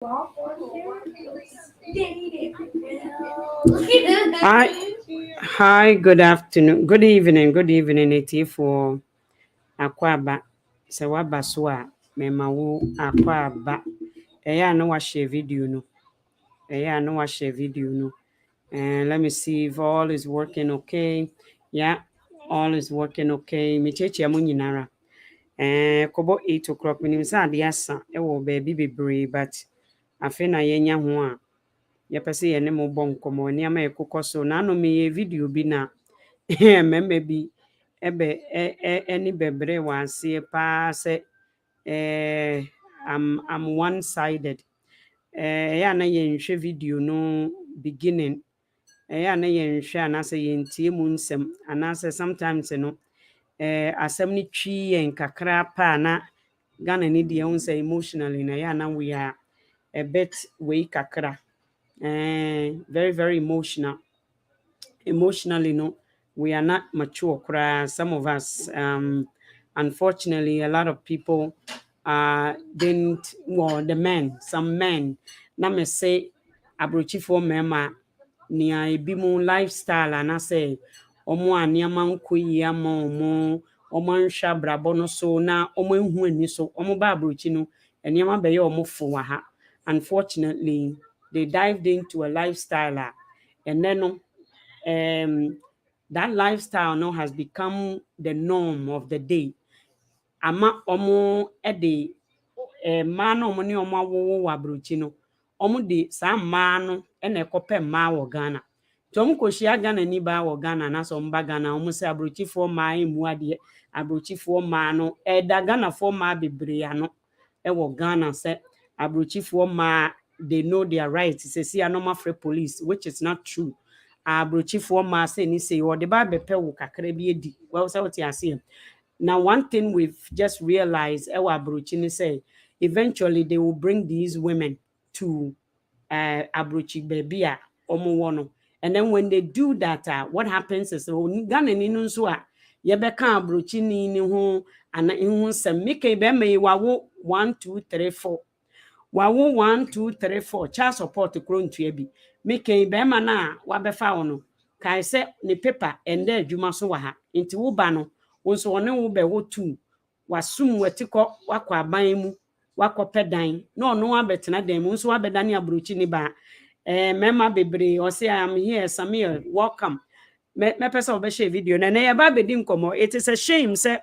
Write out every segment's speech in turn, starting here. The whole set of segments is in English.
Hi, good afternoon, good evening, eti for Akwaba. Sewaba soa, mema wo Akwaba. Eya no wa share video no. Eya no wa share video no. And let me see if all is working okay. Yeah, all is working okay. Me cheche amu nyinara. Kobo 8 o'clock minim sa ade asa e wo baby bebree but afe na yenya ho a yɛpɛ sɛ yɛne mo bɔ nkɔmmɔ nneɛma ɛkokɔ so na ano meyɛ video bi na mmarima bi ɛne bɛbrɛ wɔ aseɛ paa sɛ I'm one-sided. Ɛyɛ a na yɛnhwɛ video no beginning. Ɛyɛ a na yɛnhwɛ anaasɛ yɛntie mu nsɛm anaasɛ sometimes no asɛm no twi yɛn kakra paa na Ghana ni deɛ ɛho sɛ emotionally na ɛyɛ a na we are a bit wei kakra. Very, very emotional. Emotionally, no, we are not mature. Some of us, unfortunately, a lot of people didn't, well, some men, na me say, abrochi for mema, ni ebi mu lifestyle, and I say, omo aniama nkoyi ama omo nhwa brabo no so na omo ehu ani so omo ba abrochi no aniama be ye omo fo wa ha. Unfortunately, they dived into a lifestyle and then that lifestyle no has become the norm of the day. Ama omo ede mmaa no omo ne omo awowo wa abrochi no omo de saa mmaa no na ekope mmaa wo Ghana. To omo koshia Ghana ni ba wo Ghana na so mba Ghana omo se abrochifo mmaa emu ade abrochifo mmaa no da Ghana fo mmaa bebre ano wo Ghana se abrochifo mmaa they know their rights. Say see normal free police, which is not true. Abrochifo mmaa say ni say o de ba bepe wo kakra bi edi. Well, say what you say. Now, one thing we've just realized, abrochi ni say, eventually they will bring these women to abrochi baby omo wono. And then when they do that, what happens is Ghana ni nso a yebeka abrochi ni ho ana ihu sem meke be me wawo 1 2 3 4 wawo 1 2 3 4 child support kro ntua bi meke be ma na wabefa wono kai se ne paper ende adwuma so wa ha nti wo ba no wonso one wo be wo tu wasum watikọ wakọ aban mu wakọ pedan no no abetena dan mu nso abedane abrochi ni ba mema bebre o say I am here Samuel welcome me person obehye video na na yeba bedi nkomo. It is a shame say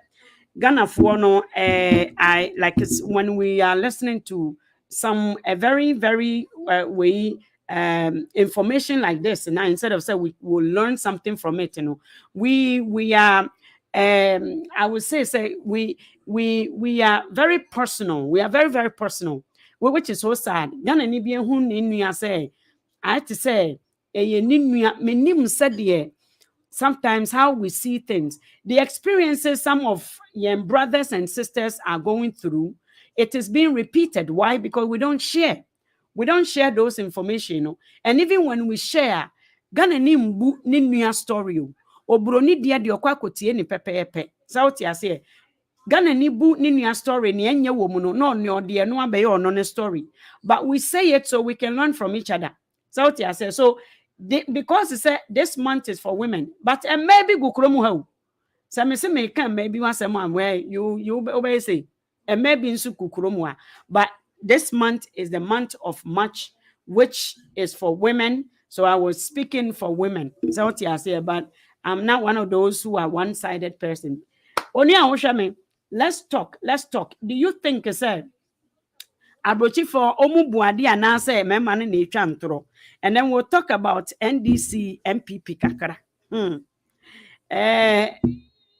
Ghana for no I like it's when we are listening to some a very very way information like this, and now instead of say we will learn something from it, we are I would say we are very personal. We are very very personal, which is so sad. Ghana ni bien hu ni nua say I had to say ni nua menim said sometimes how we see things, the experiences some of your brothers and sisters are going through, it is being repeated. Why? Because we don't share. We don't share those information, and even when we share, Ghana ni mbu ni nua story obroni dia de okwa kotie ni pepepe. Sauti ase Ghana ni bu ni nua story ni enye wo mu no no de no abeye ono ne story, but we say it so we can learn from each other. Sauti ase so because he said this month is for women, but maybe gukromu ha. So me say me can maybe once a month where you obey say maybe in sukukromu, but this month is the month of March, which is for women. So I was speaking for women. So what you say, but I'm not one of those who are one-sided person. Let's talk. Do you think said abrochi for omu buadi anase memma ne etwa ntoro, and then we'll talk about NDC MPP kakra.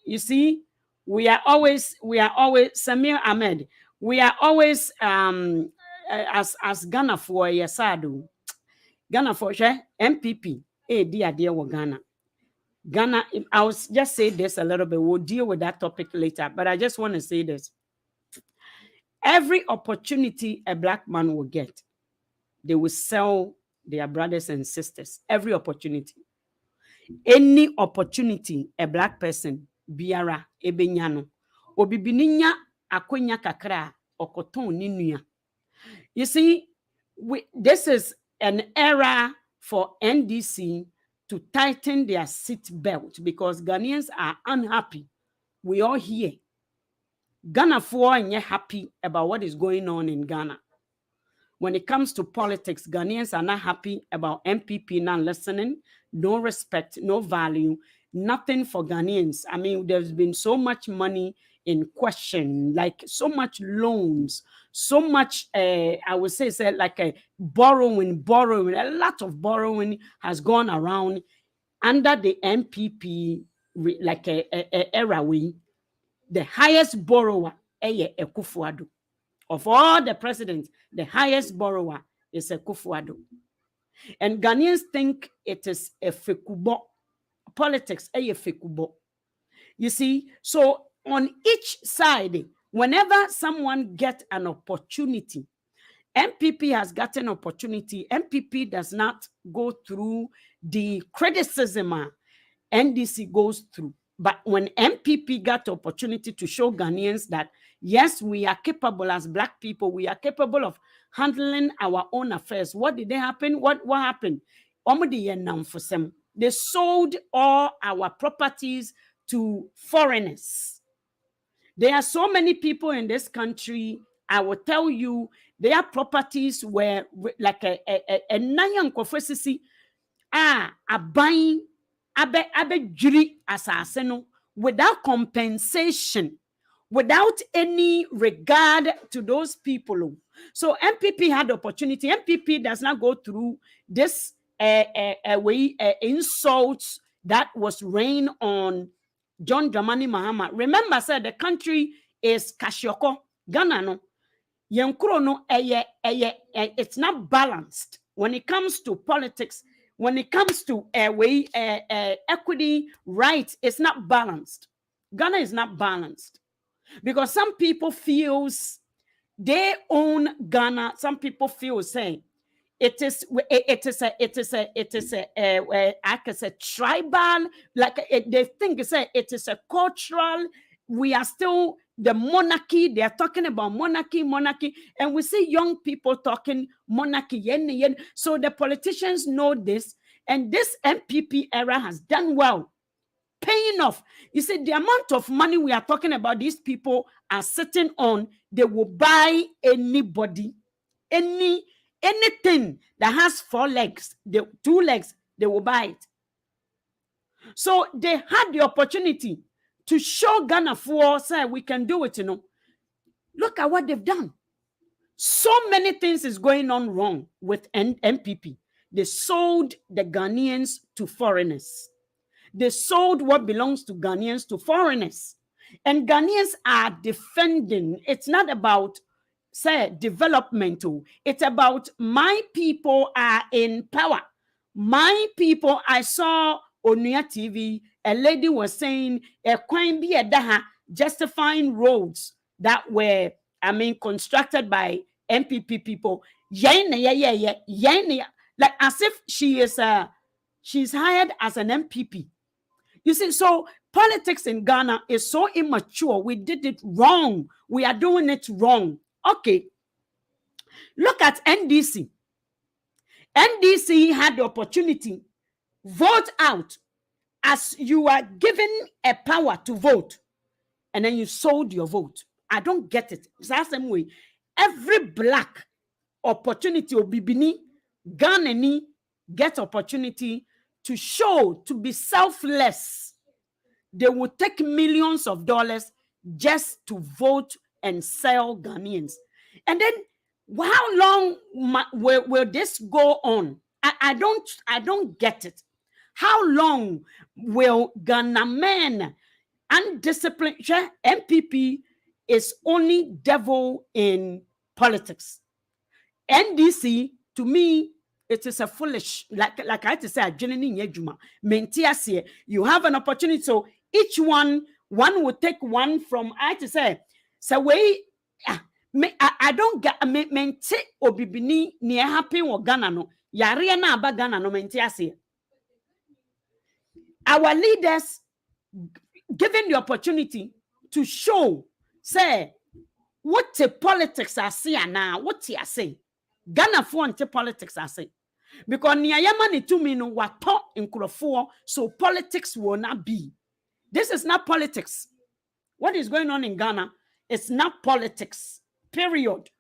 You see, we are always Samir Ahmed, we are always as Ghana for yesado Ghana for MPP dear Ghana. I'll just say this a little bit. We'll deal with that topic later, but I just want to say this. Every opportunity a black man will get, they will sell their brothers and sisters. Every opportunity. Any opportunity a black person biara ebenyano obibininya akonya kakra okoton ni nua. You see, this is an era for NDC to tighten their seat belt because Ghanaians are unhappy. We all hear. Ghana for and happy about what is going on in Ghana. When it comes to politics, Ghanaians are not happy about MPP not listening, no respect, no value, nothing for Ghanaians. I mean, there's been so much money in question, like so much loans, so much, I would say like a borrowing, a lot of borrowing has gone around under the MPP, like a era we, the highest borrower, Akufo-Addo. Of all the presidents, the highest borrower is Akufo-Addo. And Ghanaians think it is a fekubo. Politics, a fekubo. You see, so on each side, whenever someone gets an opportunity, MPP has gotten opportunity. MPP does not go through the criticism NDC goes through. But when MPP got the opportunity to show Ghanaians that, yes, we are capable as Black people, we are capable of handling our own affairs. What did they happen? What happened? They sold all our properties to foreigners. There are so many people in this country, I will tell you, their properties were like a nayan kofesisi a buying abe juri asaseno without compensation, without any regard to those people. So MPP had the opportunity. MPP does not go through this insults that was rained on John Dramani Mahama. Remember, said the country is Kashioko, Ghana no. Yenkuro no it's not balanced when it comes to politics. When it comes to equity rights, it's not balanced. Ghana is not balanced because some people feels they own Ghana. Some people feel saying it is I can say tribal, like they think it is a cultural. We are still the monarchy. They are talking about monarchy, and we see young people talking monarchy. Yen. So the politicians know this, and this MPP era has done well, paying off. You see, the amount of money we are talking about, these people are sitting on, they will buy anybody, anything that has 4 legs, 2 legs, they will buy it. So they had the opportunity to show Ghana for, say, we can do it, Look at what they've done. So many things is going on wrong with MPP. They sold the Ghanaians to foreigners. They sold what belongs to Ghanaians to foreigners. And Ghanaians are defending. It's not about, say, developmental. It's about my people are in power. My people, I saw on Onuya TV, a lady was saying, justifying roads that were, constructed by MPP people. Like as if she's hired as an MPP. You see, so politics in Ghana is so immature. We did it wrong. We are doing it wrong. Okay. Look at NDC. NDC had the opportunity. Vote out as you are given a power to vote. And then you sold your vote. I don't get it. It's the same way. Every Black opportunity, Obibini, Ghanani, get opportunity to show, to be selfless. They will take millions of dollars just to vote and sell Ghanaians. And then how long will this go on? I don't get it. How long will Ghana men undisciplined MPP is only devil in politics? NDC, to me, it is a foolish, like I had to say, you have an opportunity. So each one will take one from, I had to say, so way, I don't get mente obibini ni happy or Ghana no. Yari na aba Ghana no mente ase. Our leaders given the opportunity to show, say, what the politics are saying now, what they are saying. Ghana for anti politics, I say. Because Niyayama to me no wato in Kurofo, so politics will not be. This is not politics. What is going on in Ghana? It's not politics. Period.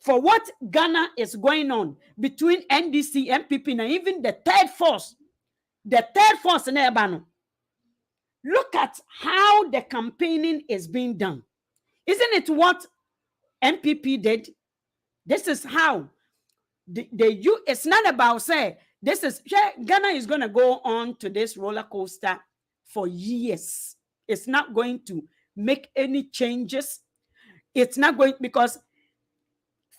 For what Ghana is going on between NDC, MPP, and even the third force in Ebano. Look at how the campaigning is being done. Isn't it what MPP did? This is how it's not about say this is Ghana is going to go on to this roller coaster for years. It's not going to make any changes. It's not going, because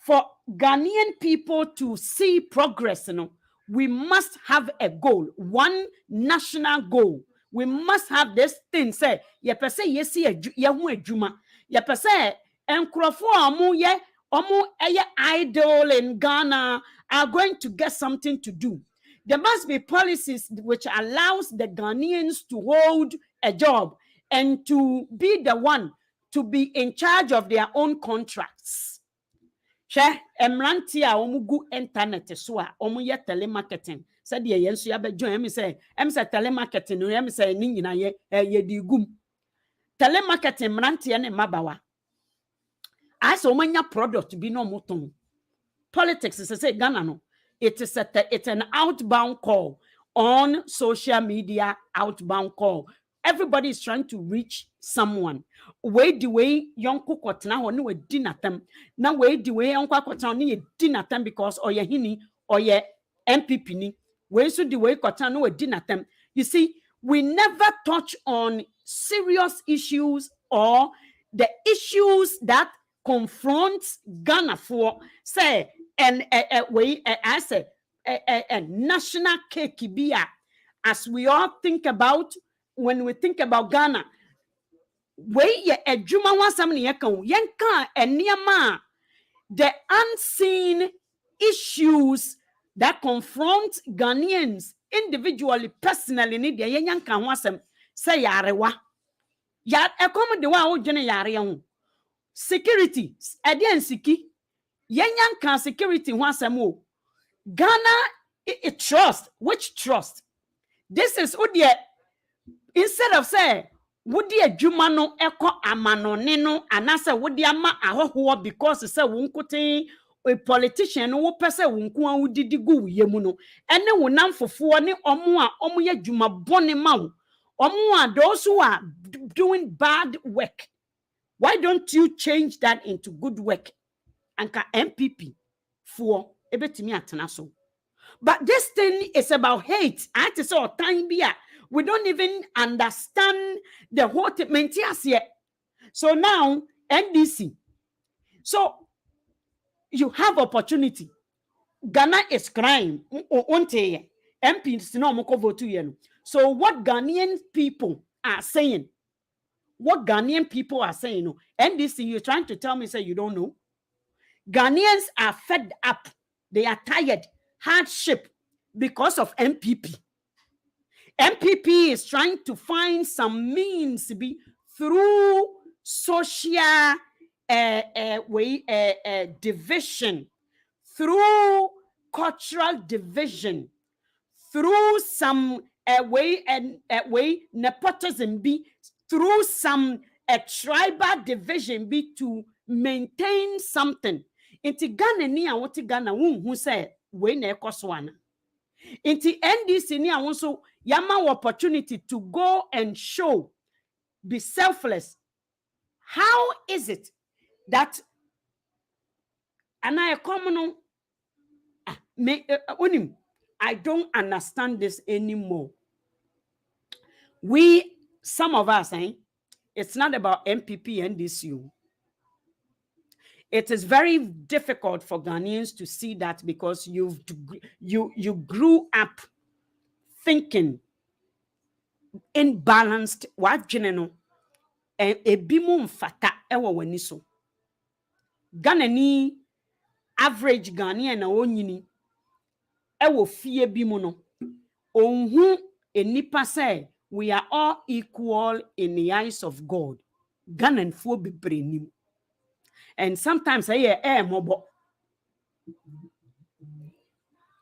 for Ghanaian people to see progress, we must have a goal, one national goal. We must have this thing. Say, ye per se ye see ye hu adwuma. Ye per se enkrofo amu ye idol in Ghana are going to get something to do. There must be policies which allows the Ghanaians to hold a job and to be the one to be in charge of their own contracts. She emranti a omugu internet so a omuye telemarketing. Said ye yensu ya bejo em say telemarketing no em say ni nyina ye di gum. Telemarketing mranti ne mabawa. As omanya product bi no moton. Politics is say Ghana no. It's an outbound call on social media, outbound call. Everybody is trying to reach someone. Way the way young kukotna ho no we dinatem. Now way the way young kukotna no ye dinatem because or ye hini or ye MPP ni. Way so the way kotna no we dinatem. You see, we never touch on serious issues or the issues that confronts Ghana for say and I say a national cake bia as we all think about when we think about Ghana. We ye adwuma wasam ne yekan yenka eniema the unseen issues that confront Ghanaians individually, personally, ni de yenka wasam say yarewa ya ekom de wa o dwene yare ho security ade ansiki yenka security wasam o Ghana it trust. Which trust? This is Udia. Instead of say, Woody a Jumano echo amano neno, and I say, Woody ama ahoho because it's a wunkote a politician who person wunkua who did go yemuno. And then we for 4 ni omuya juma bone mau. Omua those who are doing bad work. Why don't you change that into good work? Anka MPP for ebetimi atanaso. But this thing is about hate. I had to say time here. We don't even understand the whole mentias yet. So now NDC. So you have opportunity. Ghana is crying. MPs no moko vote you. So what Ghanaian people are saying? NDC, you're trying to tell me say you don't know. Ghanaians are fed up. They are tired. Hardship because of MPP. MPP is trying to find some means to be through social division, through cultural division, through some nepotism be through some tribal division be to maintain something. Inti Ghana ni a woti Ghana who say we na ekoswana. Inti NDC ni a wonso yama opportunity to go and show, be selfless. How is it that I don't understand this anymore. Some of us, it's not about MPP and NDC. It is very difficult for Ghanaians to see that because you grew up thinking imbalanced. What general ebimum fata ewa waniso. Ghanani average Ghanaian na onyini ewo fie bimuno. Onhu enipa say we are all equal in the eyes of God. Ghanan fo bebre nim. And sometimes I hear mobo.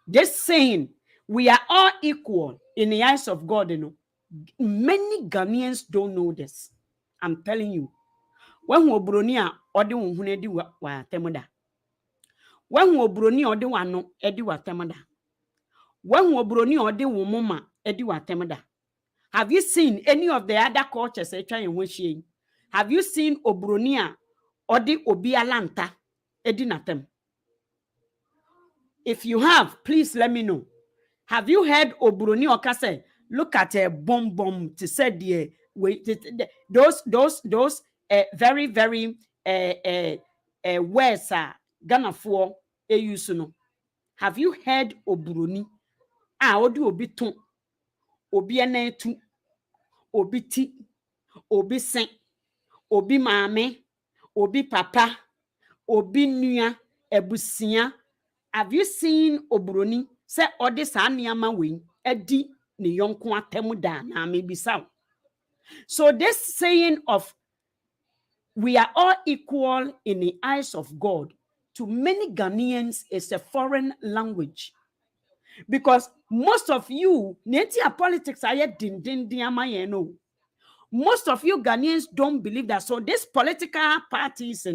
This saying, we are all equal in the eyes of God, many Ghanaians don't know this. I'm telling you. When obroni a odi wo hunu edi wa temuda. When obroni odi wa no edi wa temuda. When obroni odi wo mama edi wa temuda. Have you seen any of the other cultures have you seen obroni a odi obi alanta edi natem? If you have, please let me know. Have you heard obroni okase look at a bomb to say the those very very words are Ghana for a use no? Have you heard obroni odi obi ton obi enetu obi ti obi sen obi maame obi papa obi nua ebusia? Have you seen obroni say odi sa niama we edi ne yonko atemu da na maybe so? So this saying of we are all equal in the eyes of God, to many Ghanaians is a foreign language. Because most of you, politics are no. Most of you Ghanaians don't believe that. So these political parties,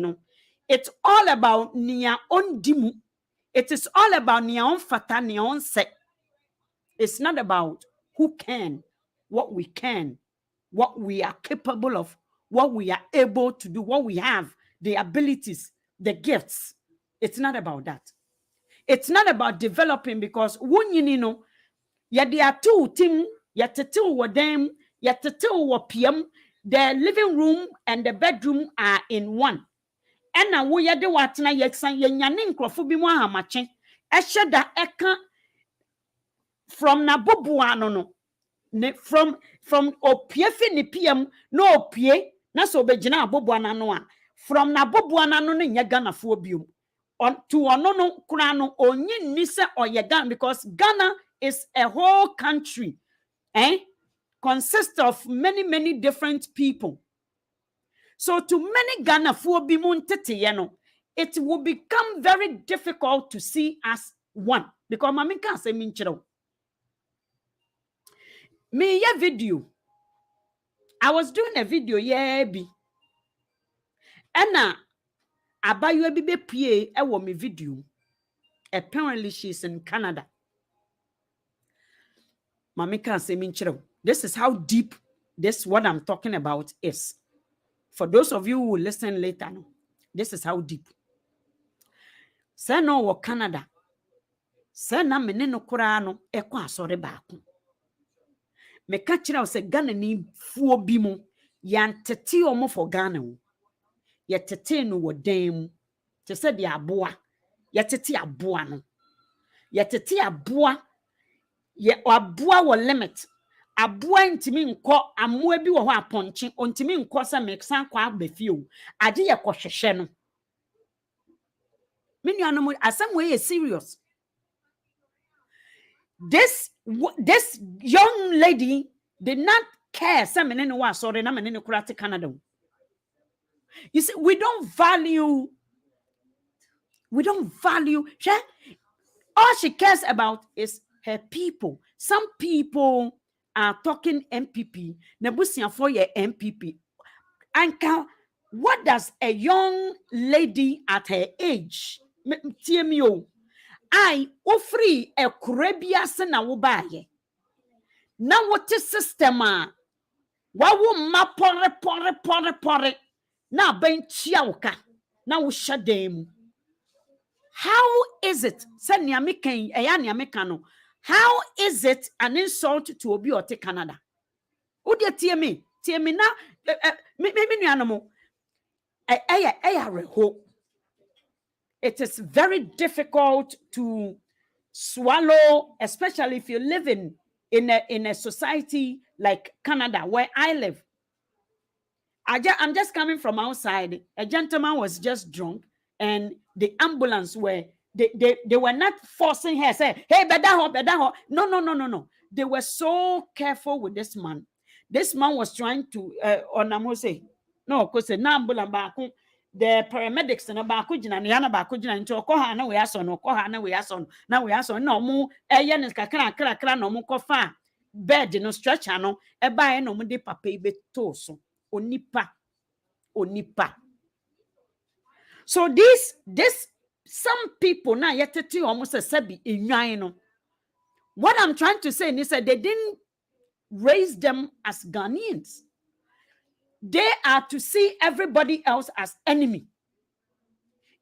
it's all about nia on dimu. It is all about nia on fata, nia on se. It's not about who can, what we can, what we are capable of, what we are able to do, what we have, the abilities, the gifts. It's not about that. It's not about developing, because there are two team, them, the living room and the bedroom are in one. And now we are the watna yeksan yenyanin krofubi mo hamache. Esheda eka from nabobuano no. From opie fi ni PM no opie na so begina abobuana no a from na abobuana no nya Ghana fo biom on to ono no kura no onyi ni se oye Ghana, because Ghana is a whole country consists of many different people. So to many Ghana fo bi mu ntete no, it will become very difficult to see as one, because mama can say min chiro me ye video. I was doing a video, bi. Ena abayo bi be pie ewo me video. Apparently she's in Canada. Mami can say min chiro. This is how deep this what I'm talking about is. For those of you who will listen later, this is how deep. Say no wo Canada. Say na mene no kura no ekwa asore baako. Me ka kira o se Ghana ni fuo bi mu yantete omo for Ghana wo. Yetete no wo dan mu. Te se de aboa. Yetete aboa no. Yetete aboa. Ye aboa wo limit. Aboa ntimi nko amoa bi wo ho aponche. Ontimi nko se meksan kwa abefio. Ade ye kohwehwe no. Me nuanom asem we is serious. This young lady did not care. Canada. You see, we don't value. All she cares about is her people. Some people are talking MPP. Nebusia for your MPP. And what does a young lady at her age? TMO. I ofri a Caribbean na wobaye. Na what system wa wo ma pore na ben chiawka na wo shadem. How is it? How is it an insult to obi ote Canada? Odi tie me na me nuanomo reho. It is very difficult to swallow, especially if you live in a society like Canada, where I live. I'm just coming from outside. A gentleman was just drunk, and the ambulance they were not forcing her, say, hey, better. No. They were so careful with this man. This man was trying to say, no, because the ambulance the paramedics no ba ko gina no ya na ba ko gina nti okoha na we aso no okoha na we aso no na we aso na omo eye ne kakra na omo kofa bed no stretcher no e ba e na omo de papa ibe to so onipa. So this some people now yetete almost a sebi enwan no. What I'm trying to say is that they didn't raise them as Ghanaians. They are to see everybody else as enemy.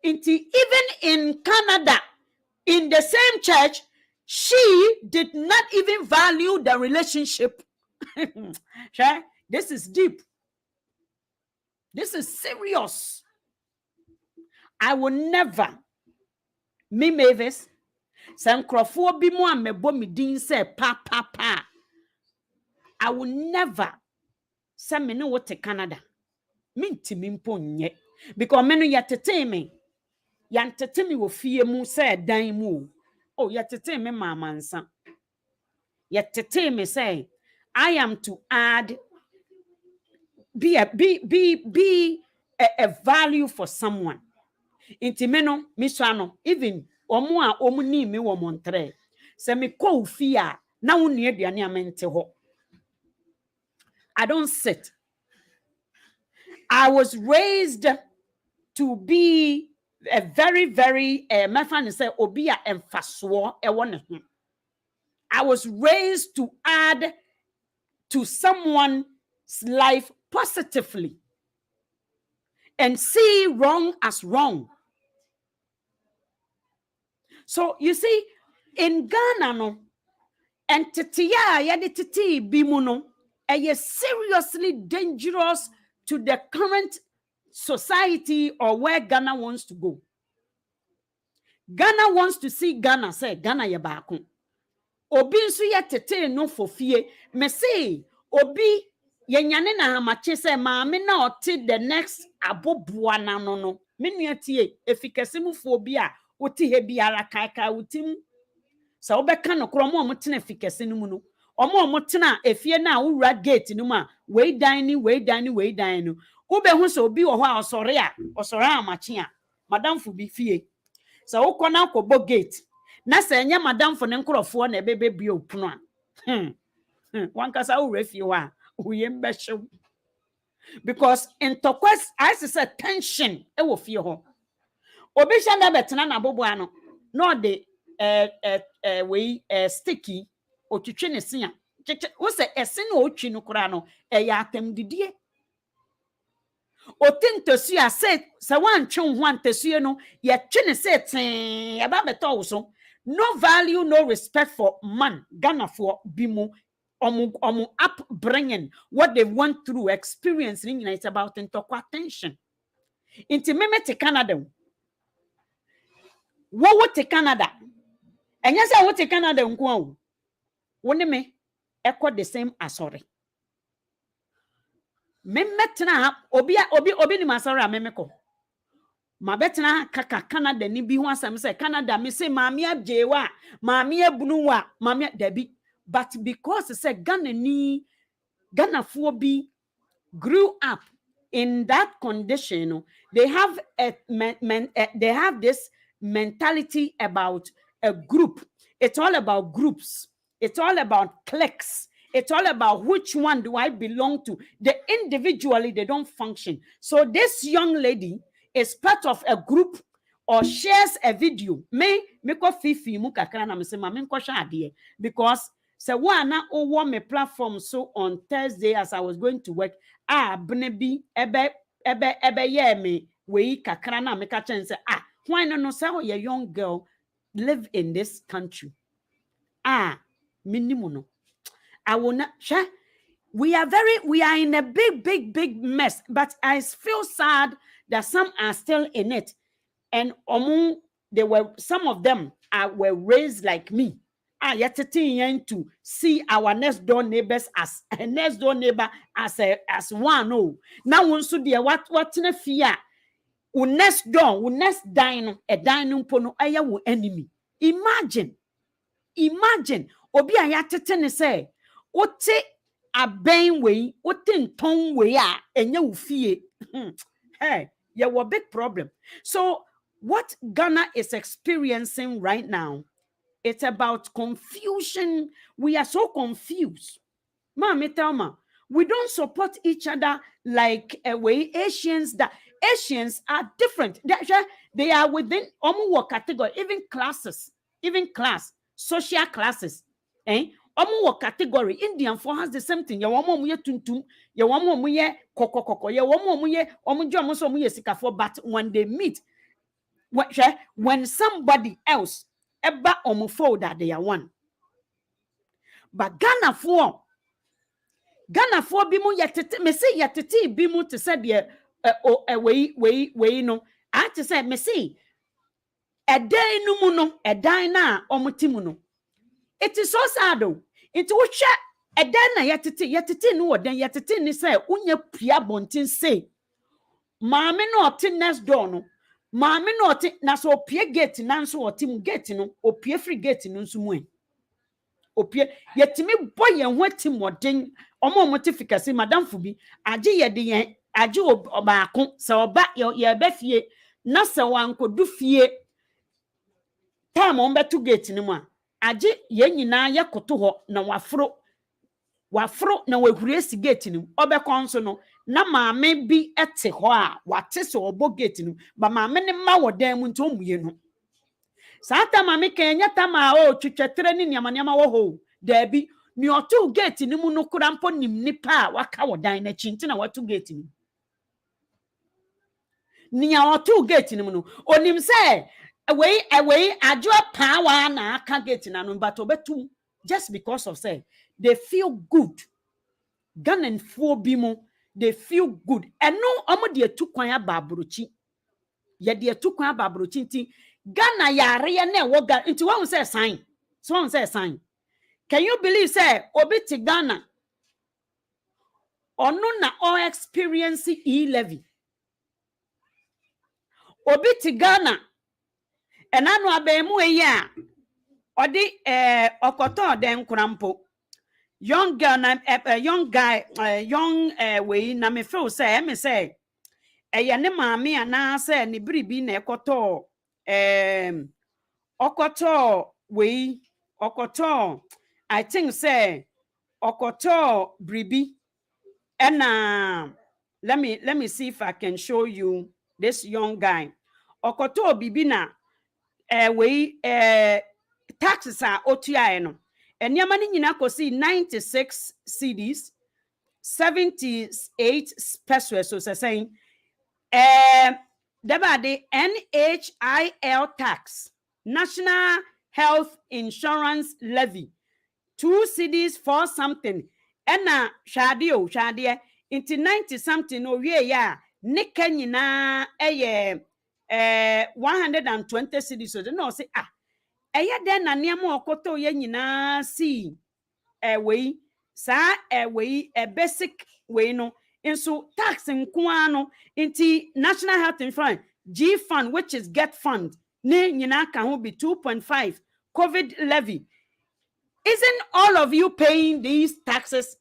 Even in Canada, in the same church, she did not even value the relationship. This is deep. This is serious. I will never, me Mavis, sankrofo bi mo amebo me din say pa. I will never say me no what Canada. Minti mimpo nye. Because me no yatete me. Yantete me wo fie mu say dan mu. Oh, yatete me mama nsa. Yatete me say I am to add be a value for someone. Inti me no misano even omo a omo ni me wo montre. Se me ko fie a na wo nua aduane amente ho. I don't sit. I was raised to be a very, very, my friend say, Obia emfaso e. I was raised to add to someone's life positively and see wrong as wrong. So you see, in Ghana, no, and titiya yadititi bimuno, is seriously dangerous to the current society or where Ghana wants to go. Ghana wants to see Ghana say Ghana yabako. Obi nso ye tete no fofie. Me say obi yenyane na hamache say maame na ote the next aboboa na no. Me nua tie efikase mu fo obi a wote he biara kaikai wotim. Sa obeka no kro mo tena efikase no mu no. Omo tena efie na wura gate no mu a we dan no. Ube hu so obi wo ho a osore amache a madam fu bi fie. Sa ukona kobo gate na sa enye madam fo ne nkrofo na ebebe bi opuno a wankasa wo refi wa uye mbehwe because in tokwas I say tension e wo fie ho obi shanda betena na bobo ano no de we sticky otwetwe ne sia wo se ese na otwi no kura no e ya atem didie otintosu a se wantwe ho antosu no ye twe ne se ten ya ba beto wo so no value no respect for man Ghana for bimu omu upbringing what they went through experience it's about intokwa attention inti meme te Canada wo te Canada enya se wo te Canada nko a wo ne me ekọ the same asori memetena obi ni masori a memeko ma betena kaka Canada ni bi ho asem say Canada me say maami ajewa maami ebunuwa maami dabi but because say Ghana for bi grew up in that condition they have they have this mentality about a group. It's all about groups, it's all about cliques, it's all about which one do I belong to. The individually they don't function. So this young lady is part of a group or shares a video. Me ko fifi mu kakra na me se ma me nko hwa ade because se one na owo me platform so on Thursday as I was going to work bnebi ebe ye me we kakra na me ka chen se why no say your young girl live in this country minimum no I will not share. We are in a big mess, but I feel sad that some are still in it. And some of them were raised like me. Yet to see our next door neighbors as a next door neighbor as one. Oh, now one so dear what in a fear. Next door, next dine a dining pono aya enemy. Imagine. Obi ayatete say. Ote aben we, ote nton we enye ufie. Hey, Yeah, what big problem. So what Ghana is experiencing right now, it's about confusion. We are so confused. Mommy, tell me, we don't support each other like a way Asians. That Asians are different. They are within omu category, even classes, even class, social classes. Eh? Omu category. Indian for has the same thing. Ya womo muye tuntum, ya womo muye koko, ya womo muye omu so muye sikafo. But when they meet, when somebody else eba omu fold that they are one. But Ghana for bi mu yetete me say yetete bi mu te say de we no a te say me say edan no mu no edan na omote mu no it is so sad o it wo hwe edan na yetete no wo dan yetete ni say unya pia bontin say maame no ote next door no maame no ote na so opie gate na nso ote mu gate no opie free gate no nso mu opie yetimi boy yen ho atimoden omo fikasi madam fubi age yede yen age obaako se oba ye be fie na se wankodu fie time on betu gate ni mu a age ye nyina ye koto ho na wafro na wahuri esi gate ni obekọ nso no na maame bi ete ho a wate se obo gate ni ba maame ne ma wodan mu nto muye no Santa mami kenya tama o twetwetre ni niamaniama wo ho dabi ni otu gate ni mu no kurampo nim nipa waka wodan na chinti na watu gate ni ni otu gate ni mu no onim se away ajo power na aka gate na no but obetu just because of say they feel good Ghanaian fo bi mu they feel good eno omo de atukwan ababrochi ye de atukwan ababrochi nti Ghana yare na wo ga nti won say sign so won say sign can you believe say obi ti Ghana onu na all experience e-levy obi ti Ghana enanu abemu eyi a odi okoton den krampo young girl na young guy young we na me feel say me say eye ne maame ana say ne biribi na ekoto okoto we okoto I think say okoto bribi and let me see if I can show you this young guy okoto bibi na we taxes are otua no eniama ni nyina kosi 96 cedis 78 pesos so saying the NHIL tax National Health Insurance Levy 2 cedis for something ena shade into 90 something no we ya nika nyina 120 cedis so no say eye den na niam okoto ye nyina si we sa we basic we no inso tax nko ano into National Health Insurance G fund which is get fund ne nyina kan ho be 2.5 COVID levy. Isn't all of you paying these taxes?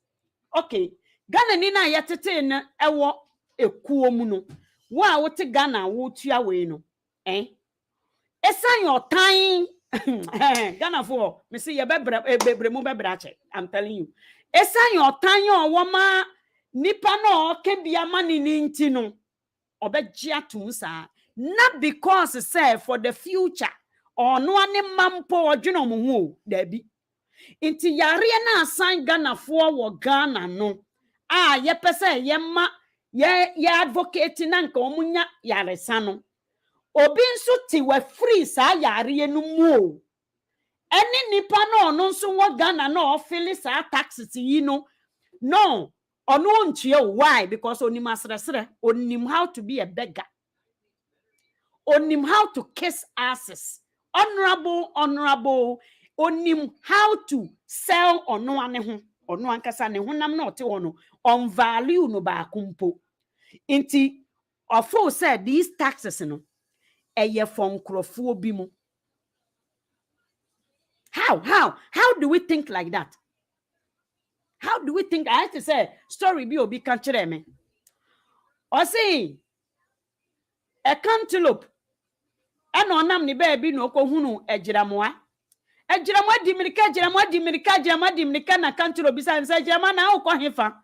Okay. Ghana ni na yetete na ewo ekuo mu no. Wa wote Ghana wo tua we no. Esan your time Ghana for me say ye bebre mu bebra che. I'm telling you. Esan your time owo ma nipa no ke bia mani ni nti no. Obeji atum sa. Not because say for the future or no ane mampo odwene mo hu dabi. Inti yare na asan Ghana for wo Ghana no ye pese ye ma ye advocate na nka omunya yare sano obi nso ti we free sa yare no mu o eni nipa no no nso wo Ghana no ofili sa taxes yi no ono ntie why because onim asresre onim how to be a beggar onim how to kiss asses honorable onim how to sell ono ane ho ono ankasa ne honam na ote ono on value no ba kumpo inti ofo said these taxes no eye from krofo bi mu how do we think like that? How do we think? I have to say story bi obi kan kire me o say a cantaloupe. And on nam ni baby no kohunu ejiramoa. Ejiramoa dimrika na cantaloupe bisa nsa ejirama na okọ hefa.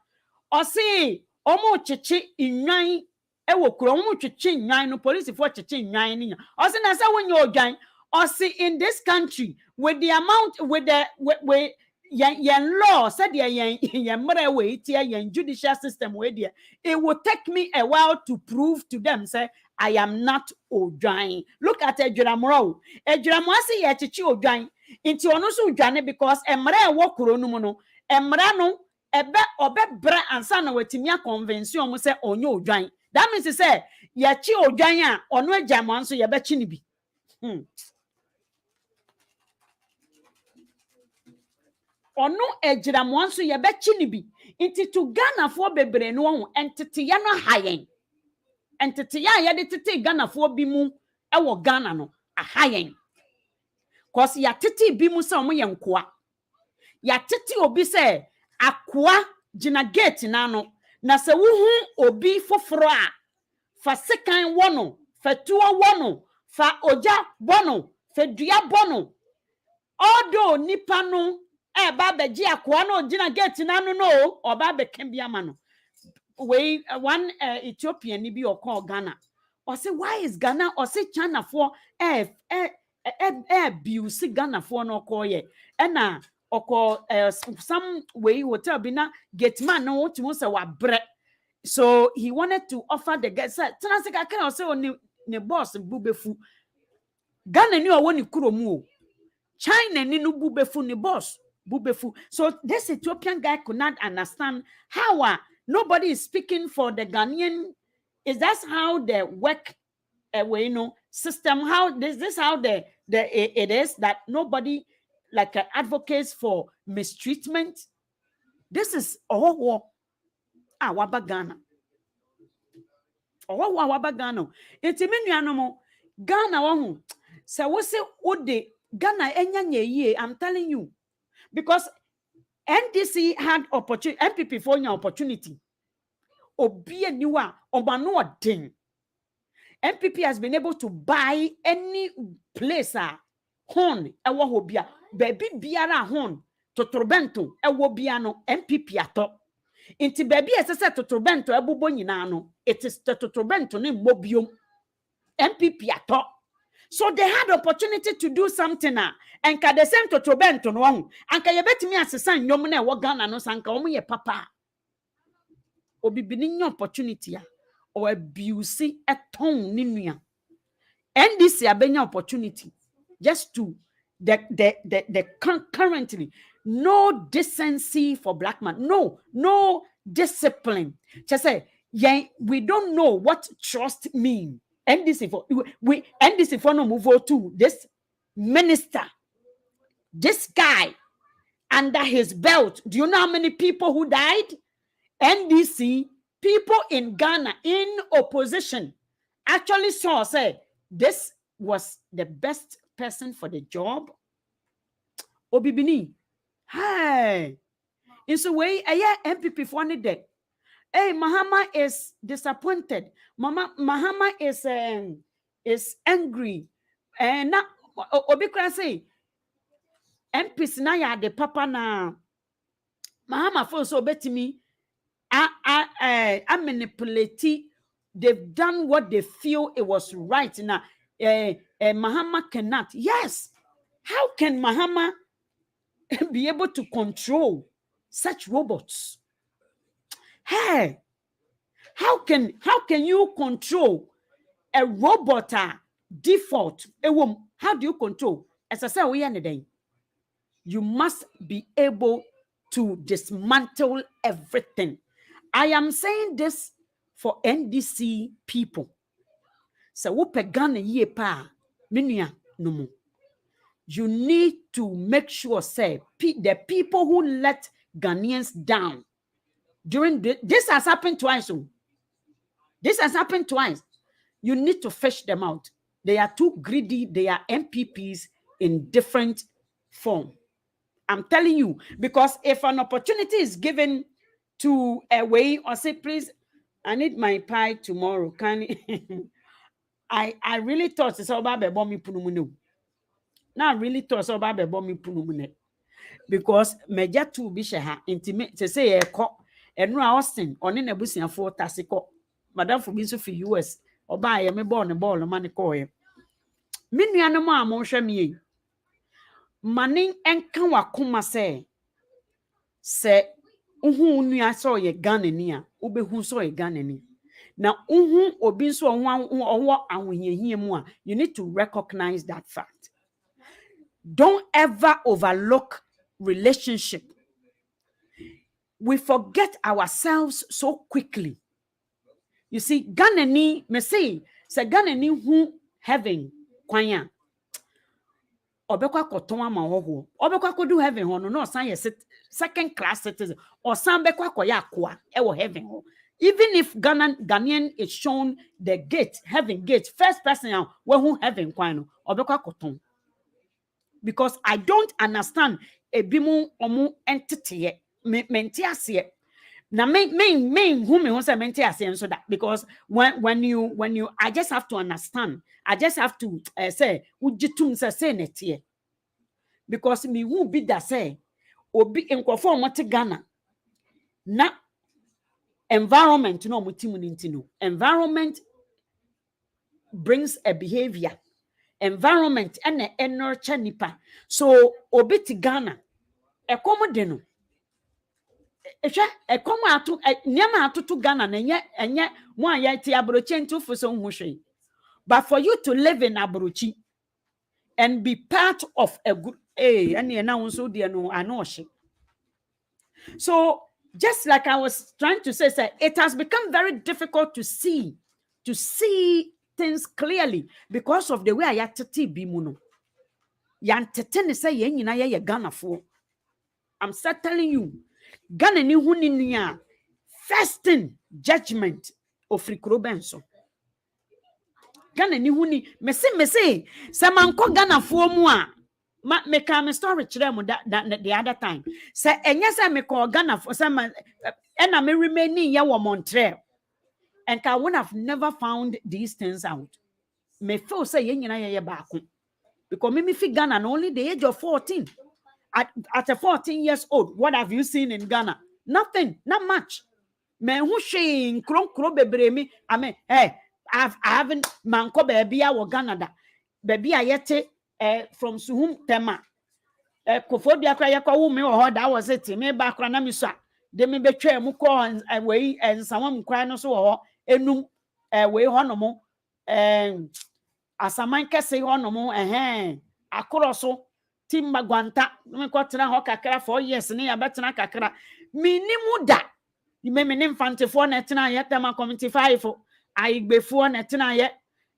Osi omo chichi inwan ewo kuro omo chichi inwan no police for chichi inwan ni. Osi na say when you odwan. Osi in this country with the amount with yen law said yen mre we tie yen judicial system we there, it will take me a while to prove to them say I am not odwan. Look at Ejramro. Ejramro say ye chichi odwan inti ono so odwane because emre wo kuro no mu no emra no ebe obebra ansa na watimi convention mo say onye odwan. That means say ye chi odwan a ono Ejramro anso ye be chi ni bi. Ono Ejramro anso ye be chi ni bi. Inti to Ghana for bebre no ho entity ya no hayen. Entity ya ye de tete Ghana for bi mu ewo Ghana no a hayen. Cause ya tete bi mu se omo ye nkoa. Ya tete obi se akoa gina gate na no na se wo hu obi foforo a fa sekan wono fa tuo wono fa oja bono fa dua bono odo nipa no e ba beji akoa no gina gate na no oba be kan bia ma no we one Ethiopian ni bi okon Ghana or say why is Ghana or say China for abuse Ghana for no koye na oko some way hotel bi na gate man no what you say wa bre. So he wanted to offer the guy say transika kan say on ne boss bubefu Ghana ni owo ni kuromu China ni no bubefu ni boss bubefu. So this Ethiopian guy could not understand how nobody is speaking for the Ghanaian. Is that how the work system, how this how it is that nobody like advocates for mistreatment? This is waba Ghana. Waba Ghana. Intiminianomo Ghana wahu. So we say ode Ghana enya ye. I'm telling you. Because NDC had opportunity, MPP for your opportunity. Obie niwa obano ding. MPP has been able to buy any place horn ewo hobia baby biara horn totorobento ewo bia no MPP ato inti baby esese totorobento ebubo nyina no it is totorobento ne mobiom MPP ato. So they had opportunity to do something and ka the same totorobento no ho anka ye betimi asesa nyom na ewo Ghana no sanka omo ye papa obibini opportunity or abuse a tongue ninia. NDC abenya opportunity just to the currently no decency for black man, no discipline. Just say we don't know what trust mean. NDC for no move to this minister, this guy under his belt. Do you know how many people who died? NDC people in Ghana in opposition actually saw, say, this was the best person for the job. Obibini, hey, in so way, MPP for any day. Hey, Mahama is disappointed. Mahama is angry. And now, Obikra say, MPs na ya de papa na Mahama for so betimi. I manipulate. They've done what they feel it was right. Now, Mahama cannot. Yes. How can Mahama be able to control such robots? Hey, how can you control a robot default? How do you control? As I said, you must be able to dismantle everything. I am saying this for NDC people. So Ghana ye pa minia no. You need to make sure, say, the people who let Ghanaians down during this has happened twice. This has happened twice. You need to fish them out. They are too greedy. They are MPPs in different form. I'm telling you, because if an opportunity is given to a way or say, please, I need my pie tomorrow. Can I really thought it's about the bomb punu. Now I really thought it's about the bomb punu. Because meja two bi ha intimate to say e ko eno a Austin one na busiafo tasiko madam for bi so fi US oba ye me ball ne ball ma ne ko ye me nuanom a mo hwe me yi mane enka wakoma se uhu nua so ye Ghana ni a obehu so ye Ghana ni na uhu obi so owo ahohiahia mu a you need to recognize that fact. Don't ever overlook relationship. We forget ourselves so quickly. You see, Ghana ni me say Ghana ni hu heaven kwanya. Obekwa koton ama hoho. Obekwa ko do heaven ho no san ye second class citizen or san bekwa ko ya akwa e wo heaven ho. Even if Ghanaian is shown the gate, heaven gate, first person we hu heaven kwano, obekwa koton. Because I don't understand ebimu omu entity menti ase. Now main who me say menti ase so that because when you I just have to understand. I just have to say ujitum say netie. Because me who be that say obi enkofo omote Ghana na environment no omutimu nintino. Environment brings a behavior. Environment and a nurture nipa. So obi ti Ghana ekomo de no ehwe ekomo atu niam atutu Ghana na enye mo aya ti abrochi ntufo so hwehwe. But for you to live in abrochi and be part of a group and na so de no anohye. So just like I was trying to say, it has become very difficult to see things clearly because of the way I tete bi mu no. Yan tete ne say yen nyina ye Ghana fo. I'm telling you, Ghana ni hu ni nua first thing judgment of Benso. Ghana ni hu ni me say se manko Ghana fo mu a me come story kire mu that the other time. Se enye se me ko Ghana fo se ma na me remaining ye wo Montreal. And I would have never found these things out. Me feel say yen nyina ye baako. Because me fi Ghana and only the age of 14. At a 14 years old, what have you seen in Ghana? Nothing, not much. Me who she kro bebre mi. I mean, hey, I haven't manko baby I Ghana da. Baby I yete from Suhum Tema. Kofobia kra yakwa wo me ho da was it me ba kra na mi so. De me betwa mu ko and we and someone kra no so ho enum we ho no mo asaman kese ho no mo akoro so timba gwanta me ko tena ho kakra 4 years ne ya betena kakra minimu da me mfantefo na tena ye tema community 5 aigbefo na tena ye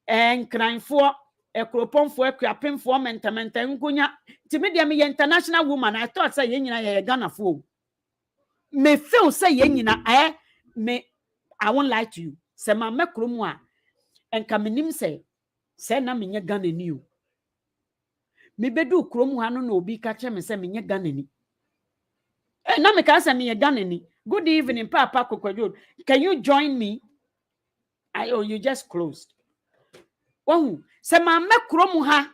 nkranfo ekroponfo akuapemfo mentamenta nkunya timede me international woman. I thought say yen nyina ye Ghana fo me feel say yen nyina me I won't lie to you say ma mekromu a enka menim say na menye Ghana ni o me bedu kromu ha no na obi ka che me say menye Ghana ni na me ka say menye Ghana ni. Good evening Papa Kokwajo, can you join me? You just closed. Oh, se ma mekromu ha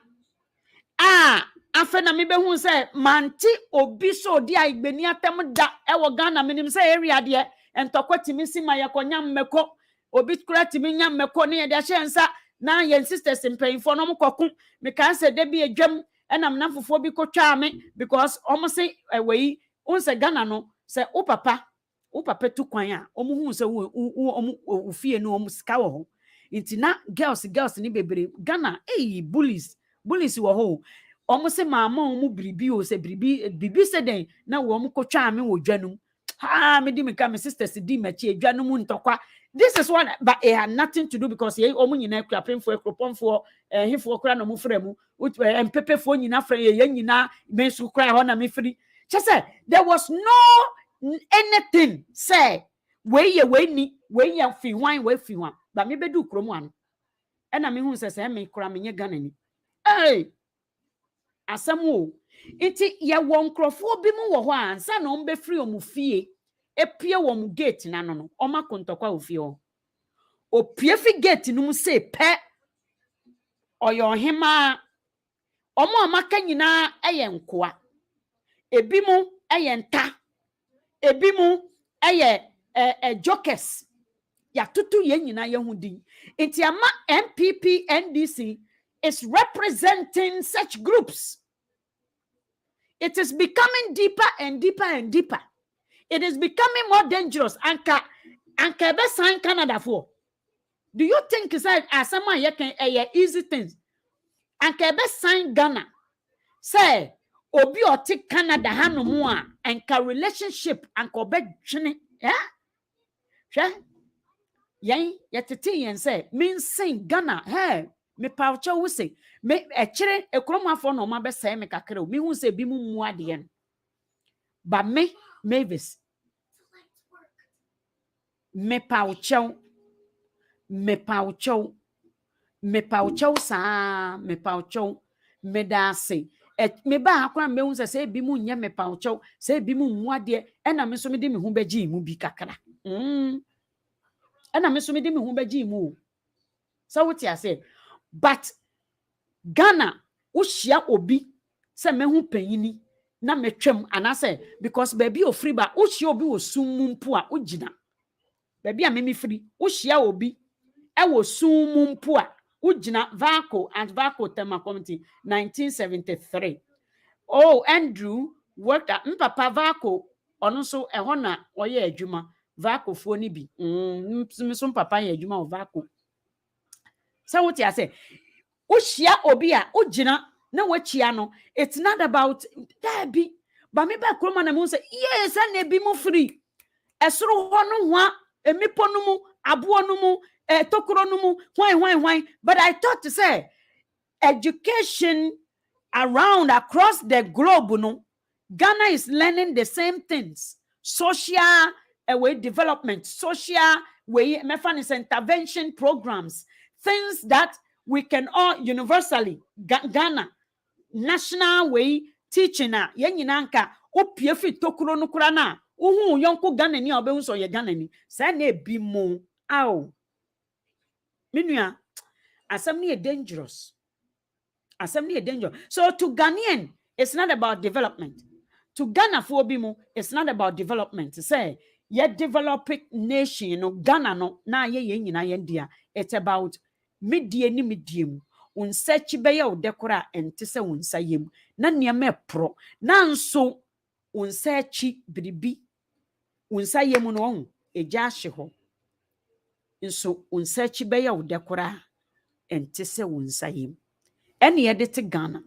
afena me behu say manti obi so di aigbeni atem da e wo Ghana menim say area de entokwatimi si ma yakonya mmeko obi kura timi nya mmeko ne ye de hyensa na ye sisters mpanyfo no mkokku me kan say de bi adwam enam namfofo bi kotwa me because omo say we unse Ghana no say o papa tu kwan a omo hu say o fie no omo sika wo ho intina girls ni bebre Ghana bullies wo ho omo se mama omo bribi o se bribi se den na wo omo kotwa me wo dwanum me di me ka me sisters di machi dwanum ntokwa. This is one, but it had nothing to do because ye omo nyina akuapemfo ekroponfo hifo kra no mo fremu empepefo nyina fra ye nyina me su kra ho na me firi say there was no anything say we ni we ya fi wan we fi wan but me bedu kromu ano e na me hu say me kra me nye Ghana ni asamo iti ye won krofo bi mu wo ho ansa na ombe free omufie epie wo mu gate na no oma kontokwa ofie ho opie fi gate no mu say pe oyo hema omo amaka nyina eye nkoa ebi mu eye nta ebi mu eye jokers ya tutu ye nyina ye hudi enti ama MPP NDC is representing such groups. It is becoming deeper and deeper and deeper. It is becoming more dangerous. Anka be sign Canada for. Do you think is that as someone you can easy things? Anka be sign Ghana. Say obi oti Canada hanu mua anka relationship anka be jene. Yeah? Sure? Yen yetiti yen say mean sing Ghana. Hey, me paucha wo say me echere ekromafo no ma be say me kakere o me hu say bi mu mu ade no. Ba me Mavis me paucha sa me paucha me da say me ba akwa me hu say bi mu nya me paucha say bi mu mu ade e na me so me de me hu beji mu bi kakra and I'm assuming me humbeji mu. So what you say? But Ghana, ushia obi, se me hu penyini, na me twem, and I say, because baby o free ba, ushia obi o sumumpua, ujina. Baby a mimi free, ushia obi, wo sumumpua, ujina, Vako, and Vako Tema Committee, 1973. Oh, Andrew worked at Mpapa Vako, also a honor, or ye, Juma. Vako foni bi some papa ye adwuma o Vako. So what you say o hia obi a o gina na wachia no, it's not about that be but me ba kroma na mo say yes na bi mo free esoro ho no ho emipo no mu abo no mu tokoro no mu hwan but I thought to say education around across the globe no Ghana is learning the same things, social way development, social way mechanism intervention programs, things that we can all universally Ghana national way teaching na yenyinanka opie fi tokuro no kura na uhu yonko Ghana ni obehu so ye Ghana ni sa na ebi mo aw minua asem ni dangerous so to Ghanaian it's not about development. To Ghana for Bimo, it's not about development. Say, yet developing nation, no Ghana no na ye India. It's about media ni medium. Unsechi beya udekora entise unsayem. Na niame pro. Nanso unsechi bribi. Unsayem no ejashi ho. Inso unsechi beya udekora entise unsayem. Eni yedete Ghana.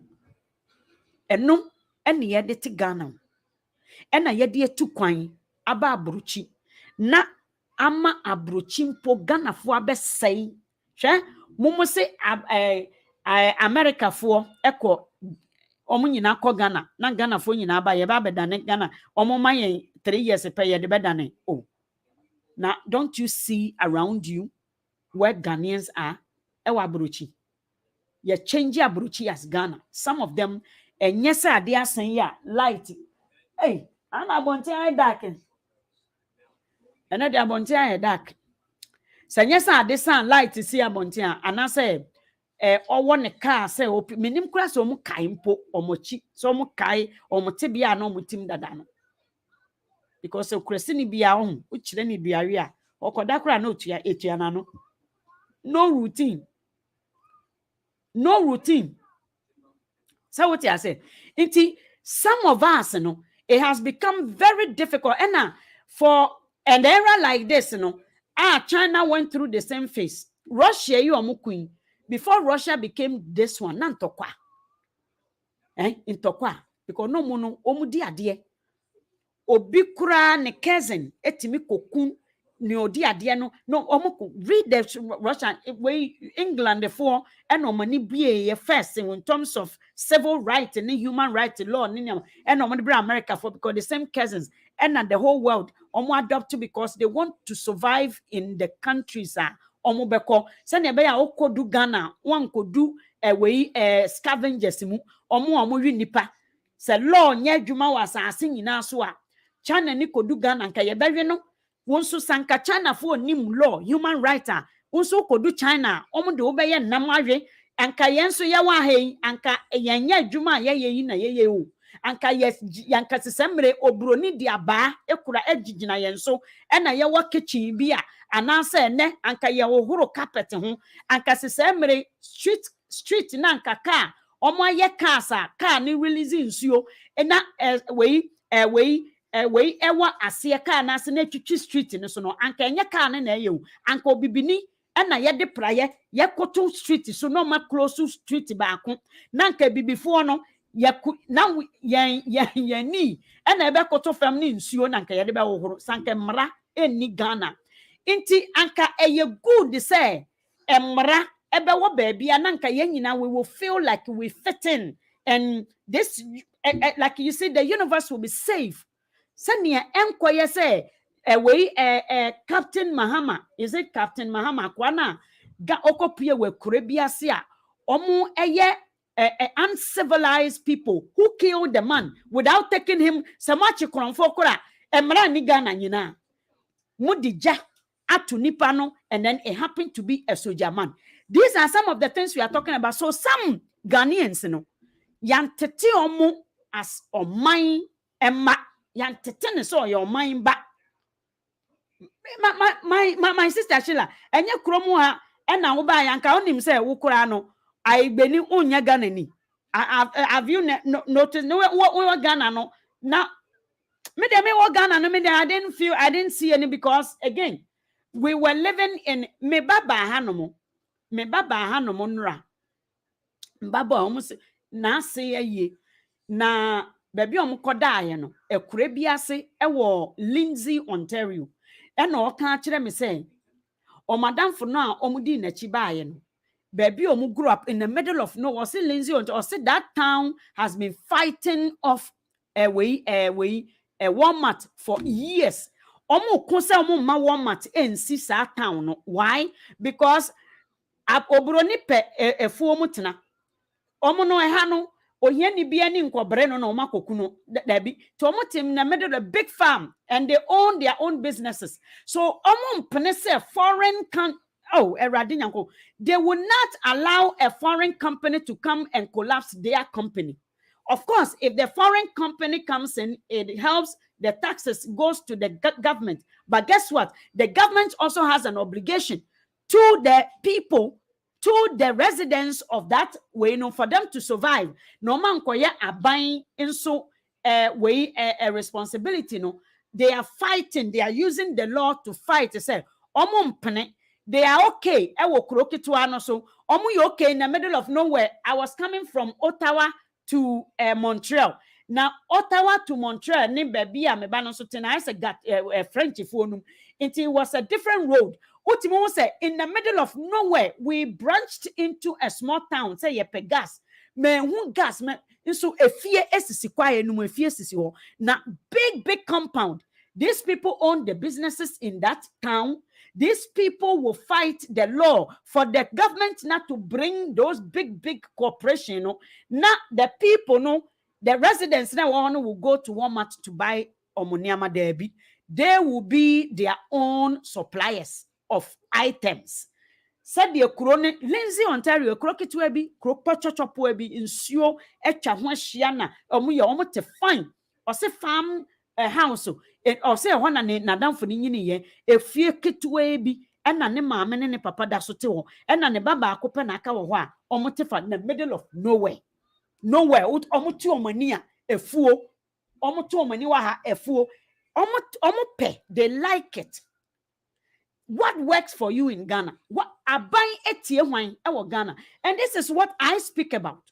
Eno eni yedete Ghana. Ena yede etu kwan aba abruchi na ama abruchi mpo Ghana fo abesai hwe mumu se America fo eko omu nyina ko Ghana na Ghana fo nyina aba ye ba bedane Ghana omu mayen 3 years pe ye de bedane oh now don't you see around you where Ghanaians are ewa abruchi ye change abruchi as Ghana, some of them enyese ade asan ya light hey ana bonte ay dark ena de abonte ay dark sanyesa ade san light si abonte ana say owo ne car say menim kura so mu kai mpo omochi so mu kai omote bia na omotim dada no because okurasi ni bia ho ukire ni bia wi a okoda kura na otua na no no routine so what I say inti some of us no it has become very difficult and for an era like this China went through the same phase. Russia you queen before Russia became this one nantokwa intokwa because no mono omudi ade obi kura ne cousin etimi kokun ni odi ade no omoko read the Russian way England for and omani be first in terms of civil rights and human rights law and omani be America for because the same cousins and the whole world omo adopt because they want to survive in the countries omo beko se na be ya okodu Ghana wan kodu way scavengers mu omo wi nipa se law nya adwuma wasase nyina so a China ni kodu Ghana nka ye bewe no wonso sanka China for nim law human rights wonso kodu China omo de obeye nam awe anka yenso ye wa hei anka yenya adwuma ye yi na ye o anka yanka sesemre obroni di aba ekura agigina yenso na ye wa kitchen bi a anase ne anka ye wohoro carpet ho anka sesemre street na anka car omo aye car ni release nsuo na wei ewa ase car na ase na twitwi street ni so no anka enye car ne na ye o anka obibini na ye de praye ye koto street so no ma close street baako na nka bibifo no ye na ye ni na ebe koto fam ni nsuo na nka ye de be wohoro sanka mra eni Ghana inti anka eye good say emra ebe wo baby na nka ye nyina we will feel like we fit in and this like you see the universe will be safe senia enkoye say Captain Mahama, is it Captain Mahama? Kwana ga okopie we kurebiase a omu eye uncivilized people who killed the man without taking him samachi kronfo kora emra ni Ghana nyina mudija atu nipa no and then it happened to be a soldier man. These are some of the things we are talking about. So some Ghanaians no yantete omu as oman emma yantete ne so your mind back. My sister Sheila, enye kromu ha na wo ba yanka onim say wo kura no ai gbeni unya Ghana ni. Have you noticed no wo Ghana no na me wo Ghana no me I didn't see any because again we were living in me baba hanomo nra baba omo na se ye na baby omo koda ye no ekure biase wo Lindsay, Ontario. And all can't me say, or Madame for now, Omudi Nachibaye no. Baby omu grew up in the middle of nowhere. See Lindsay or see that town has been fighting off a Walmart for years. Omu konse omu ma Walmart NC sa town no. Why? Because obroni pe efu omu tina. Omu no ehano. Ohia ni bia ni nkobre no na omakoku no dabi to omotim na middle a big farm and they own their own businesses. So mpene say foreign they will not allow a foreign company to come and collapse their company. Of course, if the foreign company comes in, it helps, the taxes goes to the government. But guess what? The government also has an obligation to the people, to the residents of that way, for them to survive. No man koye abain inso a responsibility. No, they are fighting. They are using the law to fight. They say, they are okay. So, you okay in the middle of nowhere. I was coming from Ottawa to Montreal. Now, Ottawa to Montreal, I said, got a French phone. It was a different road. In the middle of nowhere, we branched into a small town. Say, yepe gas. Gas. So, a fear is quiet. Now, big compound. These people own the businesses in that town. These people will fight the law for the government not to bring those big corporations. Not the people, the residents now will go to Walmart to buy Omoniama Derby. They will be their own suppliers of items. Said the Kurone, Lindsay, Ontario, Crockett Webby, Cropochop Webby, in Sio, Echa Shiana, almost to find or say farm a house, or say one and Nadam for the Yini, a fear kit Webby, and an mamma and papa da soto, and an baba copenaka, almost in the middle of nowhere. Nowhere, almost to mania, a fool, almost to maniwa, a fool, almost pay, they like it. What works for you in Ghana? What I buy wine our Ghana, and this is what I speak about.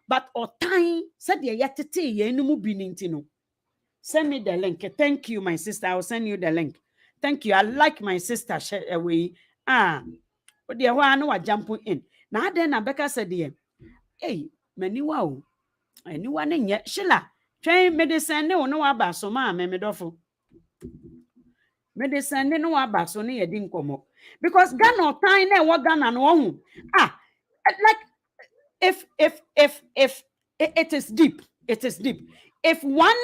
But time said ye send me the link. Thank you, my sister. I will send you the link. Thank you. I like my sister. Away. But the one know jump in. Now then, Rebecca said, hey, many wow. Anyone in yet Sheila. Train medicine no about so ma me dofo. Medicine no aba so ne yedi nkomo because Ghana time na what Ghana no like if it is deep, if one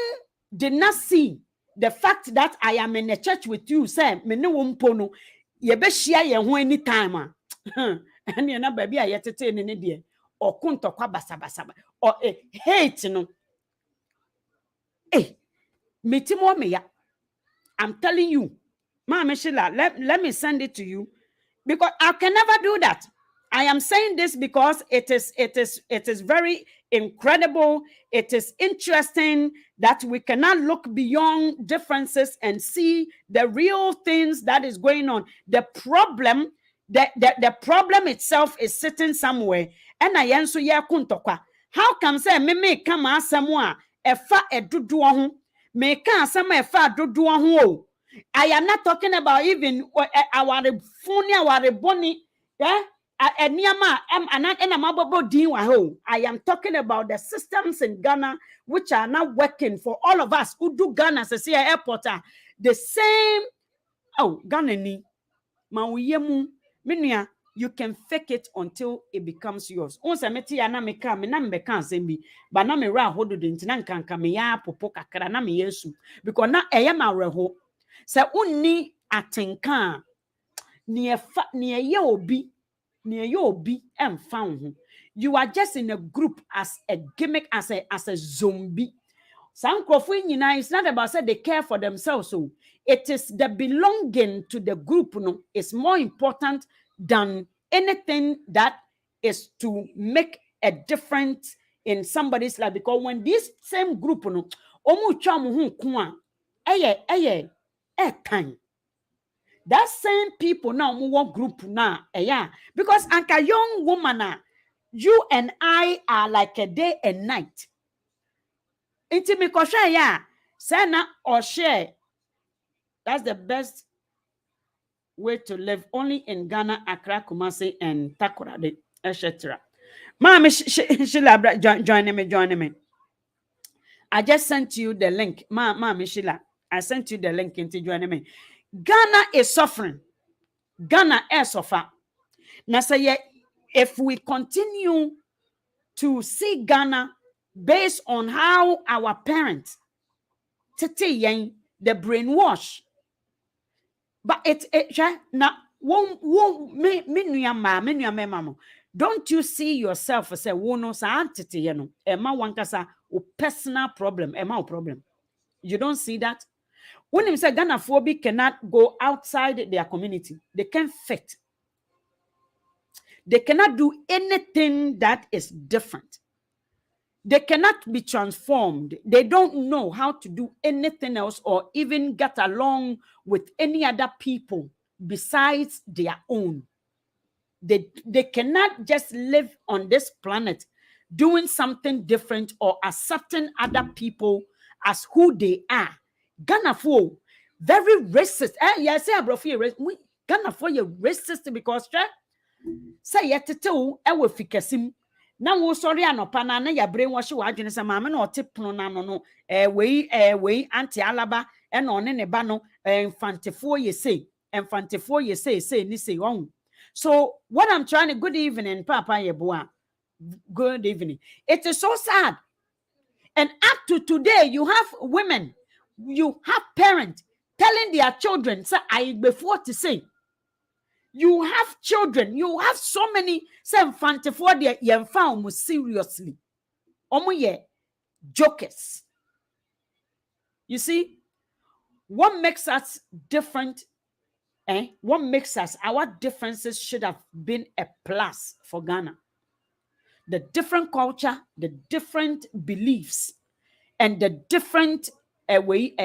did not see the fact that I am in a church with you, say me ne wo mpo no ye be hia ye ho anytime and you na baby ayetete ne de or kuntokwa basabasaba or hate no. Mitimo meya. I'm telling you, Mama Sheila, let me send it to you because I can never do that. I am saying this because it is very incredible. It is interesting that we cannot look beyond differences and see the real things that is going on. The problem, the problem itself is sitting somewhere. And I answer ya kuntokwa. How come say me come asemwa efa eduduo me can some efa eduduo ho. I am not talking about even our funny, our bony, yeah. I am talking about the systems in Ghana which are now working for all of us who do Ghana as a airport. The same. Oh, Ghana ni mawiyemu minya. You can fake it until it becomes yours. Once I met ya na me ka me na me kan sembi, ba na me ra hodo de ntina nkanka me ya popo kakra na me yesu because na eye ma reho. Se unni atenka ni ye obi and found. You are just in a group as a gimmick, as a zombie. Some it's not about say they care for themselves. So it is the belonging to the group, no, is more important than anything that is to make a difference in somebody's life. Because when this same group, no, time. That same people now more group now, yeah. Because anka young woman, you and I are like a day and night. Intimate kosha ya, sana or share. That's the best way to live. Only in Ghana, Accra, Kumasi, and Takoradi, etc. Mama, Sheila, join me. I just sent you the link, Mama Sheila. I sent you the link into join me. Ghana is suffering. Ghana is suffering. Now say if we continue to see Ghana based on how our parents the brainwash, but it now don't you see yourself as a wono sa entity ema wankasa o personal problem problem. You don't see that. When you say Ghana phobic cannot go outside their community, they can't fit. They cannot do anything that is different. They cannot be transformed. They don't know how to do anything else or even get along with any other people besides their own. They cannot just live on this planet doing something different or accepting other people as who they are. Ghana for very racist. Yes, Ghana for you racist because say yetete ewe fikasim na wo sorry anopa na ya brainwash wa adwene se maame na otepono na no we anti alaba e na one ne ba no mfantefo ye say ni say on. So what I'm trying to, good evening Papa Yeboa, good evening. It is so sad, and up to today you have women, you have parents telling their children say I before to say. You have children, you have so many say for the young seriously. Omo jokers. You see, what makes us different? What makes us, our differences should have been a plus for Ghana. The different culture, the different beliefs, and the different way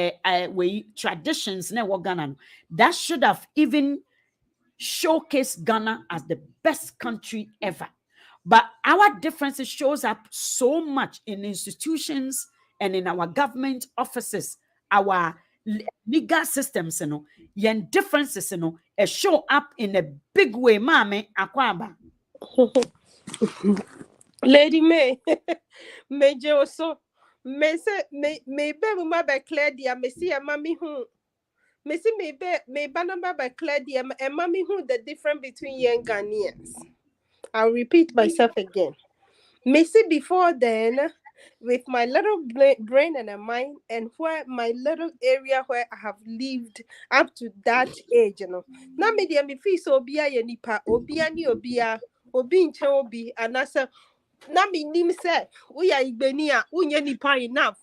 traditions Ghana. That should have even showcase Ghana as the best country ever. But our differences shows up so much in institutions and in our government offices, our legal systems, yen differences, show up in a big way. Mame akwaba. Lady May, Major also, may say, may be my by Claudia, may see a mammy who. Missy may banamba by Claudia and mommy who the difference between young Ghanaians. I'll repeat myself again. Missy before then, with my little brain and a mind, and where my little area where I have lived up to that age, Now me feel so be a nipa, obia ni obia, obin obi, and I said, na minim say we are Igbenia, unye nipa enough.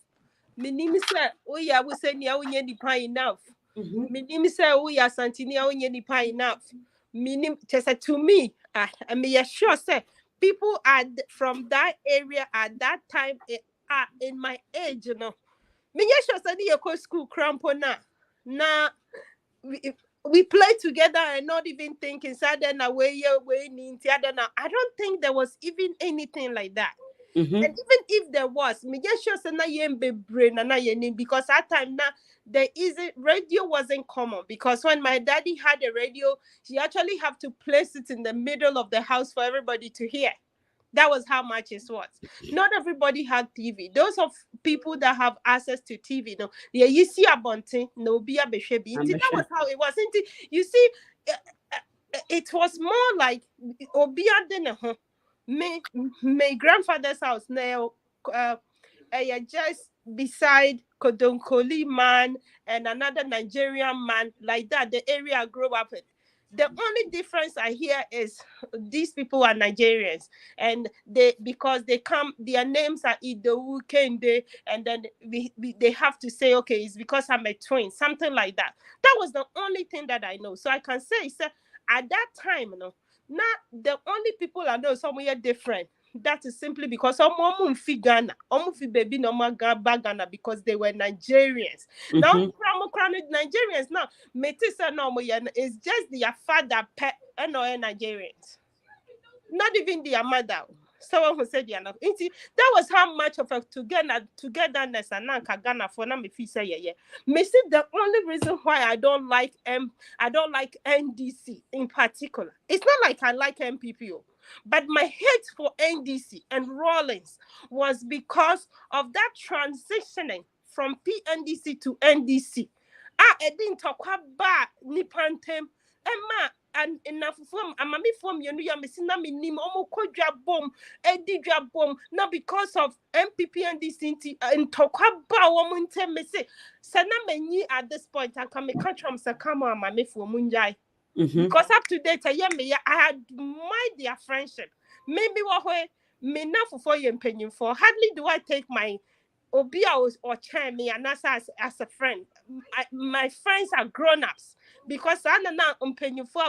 Minim say we are Wusenia, unye nipa enough. Minim say we are Santinia, unye nipa enough. Minim just to me, I mean sure say people are from that area at that time are in my age, you know. Me sure say you go school crampo na we play together and not even think inside then away I don't think there was even anything like that. And even if there was, me just sure say na yembe brain na yenin because that time now radio wasn't common because when my daddy had a radio, he actually have to place it in the middle of the house for everybody to hear. That was how much it was. Not everybody had TV. Those of people that have access to TV, no, yeah, you see a bunting, no be a beshebi. That was how it was. You see, it was more like obia than my grandfather's house now. Just beside Kodonkoli man and another Nigerian man like that. The area I grew up in. The only difference I hear is these people are Nigerians, and because they come, their names are Idowu Kende, and then they have to say, okay, it's because I'm a twin, something like that. That was the only thing that I know. So I can say, at that time, now the only people I know somewhere different. That is simply because Ghana, baby no Ghana because they were Nigerians. Now Nigerians now Metisa no is just their father pet and Nigerians. Not even their mother. Someone who said that was how much of a togetherness and Ghana for na me say yeah. Me see the only reason why I don't like NDC in particular. It's not like I like MPPO. But my hate for NDC and Rawlings was because of that transitioning from PNDC to NDC. I didn't talk about Nipantem, Emma, and enough from Amami from you missing me nim omo bomb, Eddie bomb, not because of MPP and NDC and talk about woman tell me say, Sanameni at this point, I can make country Sakama and Mami for Munjai. Because up to date, I admire their friendship. Maybe what way me now for you and penny for. Hardly do I take my Obia or chair me and as a friend. My friends are grown-ups because I know now penny for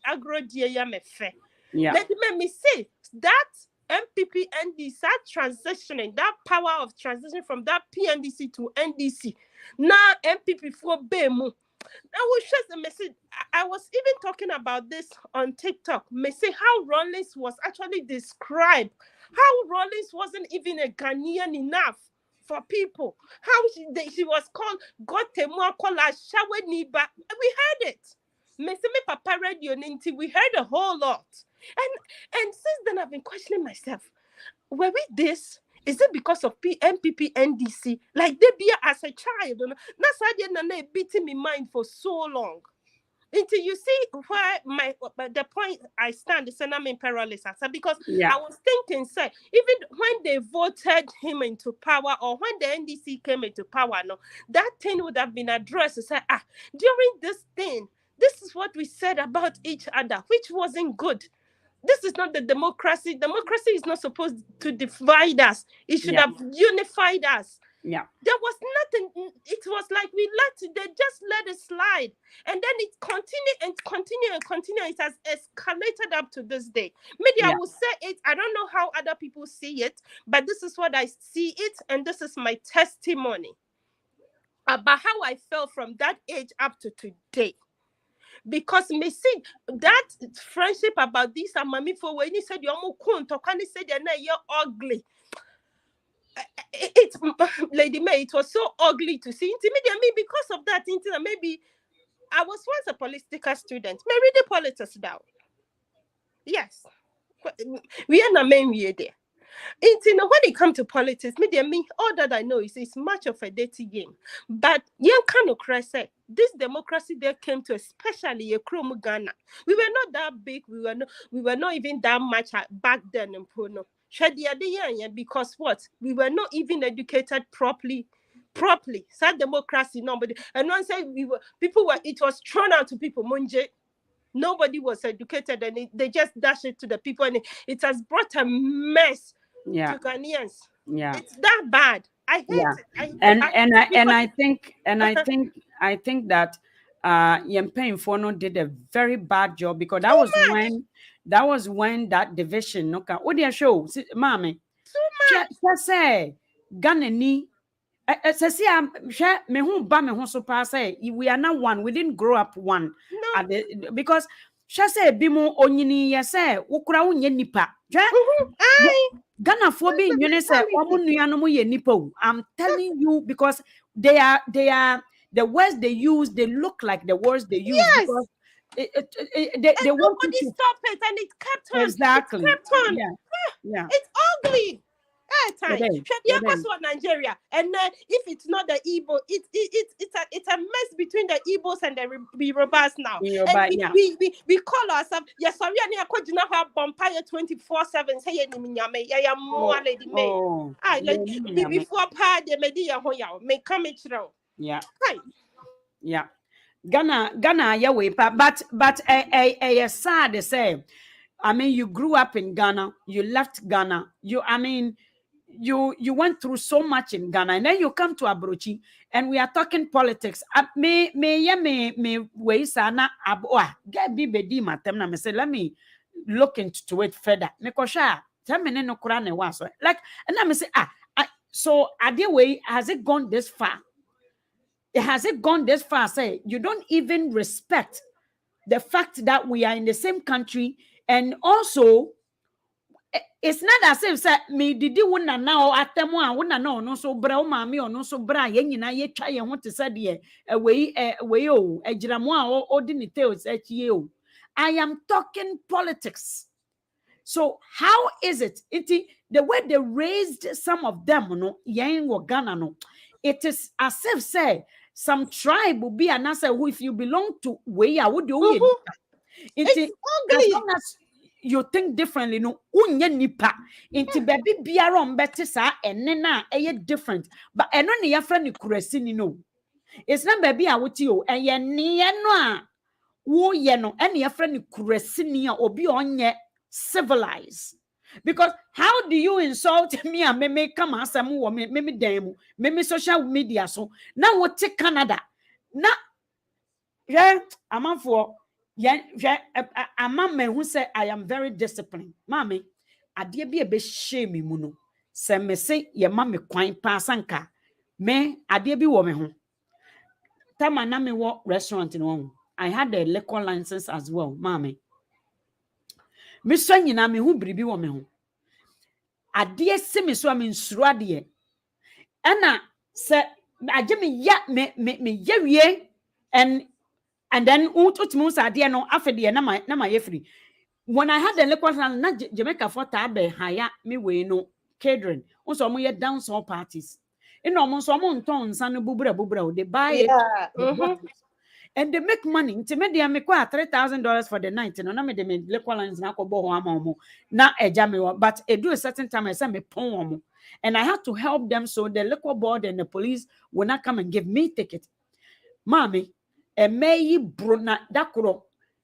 I grow dear me fair. Let me see that MPP NDC that transitioning, that power of transition from that PNDC to NDC. Now MPP for BEMU. I was just a message. I was even talking about this on TikTok. Say how Rawlings was actually described. How Rawlings wasn't even a Ghanaian enough for people. How she was called Gotemwa Kola Shawe Niba. We heard it. Me Papa Radio Ninti. We heard a whole lot. And since then I've been questioning myself. Were we this? Is it because of MPP NDC? Like they be as a child, that's why they beating me mind for so long. Until you see why the point I stand is I'm in perilous answer because I was thinking, say, even when they voted him into power or when the NDC came into power, no, that thing would have been addressed to say, during this thing, this is what we said about each other, which wasn't good. This is not the democracy. Democracy is not supposed to divide us. It should have unified us. Yeah. There was nothing. It was like they just let it slide. And then it continued. It has escalated up to this day. Maybe I will say it. I don't know how other people see it, but this is what I see it. And this is my testimony about how I felt from that age up to today. Because me see that friendship about this and mommy for when he said you're more cool, Tokani said you're ugly. It's Lady May, it was so ugly to see. Me because of that, maybe I was once a political student. Maybe the politics down. Yes. We are not main way there. When it comes to politics, all that I know is it's much of a dirty game. But young kind of say this democracy there came to, especially a Chrome Ghana. We were not that big. We were not even that much back then in Pono. Because what? We were not even educated properly. So democracy, nobody. And one say it was thrown out to people. Munje. Nobody was educated and they just dash it to the people and it has brought a mess Yeah. to Ghanaians. Yeah. It's that bad. I hate Yeah. it. I And I and I and because I think I think that Yempen Fono did a very bad job, because too much, that was when that division no ka what dia show mommy too much. say Ghana ni say me hu ba me hu so pa say we are now one, we didn't grow up one No. at the, because she say bi mo onyini ye say wo kura wo nye nipa I Ghana for that's being the you say mentality. I'm telling you, because they are the words they use, they look like the words they use, Yes, because and they want you nobody to stopped it, and it kept on. It exactly. kept on. Yeah. Yeah. It's ugly. Yeah, Time. then, yeah, Shadia then. Koso Nigeria, and if it's not the Igbo, it's a mess between the Igbos and the Yorubas now. In your And back, yeah. we call ourselves yes. Sorry, I need a have Bompire 24/7. Say ya nyame ya more Oh, lady me. oh, Like yeah, before pa de media hoya me come it through. yeah, Hi. yeah. Ghana, yeah, but sad to say. I mean, you grew up in Ghana, you left Ghana, you went through so much in Ghana, and then you come to Abrochi, and we are talking politics. Me we sana get be bedi matem na me say let me look into it further. Me kosha tell me no kura ne was like, and I me say so idea way has it gone this far? Has it gone this far? Say you don't even respect the fact that we are in the same country, and also it's not as if say me didi wona na atemu a wona na ono so bra o maami ono so bra ye nyina ye twa ye ho te say de we o agiramo a odi ni tails achie o. I am talking politics. So how is it the way they raised some of them no yen wo Ghana no, it is as if say some tribe will be an answer who if you belong to we are would you It's as ugly. long as you think differently no unye nipa inti baby biara ombete sa ene na eye different but eno ne yafra ne kurasi ni no it's not baby a wuti o eye ne no a wo ye no ene yafra ne kurasi ni a obi onye civilized. Because how do you insult me and me come asem wo me dan mu me social media so na wo te Canada na yeah amanfo amama who say I am very disciplined. Mommy, ade bi be shame me mu no. Se me say ye ma me kwan pa sanka. Me ade bi wo me ho. Tama na me wo restaurant no. I had a liquor license as well, mommy. Me so nyina me hu bribi wo me ho. Ade se me so am nsuru ade. Ena se age me ya me ya wie and then utmu sa ade no afede na ma ye free. When I had the liquor na Jamaica for tabe haya me we no catering. Also mo ye dance all parties. No mo so mo nton nsa no bubura they buy it Yeah. the bottles. And they make money. Nti me dey me kwa $3,000 for the night. No na me dey me liquor lines na kobo ho ama mo. Na eja me but e do a certain time I say me pon mo. And I had to help them so the liquor board and the police will not come and give me ticket. Mommy, e meyi bro na dakoro.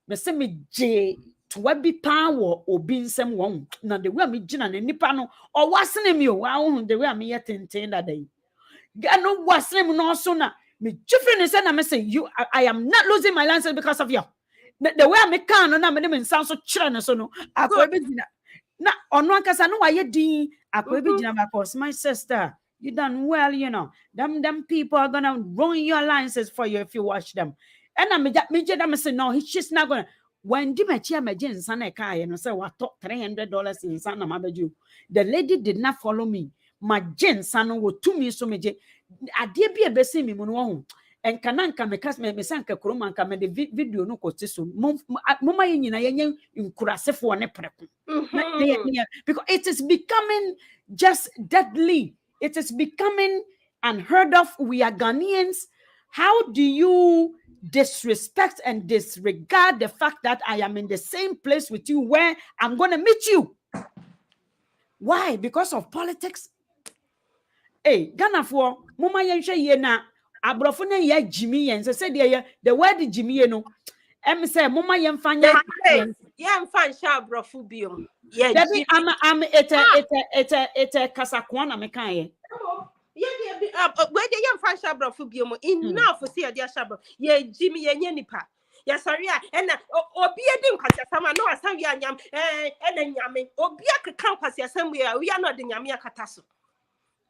Me say me je to be power obi nsem won na the way me gina na nipa no o wasene mi o wa the way me yet tenten that day ga no wasene mi no so na me chifre ne say na me say you I am not losing my license because of you the way me can no na me sound so chire ne so no akwa be gina na ono ankasa no wa ye din akwa be gina because my sister you done well, you know. Them people are gonna ruin your licenses for you if you watch them. And I'm say no, he's just not gonna. When Dimachi Majin Sana Kai and say what top $300 in Sana Mabaju, the lady did not follow me. My Jen Sana would to me so much. I did be a bessie me moon. And Kananka me cast me sanka Kurumanka made the video no costiso. Mama in Kurase for an because it is becoming just deadly. It is becoming unheard of. We are Ghanaians. How do you disrespect and disregard the fact that I am in the same place with you where I'm going to meet you? Why? Because of politics? Hey, Ghana for Muma Yensha Yena, Abrofuna ye Jimmy, and said the word Jimmy, you know. say mama yemfanya yemfa sha brofo biom yeah Debbie I'm it's a kasakwana me kan ye yeah where the yemfa sha brofo biom enough for see dia sha bro yeah Jimmy yenye nipa ya sorry and obi edi nkwasiasam na wasan wi anyam na nyame obi akeka nkwasiasam we are not the nyame akata so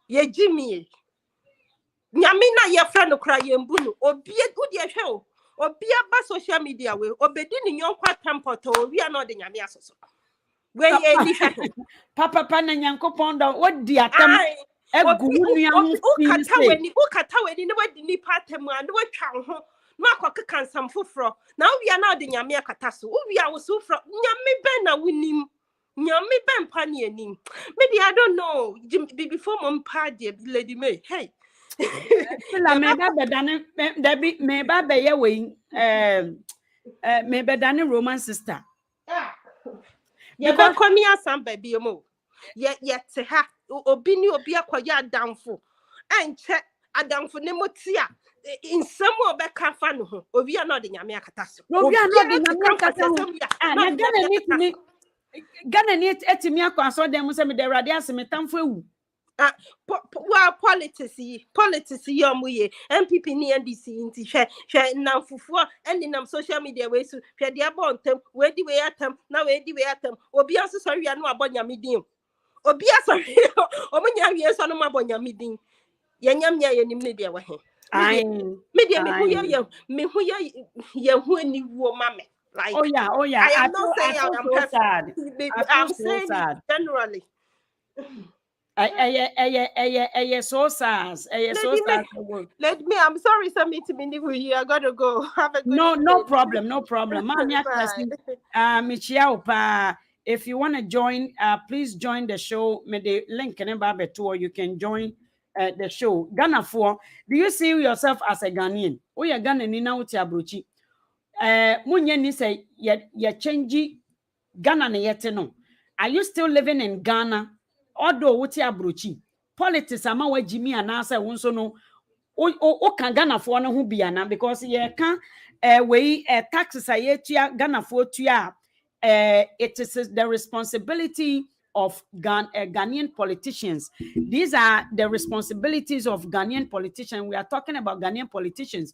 ye Jimmy nyame na ye fra no kra ye mbu no obi udi ehwe o obi aba social media we obedi ni nyonkwa tempoto we are not the nyame asoso we ye ni papa na nyankopon da wodi atam egu nua ho ukata weni ne wadi ni patem and we twa ho no akokeka nsam foforo na we are not the nyame akata so we are so fro nyame ben na wonim nyame ben pa ne anim maybe I don't know before mom pa de Lady May hey la me ba bedane Debbie me ba be ye we me bedane Roman sister ye be komi asam ba bi mo ye te ha obi ni obi akoya adamfo enche adamfo ne motia in some be ka fa no ho obi na de nyame akata so obi na de nyame akata so na Ghana ni etimi akwa so dem se me de rade aseme tamfo ewu politics yi omuye MPP ni NDC inti hwe na fufu and nam social media we so hwe de abontem we di we atam na we di we atam obi aso so wi anu abonya midin obi aso omunya wi so no abonya midin ye nyam nya ye nim ne de wa he media me hu ye hu ani wo mame like oh yeah I am not saying I'm so sad. I'm saying so generally so sad. So sad. Let me. I'm sorry, Sammy. To me, I gotta go. Have a good no problem. If you want to join, please join the show. May the link in the tour. You can join the show. Ghana for. Do you see yourself as a Ghanaian? Oh, you're Ghanaian now. Tiabruchi. Munye ni say ye change Ghana na yete no. Are you still living in Ghana? Although wuti abrochi politics ama wa Jimmy anasa wonso no o kan Ghana fo no ho bia na because ye kan we taxes aye tua Ghana fo tua it is the responsibility of Ghanaian politicians. These are the responsibilities of Ghanaian politicians. We are talking about Ghanaian politicians.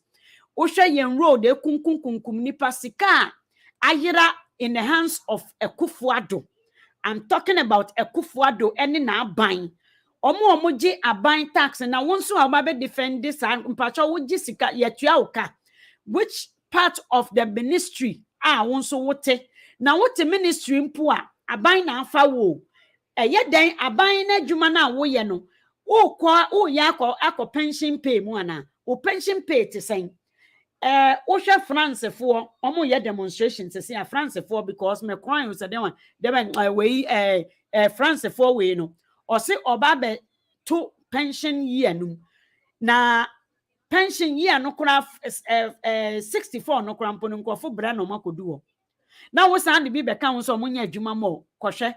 Osha yen road e kunkum nipa sika ayira in the hands of Akufo-Addo. I'm talking about Akufo-Addo any na aban. Omo ji aban tax na wonso ababe defend this and mpacho wo ji sika yetua oka. Which part of the ministry wonso wote na wote ministry mpo aban na afa wo. Eye den aban na adwuma na wo ye no. Wo ya akọ pension pay mu ana. Wo pension pay te sen. Osha France for omo ye demonstrations say France for because me kwan you say dem we France for we no or say oba be to pension year no na pension year no kura 64 no kura mpo no nkofo bra no makodu ho na wo san de bi be kan so omo nya adwuma mo kohwe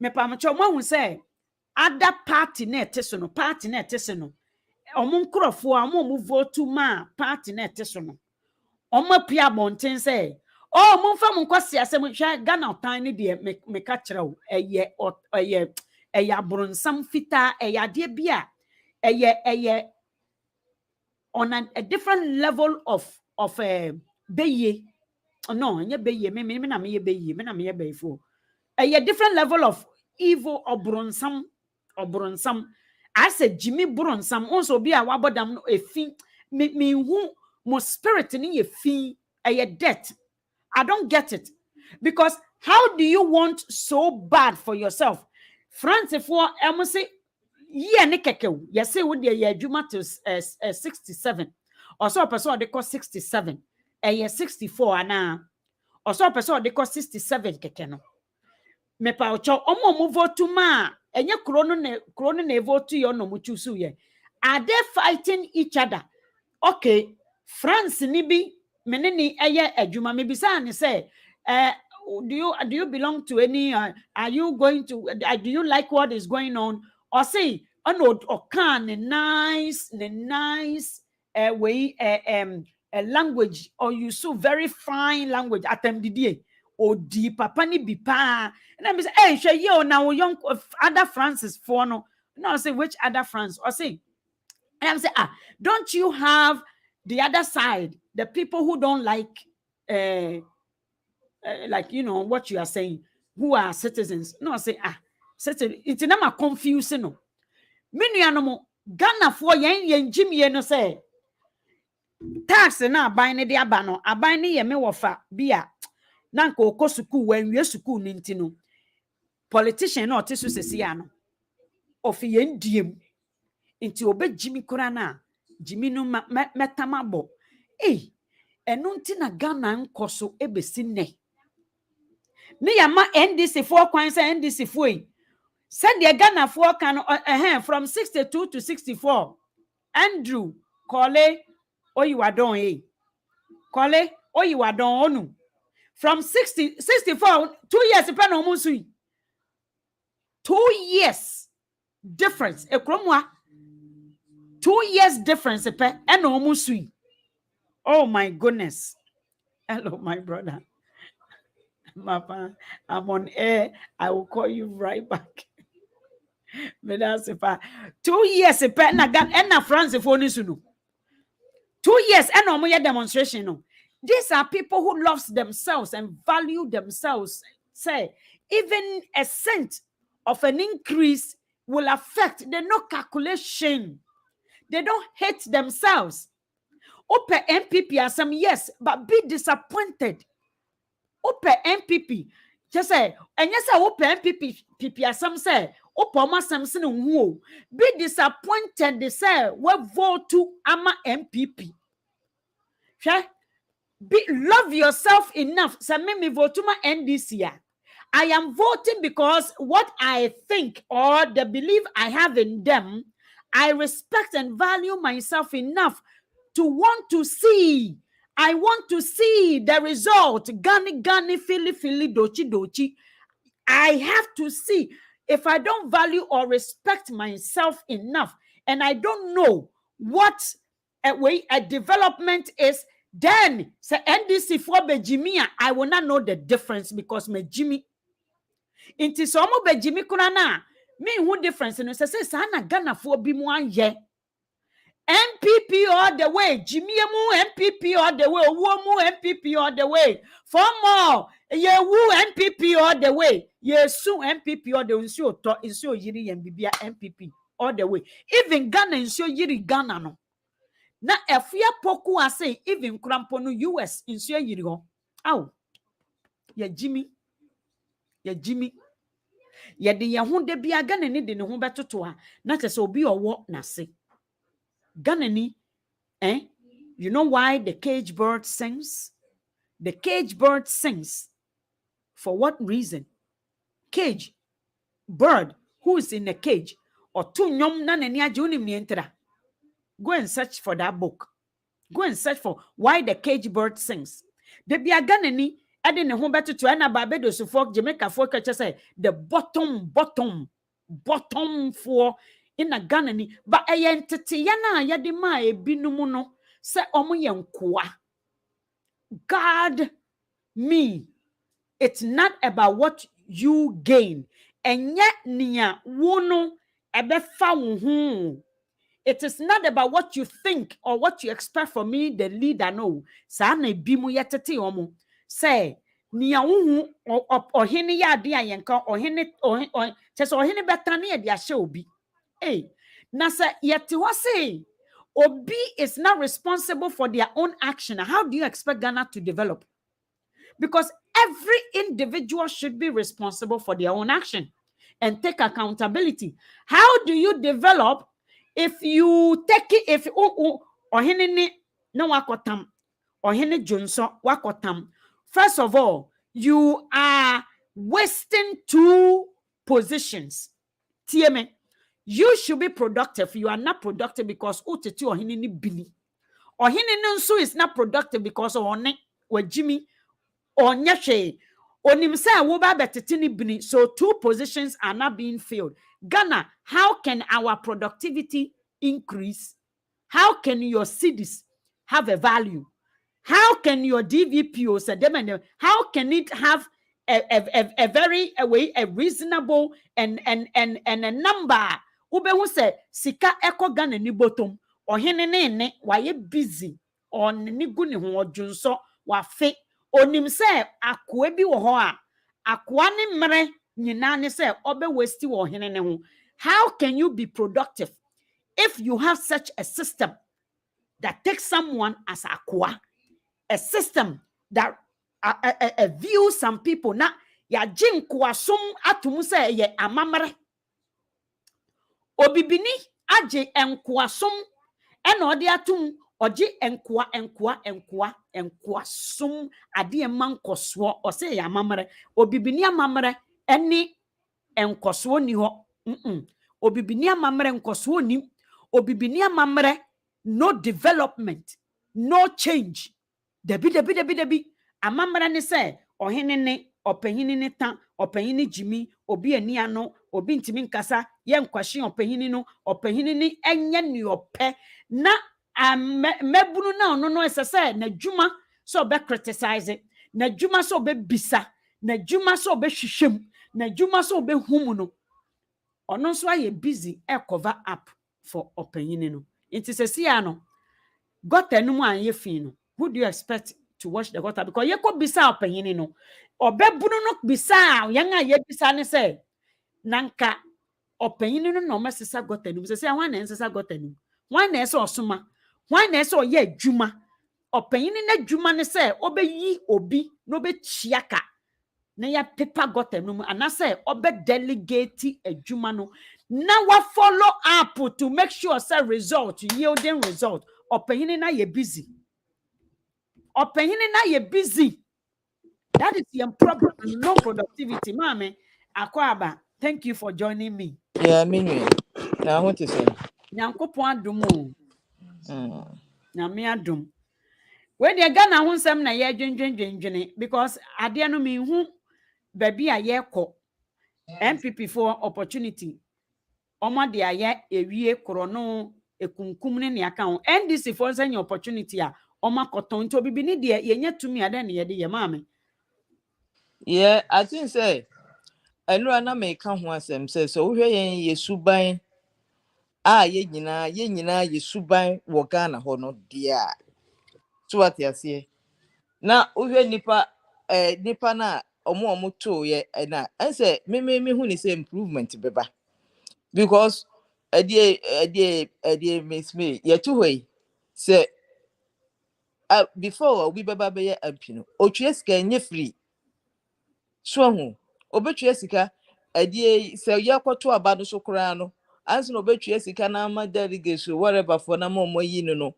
me pamcho mo hu say other party na eteso no omo nkrofo omo vote ma party na eteso no omo pia bonten say oh momfa monkwase asem hwa Ghana tan ne de me ka kirew eye abronsam fita ade bia eye on a different level of beye no nya beye me na me beye me na me beyefo eye different level of evil obronsam I said Jimmy Bronsam also be a wabodam no efi me hu mo spirit ni ye fi a death. I don't get it. Because how do you want so bad for yourself? France for I say ye ne keke ye say would ye adwuma to 67 or so person they call 67 ye 64 ana or so person they call 67 keke no me pa ocho omo vote ma enye krono na vote yo no mu choose ye are they fighting each other? Okay, France ni bi meneni eye adwuma me bisa ne say do you belong to any are you going to do you like what is going on or say or can nice way a language or you so very fine language atem didie odi papa ni bi pa and I say hey hwe ye o na wo young other Francis for no I say which other France or say and I'm say don't you have the other side, the people who don't like you know what you are saying, who are citizens? No, I say citizen it's not confusing no menu anomo Ghana for yen jimie no say tax na aban ne de aba no aban ne ye me wofa bia na nka okosuku wanwie suku ni ntino politician na oteso sesia no of yen diem nti obejimi kura na jimi no metamabo enu nti na Ghana nkoso ebesi ne yama NDC for kwan say NDC for said the Ghana for can from 62 to 64 Andrew Kole Oyiwadon Kole Oyiwadon onu from 64 2 years pen omusui 2 years difference ekromwa 2 years difference pe and omusui. Oh my goodness. Hello my brother. Mama, I'm on air. I will call you right back. 2 years na France for nisunu. 2 years and no more demonstration no. These are people who love themselves and value themselves. Say even a cent of an increase will affect. They no calculation. They don't hate themselves. Open MPP as some yes, but be disappointed. Open MPP. Just say, and yes, I open MPP as some say. Opoma Samson who be disappointed. They say what vote to ama MPP. Love yourself enough. Say me vote to my NDC. I am voting because what I think or the belief I have in them, I respect and value myself enough to want to see. I want to see the result. Gani, fili, dochi. I have to see. If I don't value or respect myself enough, and I don't know what a development is, then say NDC for Bejimia, I will not know the difference because me Jimmy. Inti so mo Bejimi kuna na me who difference no say sana Ghana for bi mu anye. MPP all the way, Jimmy mu MPP all the way, Owo mu MPP all the way. For more, ye wu MPP all the way. Ye su MPP all the way. Inso yiri yen bibia MPP all the way. Even Ghana inso yiri Ghana no. Na efia poku ase even krampo no US inso yiri ho. Aw. Ye Jimmy. Ye de ye ho de bia Ghana ni de ne ho betoto a na tese obi owo na se. Ghana ni, you know why the cage bird sings? The cage bird sings. For what reason? Cage bird who is in a cage or two nyom na nani ajunim ni entra. Go and search for that book. Go and search for why the cage bird sings. The bia Ghana ni ade ne ho beto to na Barbados for Jamaica for catch say the bottom for in a Ghana ni but entity yana yadi ma ebinumu no se omo yenkoa. God me, it's not about what you gain and yet niya wono ebefa wo. It is not about what you think or what you expect from me, the leader. No, sa na ebimu yetete omo say niya wo ohene ya ade ayenka ohene chese ohene betane ya de ahye obi. Hey, Nasa yet Obi is not responsible for their own action. How do you expect Ghana to develop? Because every individual should be responsible for their own action and take accountability. How do you develop if you take it, if ohene no wakotam, ohene Johnson wakotam? First of all, you are wasting 2 positions. TMA. You should be productive. You are not productive because uteti ohini ni bini. Ohini nso is not productive because ohne wa Jimmy onyehwe. Onim say wo ba betete ni bini. So 2 positions are not being filled. Ghana, how can our productivity increase? How can your cities have a value? How can your DVPO say them and how can it have a very a reasonable and a number? Ube who say sika eko Ghana ni bottom or hene waye busy on ni guni ho junso wa fe onim say akoa bi wo ho a akoa ne mre nyina ne say obe wasti wo hene ne ho. How can you be productive if you have such a system that takes someone as akoa? A system that views some people na ya jin kwasum atum say ye amamre obibini aje enkwasum ena ode atum oje enkwasum ade mankoso o say ye amamre obibini amamre eni enkoso ni ho obibini amamre enkoso ni obibini amamre no development no change debi amamra ne se ohene ne opahini ne tan opahini jimi obi ani ano obi ntimi nkasa ye nkwahye opahini no opahini ni enye ne ope na mebunu na ono no esese na dwuma so be criticize na dwuma so be bisa na dwuma so be hwehwem na dwuma so be humu no ono so aye busy e cover up for opahini no it is a sia no got enum anye fi no. Who do you expect to wash the gutter? Because you could be sa opinion no. Obebunu no bisa yanga ye bisa ne say nanka opinion no mesesa gutter no. Say wan na ensesa gutter no. Wan na eso osuma. Wan na eso ye adwuma. Opinion na adwuma ne say obeyi obi no be chiaka. Na ya paper gutter no ana say obe delegate adwuma no. Na wa follow up to make sure say result yielding result. Opinion na ye busy. Opinion na ye busy. That is the problem. No productivity. Mame, Akwaba, thank you for joining me. Yeah, meaning. Now what is it? Nyankopon adum. Na me adum. When you Ghana ho nsem na ye dwendwendwendwene because ade no me hu baby a ye kɔ MPP for opportunity. Omo de aye ewie krono ekunkum ne aka ho. NDC for send opportunity a Oma koton nti obibi ni de yenye tumi ade ne ye maame. Yeah, I think say enura na me ka ho asem say so hwe yen yesuban a ye nyina yesuban wo Ghana ho no dia. So what you say? Na hwe nipa na omo to ye na say me hu ni say improvement beba. Because miss me ye to we say before we beba be MP no otwe sika nye free so hu obetwe sika se yakoto aba no so kura no anso no obetwe sika na ma delegate whatever for na mo yi no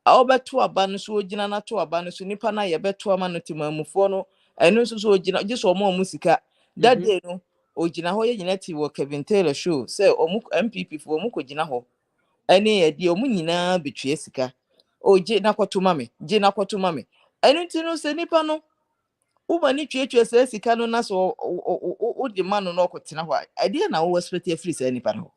obeto aba no so ogina na to aba no so nipa na ye beto ama no timamufo no eno so ogina je so mo sika that day no ogina ho ye nyina ti wo Kevin Taylor show say omu MPP fo omu ko gina ho ene ye de omu nyina betwe sika oje na kwato mame enu ti no se nipa no uba ni twetwe se sika no na so o de ma no okotena ho ade na wo expect free se nipa no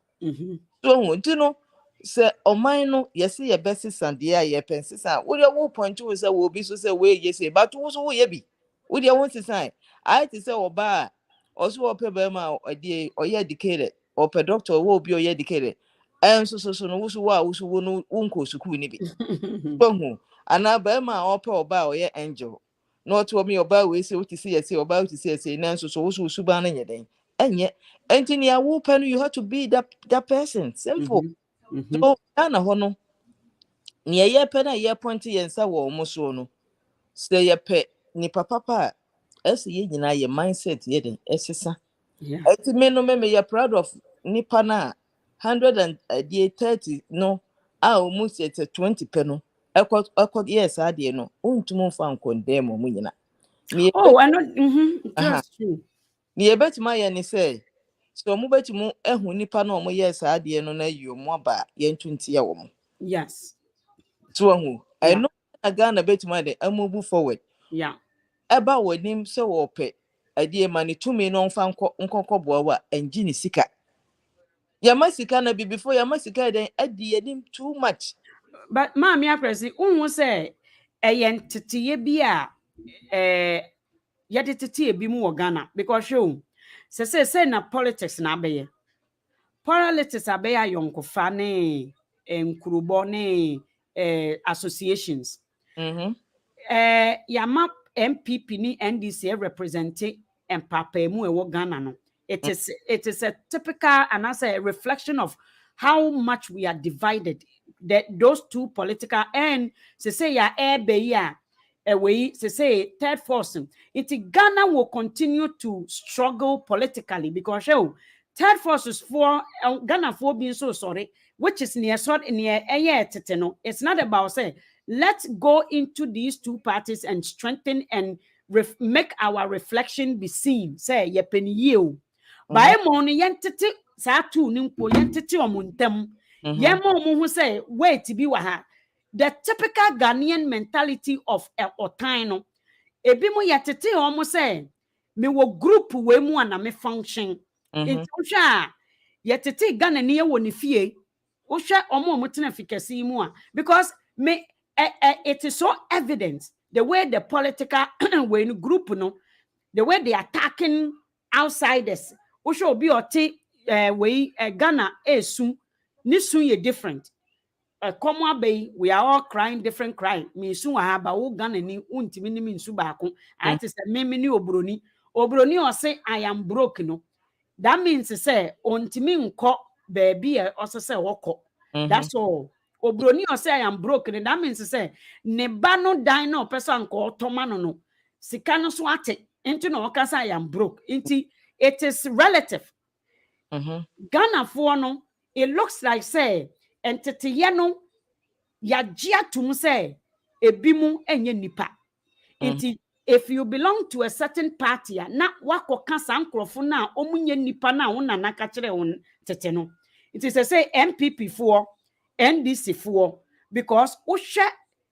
so hu ti no se oman no yesi ye best sande a ye pensisa wo de wo point wo se wo bi so se we ye se but wo so wo ye bi wo de won sisan I ti se oba oso wo pe be ma ade oye educated or pe doctor wo bi oye educated so no wo so wo no unko sukuu ni bi hu ana ba ma ope oba oye angel no to me oba we say what you see oba what you say nanso so wo so ba na nyeden enye enti ya wo pe no you have to be that person simple. So na ho no ne ye pe na ye point yensa wo mo so no say ye pe ni papa ese ye nyina ye mindset ye den esesa enti me no me ye proud of nipa na 130 no almost 20 pe no ekọ yes ade no untum fa condemn mo nyina. Oh, I know. That's true. Ni ebetima ye ni say so mo betimu ehu nipa na omo yes ade no na yi omo aba ye ntwinti ya wo mo. Yes. So hu I know Ghana betima de move forward. Yeah. Eba wonim se wo pe ade ma ni tumi no mfa nkokọ boa engi ni sika. Ya masika na bi before ya masika den ade yenim too much. But mama presi unhu say ɛyɛ nteteyɛ bi a yɛde tete ebi mu wɔ Ghana because show say na politics na abɛyɛ politics abɛyɛ ayɔnkofa ne nkurubɔ ne associations yama MPP ni NDC represente mpapaemu ɛwɔ Ghana no it is a typical and as a reflection of how much we are divided that those two political and say ya beya away say third force Ghana will continue to struggle politically because third forces for Ghana for being so sorry which is near it's not about say let's go into these two parties and strengthen and make our reflection be seen say ye penny you by mon yentity sa tu nimpo yentity omuntem yemo mu say wait bi wa ha the typical Ghanaian mentality of otan no ebi mu yetete omo say me wo group we mu ana me function into hwa yetete Ghana ne ye wo ne fie wo hwa omo mutena fikasi mu a because me it is so evident the way the political way group no the way they are attacking outsiders we should be way Ghana esu ni su ye different common bay we are all crying different crying me su ha ba wo Ghana ni untimi ni nsu ba ko I say me ni obroni o say I am broke no that means say ontimi nko baby also say woko that's all obroni o say I am broke and that means say ne ba no dan no person ko otomano no sika no so ate into no okasa I am broke into it is relative Ghana for no it looks like say entity no ya gia tum say ebimu enye nipa into if you belong to a certain party na wakoka sankrofo na omunye nipa na wona naka kire won tete no it is say MPP for NDC for because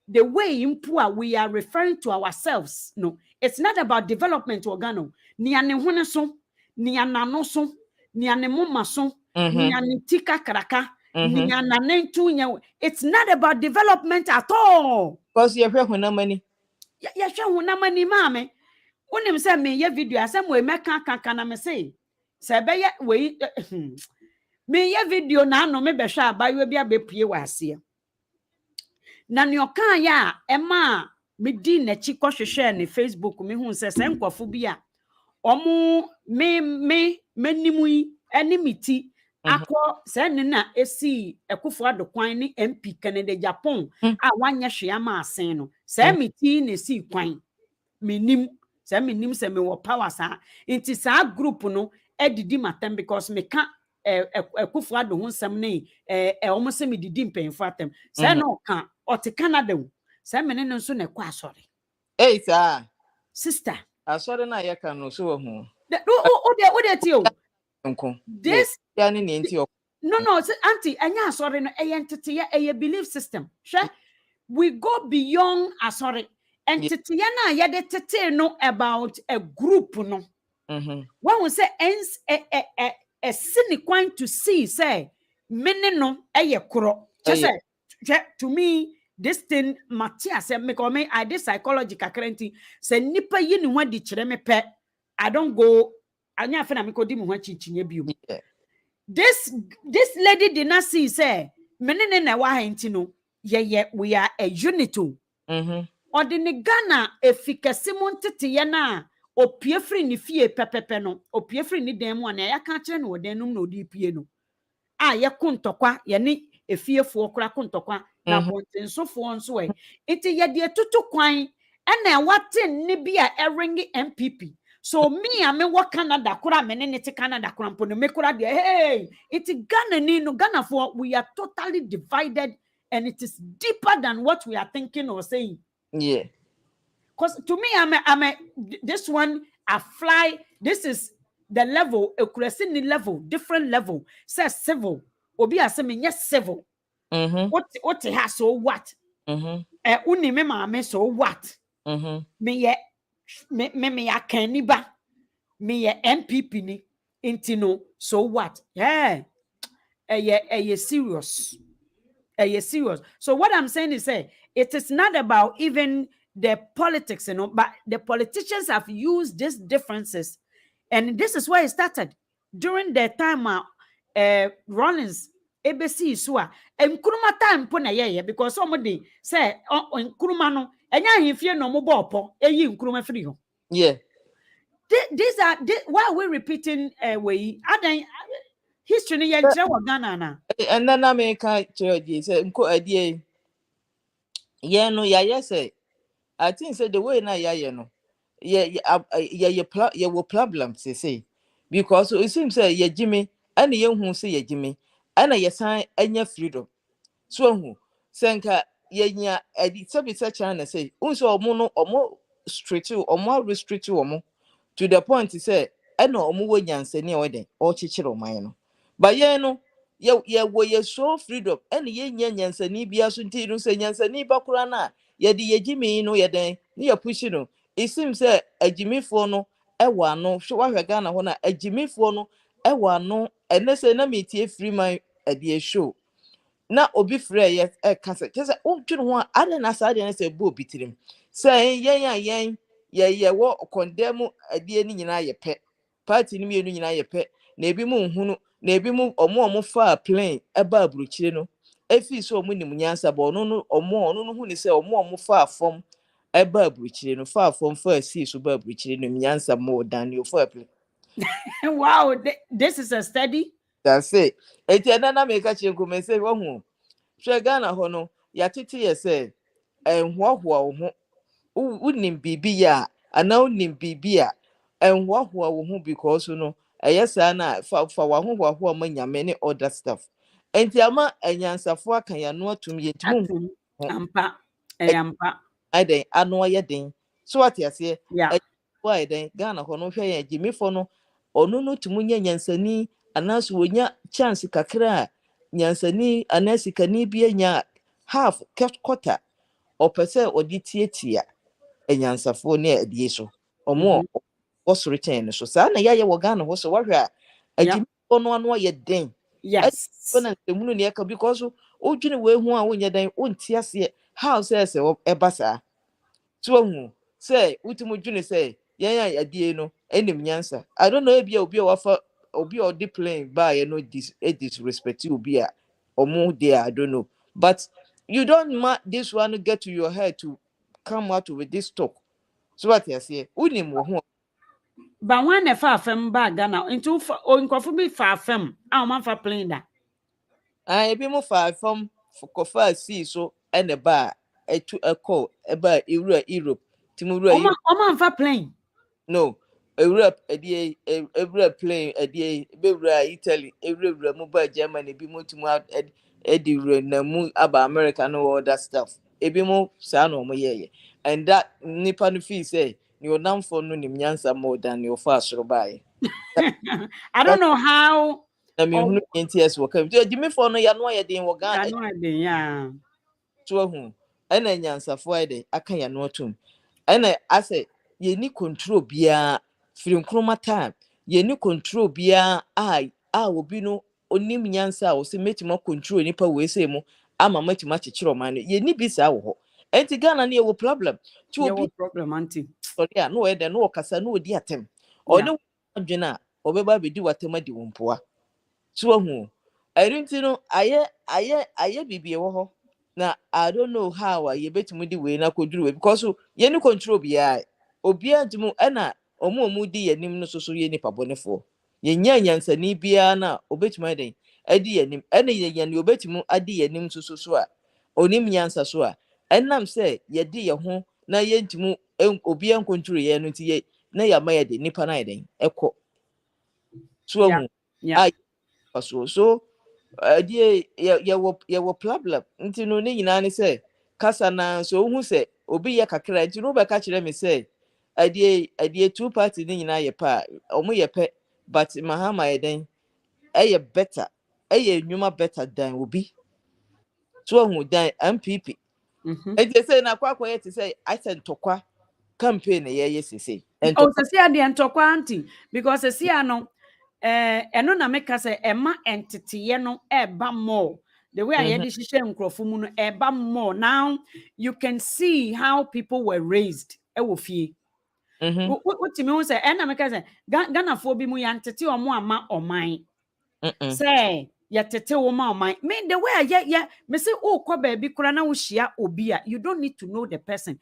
the way we are referring to ourselves no it's not about development organo ni ane hone so ni anano so ni ane moma so ni ane tika kraka ni anane tunya it's not about development at all because you hwe honamani ya hwe honamani mame wonim say me ye video asem we meka kaka na me say be ye we me ye video na no me behwe abayo bi abepie wase na ne okan ya ema me di na chi kohwehwe ne Facebook me hu se nkofo bi a omo me nimu yi enimiti akọ se ne na esi ekufo adokwan ni MP Canada Japan a wanye hwe ama asen no se miti na esi kwan menim se me wo power sa inti sa group no edidi matem because me ka ekufo ado ho nsam ne omo se me didi mpenfo atem se no ka ote Canada se me ne nso na kwa asore sir sister asore na ye kan no so wo hu o de tio nko this ya ne ne nti no auntie anya asore no entity ya belief system we go beyond asore entity na ya de tete no about a group no when we say a cynical to see say mene no eye kro just to me this thing Matthias me I did psychology kakranti say nipa yi ni ho di kire me pe I don't go anya fe na me ko di me ho chinchinye biom this lady did not see say mene na wa hanti no ye we are a unit ordinary Ghana effikasi mo ntete ye na opie free ni fie pepepe no opie free ni dem na ya ka kire no wodenum na odi pie no a ye kontokwa ye ni efiefuo kura kontokwa na bontensofo nso enti ye de tutu kwan na wate ne bia eringi MPP so me ame wo Canada kura me ne te Canada kura mpo no me kura de hey enti Ghana ni no Ghana for we are totally divided and it is deeper than what we are thinking or saying because to me I'm this one I fly this is the level a crescent level different level says civil obi aseme yes civil what has so what uni me mama so what me ya kaniba me ya MPP ni intino so what yeah serious Yes, serious. So what I'm saying is, it is not about even the politics, but the politicians have used these differences, and this is where it started during the time Rollins ABC so nkruma time po na because somebody say nkruma no enya ahemfie no mo bọpọ eyi nkruma free ho. Yeah. These are why are we repeating we adan history ni yen kire wa Ghana na. And then I make a church say nko adie. Yeah no ya say. I think say the way na ya no. Yeah will problems say. Because it seems say yeah Jimmy and ye hu say yeah Jimmy and ya sign anya freedom. So hu senka yenya edi sabi say China say unso omo no omo strict omo restrict omo to the point say ena omo wo nyansani e weden o chichire oman no ba ye no ye so freedom ena ye nyansani bia so nti no say nyansani ba kura na ye de ye Jimmy no ye den ne ye push no it seems say agimifo no e wa no hwe wa hwe Ghana ho na agimifo no e wa no ene say na metie free man e de show na obi frɛ yɛ kasa kyɛ o twene ho ade na saa de na sɛ bo obi tirim sɛ yɛn wo condemn ade ni nyina yɛ pɛ party ni mienu nyina yɛ pɛ na ebi mu nhunu na ebi mu ɔmo fa plane ɛba aburukyire no efi so ɔmo nim nyansa ba ɔno no hu ni sɛ ɔmo fa fam ɛba aburukyire no fa fam fa si so ba aburukyire no nyansa mo dan you fa plane. Wow, this is a study. That's it. Eti na make a chenku me say wo hu. Hwe Ghana ho no ya tete ye say enhoahoa wo ho. Unim bibi ya ana unim bibi a enhoahoa wo ho because no eyesa na fa wa ho hoahoa ma nyame ne other stuff. Enti ama enyansafo aka ya no atum yetimu ampa ampa aden ano ye den. So what you say? Yeah. Why then Ghana ho no hwe ya Jimifo no ono no tumu nya nyansani anaso wonya chance kakra nyansani anasikani bia nya half quarter opese odi tietia enyansafo ne adie so omo osoro chen so sa na yaye wo Ghana ho so wahwe a agimi ono ano ye den. Yes. Na temunu ne ka because odwene we hu a wonya dan onti ase how say ebasa so hu say utimu dwene say yan adie no enim nyansa I don't know ebia obi wafa obi or the plane by you know disrespect you be a omo there I don't know but you don't this one get to your head to come out with this talk so what you say unim wo ho But when the far from bag Ghana into onkofo bi far from a man for plane da ebi mo fa from kofa see so and the bar etu call eba Europe timuru o man for plane no Europe Europe plane bewura Italy Europe mu ba Germany bi mu timu edi na mu aba America no all that stuff ebi mu sa no mo yeye and that nipa no feel say you nam for no nim nyansa more than your fast robai. I don't know how na me hunu NTS wo kam to Jimmy for no ya no ya den wo ga I know yeah to hu ena nyansa fo ede aka ya no tum ena ase ye ni control bia from chroma time ye ni control bia obi no onim nyansa a wo se metima control nipa we se mu ama metima chechiro man ye ni bi sa wo ho enti Ghana na ye wo problem to obi problem anti sorry no e de no kasa no odi atem o ne adwena obeba bedi watem adi wompoa so hu erinti no aye bibie wo ho na I don't know how ye betimi di we na koduru we because ye ni control bia obi adum na omo di yanim no so ye nipa bonefo ye nya nyansani bia na obetimi den adi yanim ye ne obetimi adi yanim so a onim nyansa so a enam say ye di ye ho na ye ntimu obi en control ye no ti ye na ya ma ye de nipa na ye den ekọ so hu so die ye wo problem nti no ni nyina ne say kasa na so hu say obi ye kakra nti no be ka kire me say adie two party ni nyina ye pa omo ye pe but Mahama ye den ye better ye nyuma better than obi so hu dan MPP enti say na kwakwa ye ti say I sent tokwa campaign ye sese oh se ade ntokwa anti because se no eno na meka say ema entity ye no eba more The way I had this eba more. Now you can see how people were raised. Ewofie. What me who say, and I'm say, Ghana for bi mu yantete omo ama oman. Say, yatete oma oman. Me the way me say, oh, kwa baby, kura na wo shia obi a, you don't need to know the person.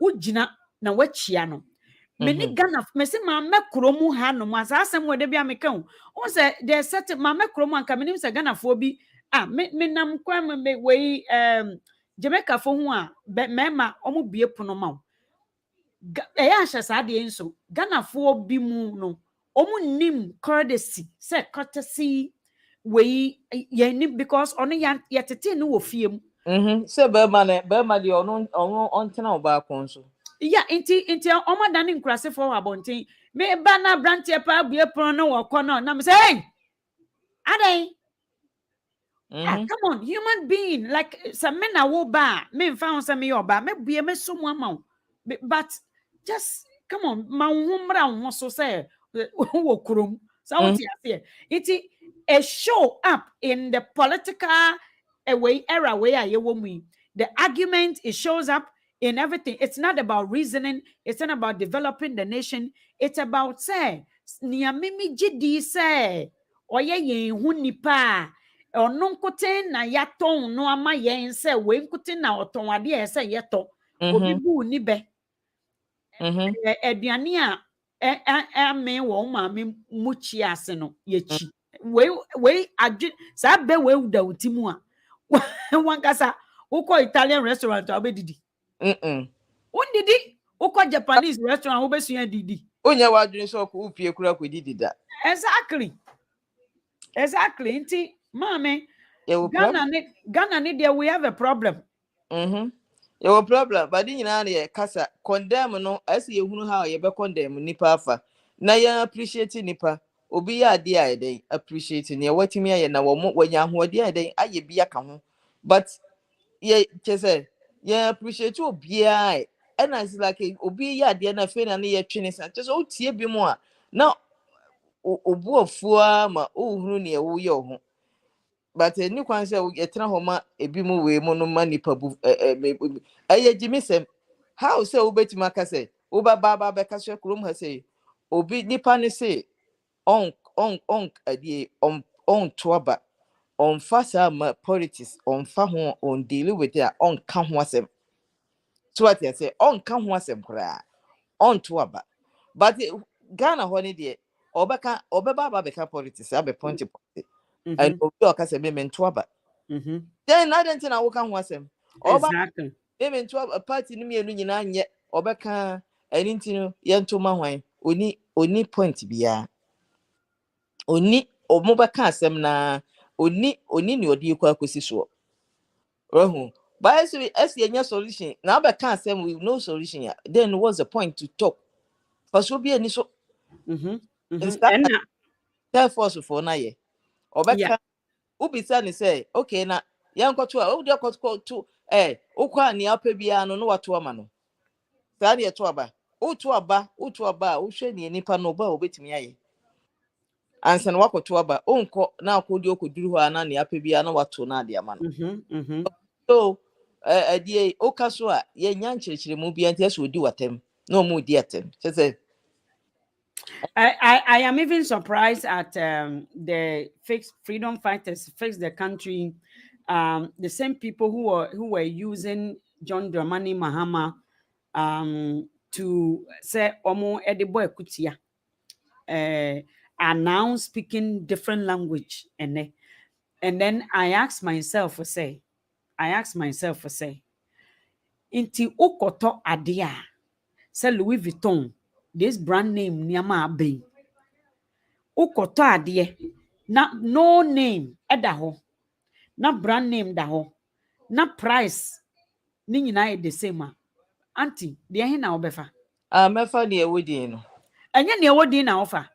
Ujina na wachia no. Me ni Ghana, me say, ma me kromu ha no, ma sa asem wo de bia me kan. O say, there's certain ma me kromu anka me nim say Ghana for bi, me nam kwa me we Jamaica for ho a, mema omo bie pono ma. Eya ahye sa de nso Ghana for bi mu no omu nim courtesy say courtesy we ye nim because ono yetete no wo fie mu say be ma de ono ontena oba konso yeah inti omo dane nkrase for abonten me ba na brantie pa bie pon no wo kọ no na me say hey adai come on human being like some men na wo ba me mfa ho say me oba me bue me so mu ama but just come on, ma humra ho so say wo krom. So what you say? It show up in the political way era where you mu. The argument it shows up in everything. It's not about reasoning, it's not about developing the nation. It's about say niya mimi gidi say oye yen hu nipa ono nkoten na yaton no ama yen say we nkoten na oton ade e say yeto obi bu ni be aduane a me wo ma me muchi ase no yechi we adwe sa be we uda utimu a wankasa ukọ Italian restaurant obedidi undidi ukọ Japanese restaurant obesuya didi onya wadwene so ko upie kura ko didi da exactly nti mama Ghana ne there we have a problem your problem but you know na kasa condemn no as ye hunu how ye be condemn nipa afa na ya appreciate nipa obi ya ade a den appreciate ne watimi aye na wo wanya hoode a den aye bia ka ho but ye chese ye appreciate obi a and as like obi ya ade na fe na ye twene sa chese o tie bi mu a na obu ofua ma o hunu ne wo ye ho but ni kwan say etena homa ebi mu we mu no manipa bu jimisem how say obetima ka say oba baba be ka so krom ha say obi nipa ne say on adie on toaba on fasa ma politics on fa ho on deal with it on ka ho asem so what you say on ka ho asem kra on toaba but Ghana ho ne de obeba baba be ka politics abe point and obi okase me mentoaba then na dent na wo ka ho asem exactly mentoaba party ni mienu nyina nye obeka aninti no yento ma hwan oni point bia oni omobeka asem na oni ni odi kwa akosi so rohu by so as yenya solution na obeka asem with no solution ya then what's the point to talk for so bia ni so and therefore so for na ye obeka ubisa ni say okay na yankoto a odi akoto to ukwa ni apa bia no wato ama no sa de to aba utu aba uhwe ni nipa no ba obetimi aye ansan wakoto aba onko na akodi okoduru ho ana ni apa bia no wato na de ama no so die okaso a ye nya nchirechire mu bia ntia so odi watem na o mu di atem say I am even surprised at the freedom fighters, Fix the Country, the same people who were using John Dramani Mahama to say Omo Edibo Ekutia are now speaking different language and then I ask myself for say, inti ukoto adia say Louis Vuitton. This brand name Niama Abe. Ukoto adie. Na no name edaho. Na brand name daho. Na price. Ni nyina the same. Auntie, dia he na obefa. Mefa ni ewodi no. Anya ni ewodi na ofa.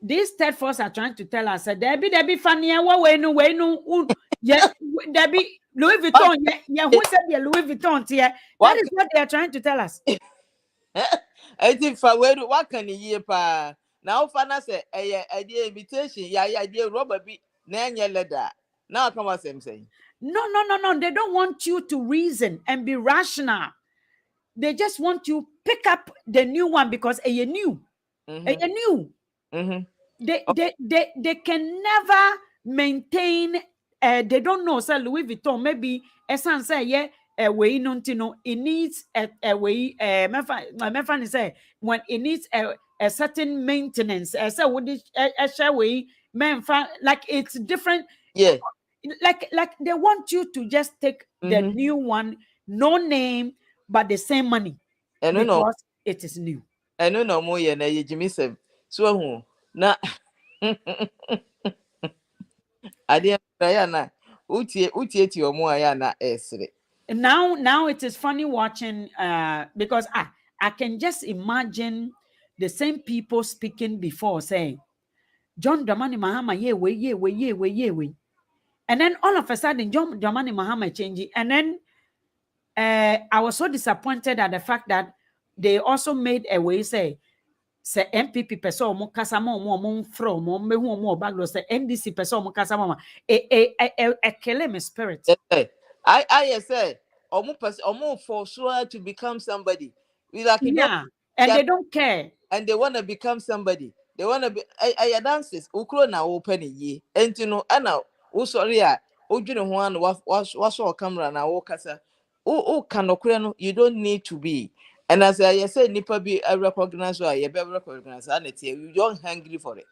These third force are trying to tell us that there be funny we no yeah there be Louis Vuitton yeah who said the Louis Vuitton here. That is what they are trying to tell us. I think for where what can ye pa now fana say idea invitation ya idea rubber be na nya leather Now come on, same saying. No. They don't want you to reason and be rational. They just want you pick up the new one because a new. They can never maintain. They don't know. So Louis Vuitton maybe esan say yeah. Way no it needs a way. My friend say when it needs a certain maintenance. So would it a share way like it's different. Yeah. Like they want you to just take the new one, no name but the same money because it is new. I don't know more than a Jimmy Sem. So, na I didn't Diana. Utie to your moyana esre. Now it is funny watching because I can just imagine the same people speaking before saying John Dramani Mahama yeah. And then all of a sudden John Dramani Mahama changing. And then I was so disappointed at the fact that they also made a way say MPP person mo kasa mo from mo mehu mo baglo say NDC person mo kasa mo kill me spirit. I say almost for sure to become somebody. We like and they don't care. And they want to become somebody. They want to be I dances ukro na open ye. And you know ana o sorry o dwene ho an was camera na wo kasa. O kanokre no you don't need to be. And as I said, nipa be recognize or you be recognize and you don't hungry for it.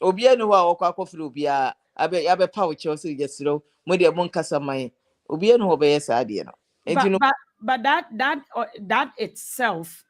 Obia no wa okwa firi obia abe power Chelsea yesiro mo de mon kasa man obia no be yes ade no. But that itself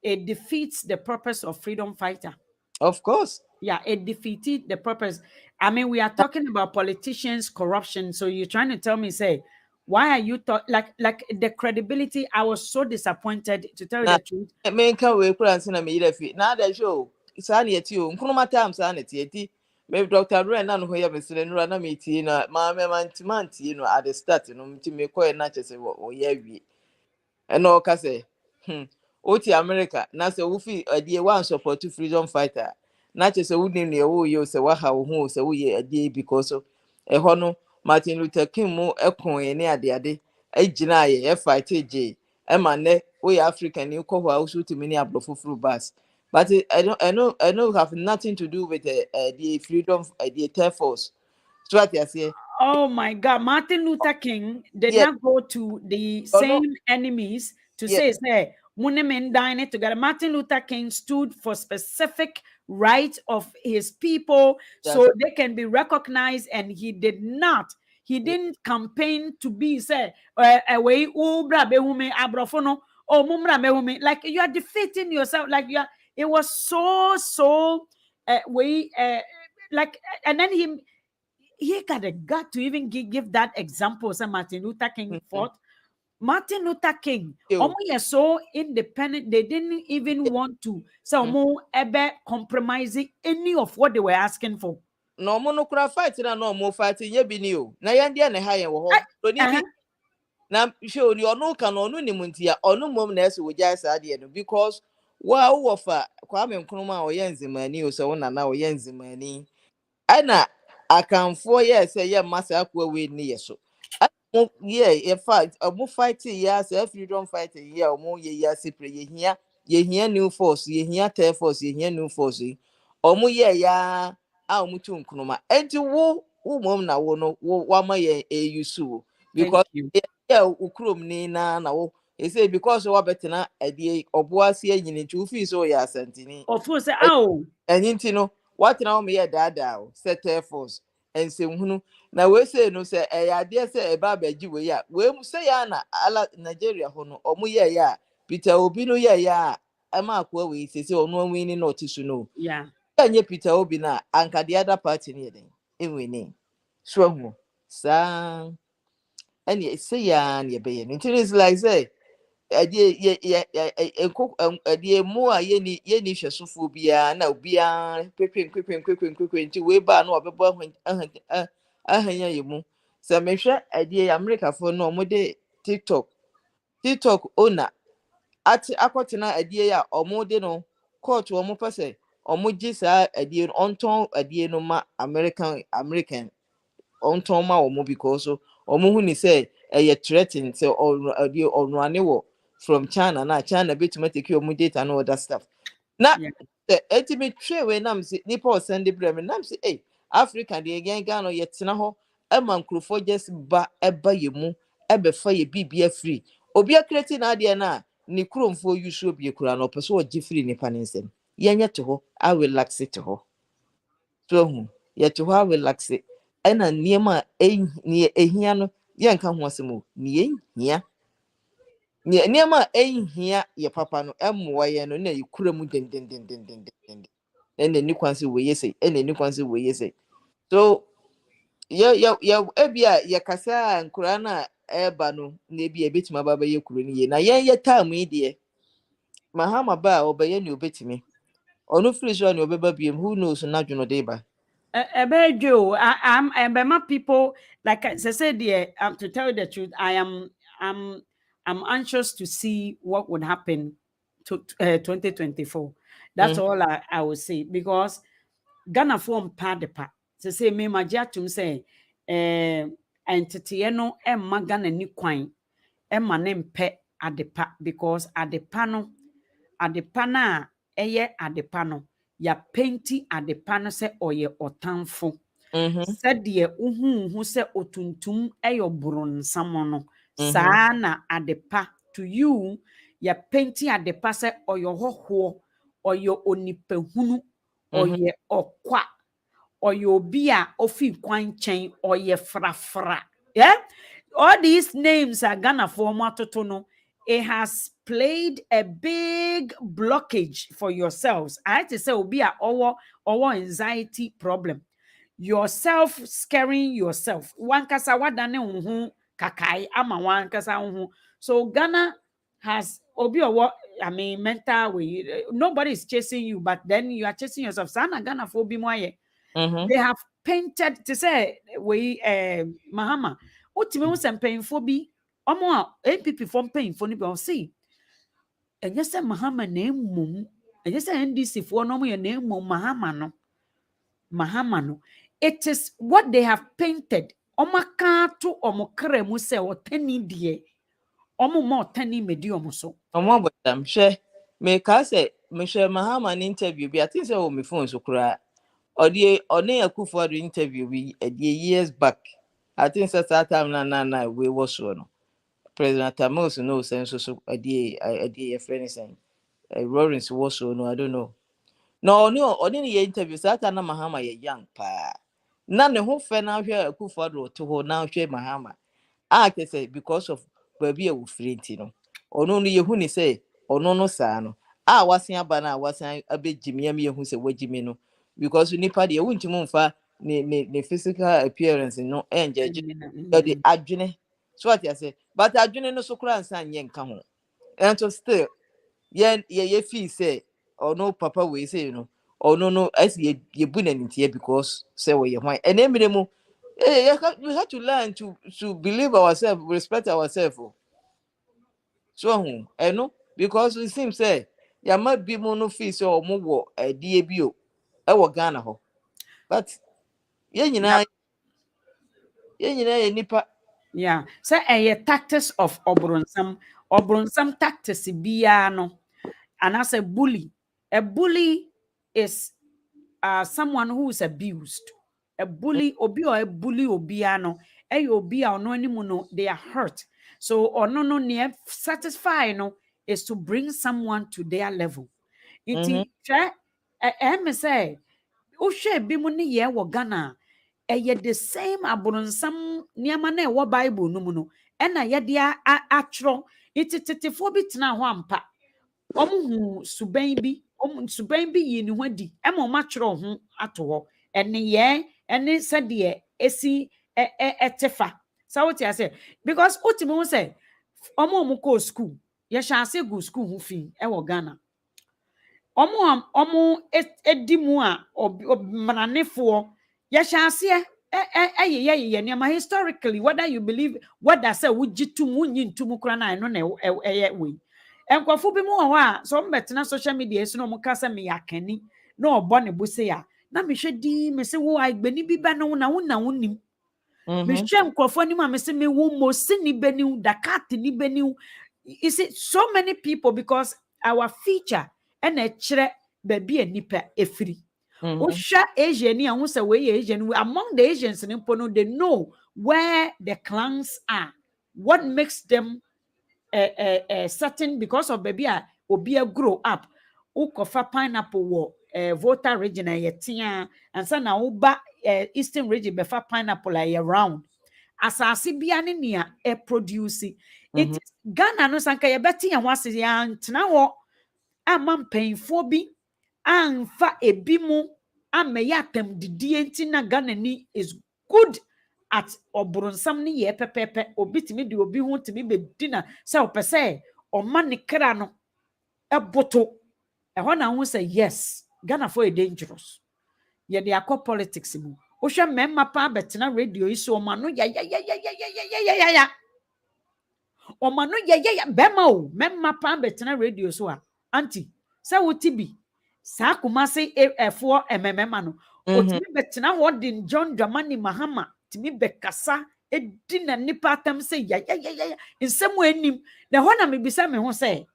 it defeats the purpose of freedom fighter. Of course. Yeah, it defeated the purpose. I mean, we are talking about politicians, corruption. So you're trying to tell me, say, why are you like the credibility? I was so disappointed to tell you the truth. Me can we put answer me irefi. Na da show. Isa na eti o. Nkunuma time sa na eti. Me Dr. Ren na no hoye mesele nura na me ti na ma me manti no at the start no mti me koye na chese wo ye awie. E no ka say oti America na say wo fi adie one support to freedom fighter. Na chese wo ni ne wo ye say wa ha wo hu say wo ye adie because e ho no Martin Luther King mo ekon ye ne ade agina ye fight je e ma ne we African you ko ho so to many abrofofuru bus. But I know have nothing to do with the freedom the Air Force. So what you say? Oh my God, Martin Luther King did not go to the same enemies to say Munemen dine together. Martin Luther King stood for specific rights of his people so they can be recognized, and he didn't campaign to be said away abrofono or mumra mehume. Like you are defeating yourself, like you are. It was so like, and then he got a gut to even give that example. So Martin Luther King fought. Martin Luther King, so independent, they didn't even want to ever compromising any of what they were asking for. No no fight na no more fighting ye bi ni o. Na yan dia ne ha ye wo ho. So ni bi na show ni onu ka no onu ni muntia onu mom na ese wo jai sa de no because wa wo fa Kwame Nkrumah o ye nzimani o so na o ye nzimani. Ana akanfo ye say ye masa akwa we ni ye so. Yeah, in fact, a fighting yes, freedom fighting, yeah, more ye sepre ye here new force, ye here Air Force, ye here new force, or more ya mutum kunoma. And to wo na wo no wo ma ye yusu because yeah ukrom ni na wo e say because we better na e oboase anyini tu fi so ya santini of course anyinti no what na me ye dada set Air Force and say hunu na we say no say ade say e ba baji we ya we mu say ya na ala Nigeria ho no omu ye ya Peter Obi no ye ya ama akwa we say onu win no tisu no yeah anye Peter Obi na anka the other party ni den enwini so hu sa any say ya na be ye it is like say ade mu a ye ni hwesofo bia na obia kwekwen nti we ba na obebo ahanya yemu se mehwe ade America fo no mo de TikTok owner ati akotena ade ya omo de no court omo pese omo gi sa ade onton ade no ma American on toma or because or who say a threatened so or no from China na China bit to make your data and all that stuff. Now Yeah. the ultimate trade when I'm see Nipo send the bremen nam say hey Africa the again Ghana yet ho a man for just ba eba yemu ebe fire BBF free. Obi a creating idea na ni krom for you should be a kura no person or free ni panisem. Yanya to ho I will relax it to ho. So yet to ho relax it. Ena niema ni ehia no yanka ho asemo ni ehia niema ehia ye papa no emmoa ye no na yikura mu den ene ni kwanse we yese ene ni kwanse we yese so ya ebia ye kasa nkura na eba no na ebia betima baba ye kuro ni ye na ye time ide mahama ba obaye ni obetimi onu free so ni obeba biem who knows na dwono de ba About you, my people, like I said, to tell you the truth, I'm anxious to see what would happen to 2024. That's all I will say because Ghana form part the part. To say me my jatum say, entity no emma Ghana ni kwine, emma name pe adepa because adepa no adepa na eye adepa no ya painti adepa no se oye otamfo. Sɛdeɛ uhu sɛ otuntum ɛyɛ boronsam no saa na adepa to you ya painti adepa sɛ ɔyɛ hɔhoɔ ɔyɛ onipahunu ɔyɛ ɔkwa ɔyɛ obi a ofi kwan nkyɛn ɔyɛ frafra yeah all these names are Ghana for atoto no it has played a big blockage for yourselves. I had to say obi a ɔwɔ anxiety problem. Yourself scaring yourself. Wankasa wadane unhu kakai ama wankasa unhu. So Ghana has obi or I mean mental way. Nobody is chasing you, but then you are chasing yourself. Sana Ghana for obi moye. They have painted to say we Mahama. Utime usem painful bi. Omo MPP from painful ni be see. And yes, Mahama name mum. And yes, NDC for no more name mum Mahama no. Mahama no. It is what they have painted. Omaka to omokre mu se otani die. Omo mo otani medi omo so. omo bodam hwe me ka se me hwe mahama ni interview bi ati se o me phone so kura odi one Akufo do interview bi years back I think say that time na we was so no President Amos no sense so odi your friend saying Lawrence was so no I don't know no ni interview that time na mahama ye young pa na ne ho fe na hwe Akufo do to ho na hwe mahama I can say because of baby a wufrenti no ono no yehu ni say ono no saa no wasen aba na wasen abegimi am yehu say wagimi no because nipa de wuntimu mfa ne physical appearance no enjeje the adwene so what you say but adwene no so kura nsan nye nka ho and so still ye feel say ono papa we say no ono no as ye bu na ntie because say we ye hwan and emiremu we have to learn to believe ourselves, respect ourselves. So, because it seems say there might be mono fees or more a DABO. I will Ghana ho. But yeah, nipa. Yeah. So a tactics of obronsam tactics biano. And as a bully is someone who is abused. A bully obi or a bully obiano obi or no anymore they are hurt so or no near satisfy no is to bring someone to their level it say ushe bi mu ne ye wo Ghana the same abronsam niama na wo Bible no mu no e na ye de atro ititifo bi tena ho ampa omu suban bi yi ni ho di e ma matro ho ato ho ene ye ene sade esi etefa so what you say because ultimo say omo ko school ye chance go school ho fi e wo Ghana omo edimu a obmananefo ye chance ye niam historically whether you believe what that say wugitum wunyintum kura na no na we enkofo bi mu ho a so mbetena social media esi no mo kasa me yakani na obo ne bo se ya na me hwedi me se wo agbani bi ba no na wonim Me share nkrofo ni ma me se me wo mo si ni beniu Dakar ni beniu. You see so many people because our feature and a chere baby a nipa efiri. Osha Asian ni ahun say we Asian among the Asians in Pono they know where the clans are. What makes them certain because of baby a obi grow up. Ukofa pineapple wo Volta region yetia and so na uba eastern region befa pineapple around. Asase bia ne nea produce it is Ghana no sanka ye beti ya wase ya ntena wo ama mpanyfo bi amfa ebi mu ameye atam didie nti na Ghana ni is good at obronsam ne ye pepepe obi timi de obi ho timi be dina se opese o ma ne kra no eboto ehọ na ho say yes Ghana for dangerous ye de akọ politics mu wo hwe memma pa betena radio iso o ma no ya Oma no ye bema o memma pa betena radio so a anti se woti bi sa kumase efo ememema no otimi betena hodin John Dramani Mahama timi bekasa edi na nipa atam se ya nsemu anim na ho na mebisa me ho se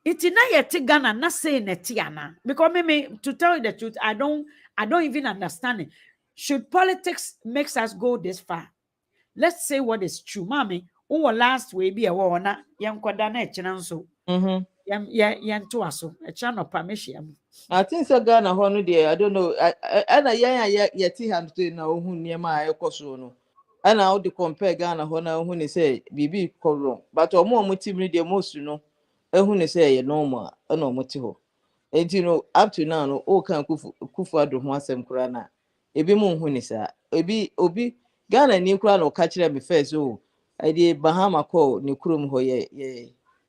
iti na yeti Ghana na say neti ana because me to tell you the truth I don't even understand it. Should politics makes us go this far? Let's say what is true. Mommy, who last way be a warner, young Quadana Chenanso. Yan to us, a channel permission. I think so Ghana hono there. I don't know. And yet hand to know who near my cosono. And how to compare Ghana hono when they say BB wrong. But or more motive the most you know. And when they say no more, no motivo. And you know, up to now, all can kufu do one sem crana. Ebi mon when is obi Ghana ni kura no catch them first oh I did Bahama call ni kurum ho ye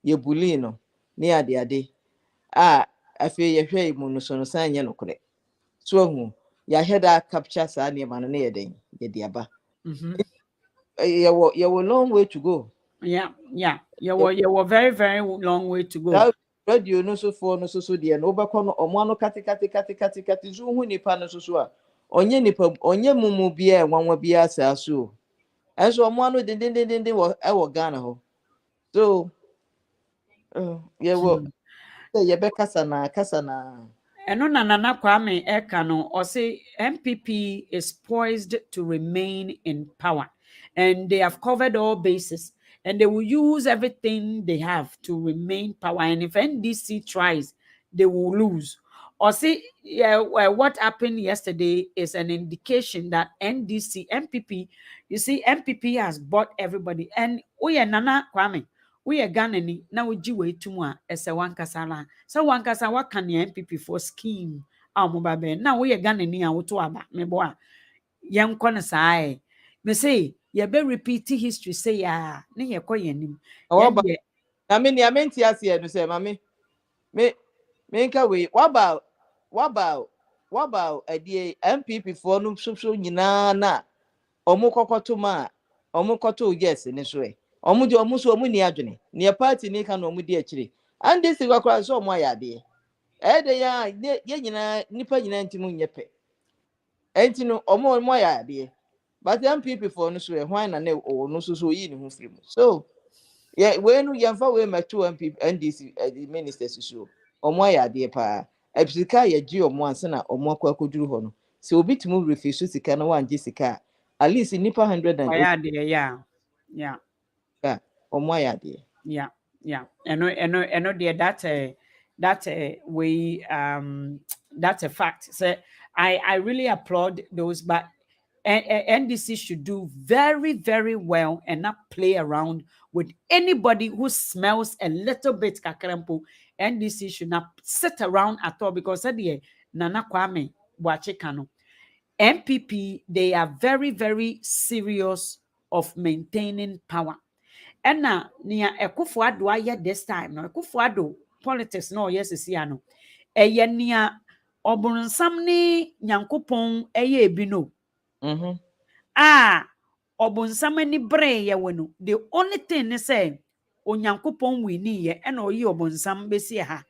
bulino ni ade I feel ye hwe mu no so no san ye no kore so hu ya heada capture sa ne ma no ye den ye de aba ye wo long way to go. Yeah you were very very long way to go. That radio no so for no so de no obekọ no omo no kati zo hu nipa no so a onye nipa onye mumu bia enwanwa bia asa so enso omo anu den wo Ghana ho so ye be kasa na eno na Nana Kwame Eka no or say MPP is poised to remain in power and they have covered all bases and they will use everything they have to remain power and if NDC tries they will lose. Or see, what happened yesterday is an indication that MPP, you see, MPP has bought everybody. And we are Nana Kwame, we are Ghanani, now we jiwe tumwa as a wankasala. So wankasa, what can the MPP for scheme? Now we are Ghanani, and Utuaba, meboa. Young Conasai, me say, you better repeat history, say, ya, near Koyanim. I mean, I meant yes, yeah, to say, Mammy, me we, what about a dear MPP for no so na omukokoto ma omukoto yes in this way omude omuso omuni adwene ne party ni ka no omudi akire and this is what so mo ya de de ya ye nyina nipa nyina ntimu nyepe enti no mo ya de but MPP for no so e hwan na no so yi ni hu free mu so yeah we no yemfa we meto MPP NDC the ministers so omo ya de pa ebisika ye gi omo anse na omo akwaduru ho no se obi timu refisu sika na wan gi sika at least nipa 100 and yeah omo ya de yeah eno there that's a way that's a fact. So I really applaud those, but NDC should do very, very well and not play around with anybody who smells a little bit kakrampo. NDC should not sit around at all because Nana Kwame Boachekano, MPP, they are very, very serious of maintaining power. And now, near Ekufuado, I this time, no Ekufuado politics, no, yes, is no. Near Obunsam ni Nyankopon, bino. Obunsam ni bre ye wenu. The only thing is say, Onyankopon wini ye, and oyi Obunsam besi ha.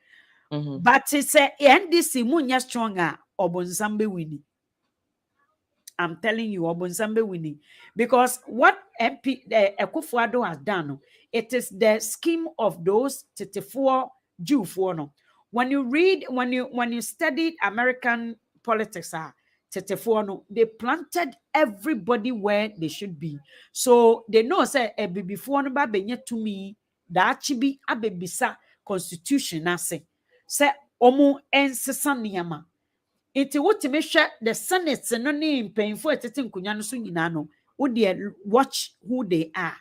But it's a NDC munya stronger, Obunsam be wini. I'm telling you, Obunsambe winning. Because what MP Akufo-Addo has done, it is the scheme of those 34 Jew for no. When you studied American politics, 34 no, they planted everybody where they should be. So they know say before no ba benye to me that chibi abebisa constitution ase. Say omu ensesa niyama. Iti wotime hwɛ the Senate no ne mpanyinfo etete nkonya no so nyina no, wo de watch who they are.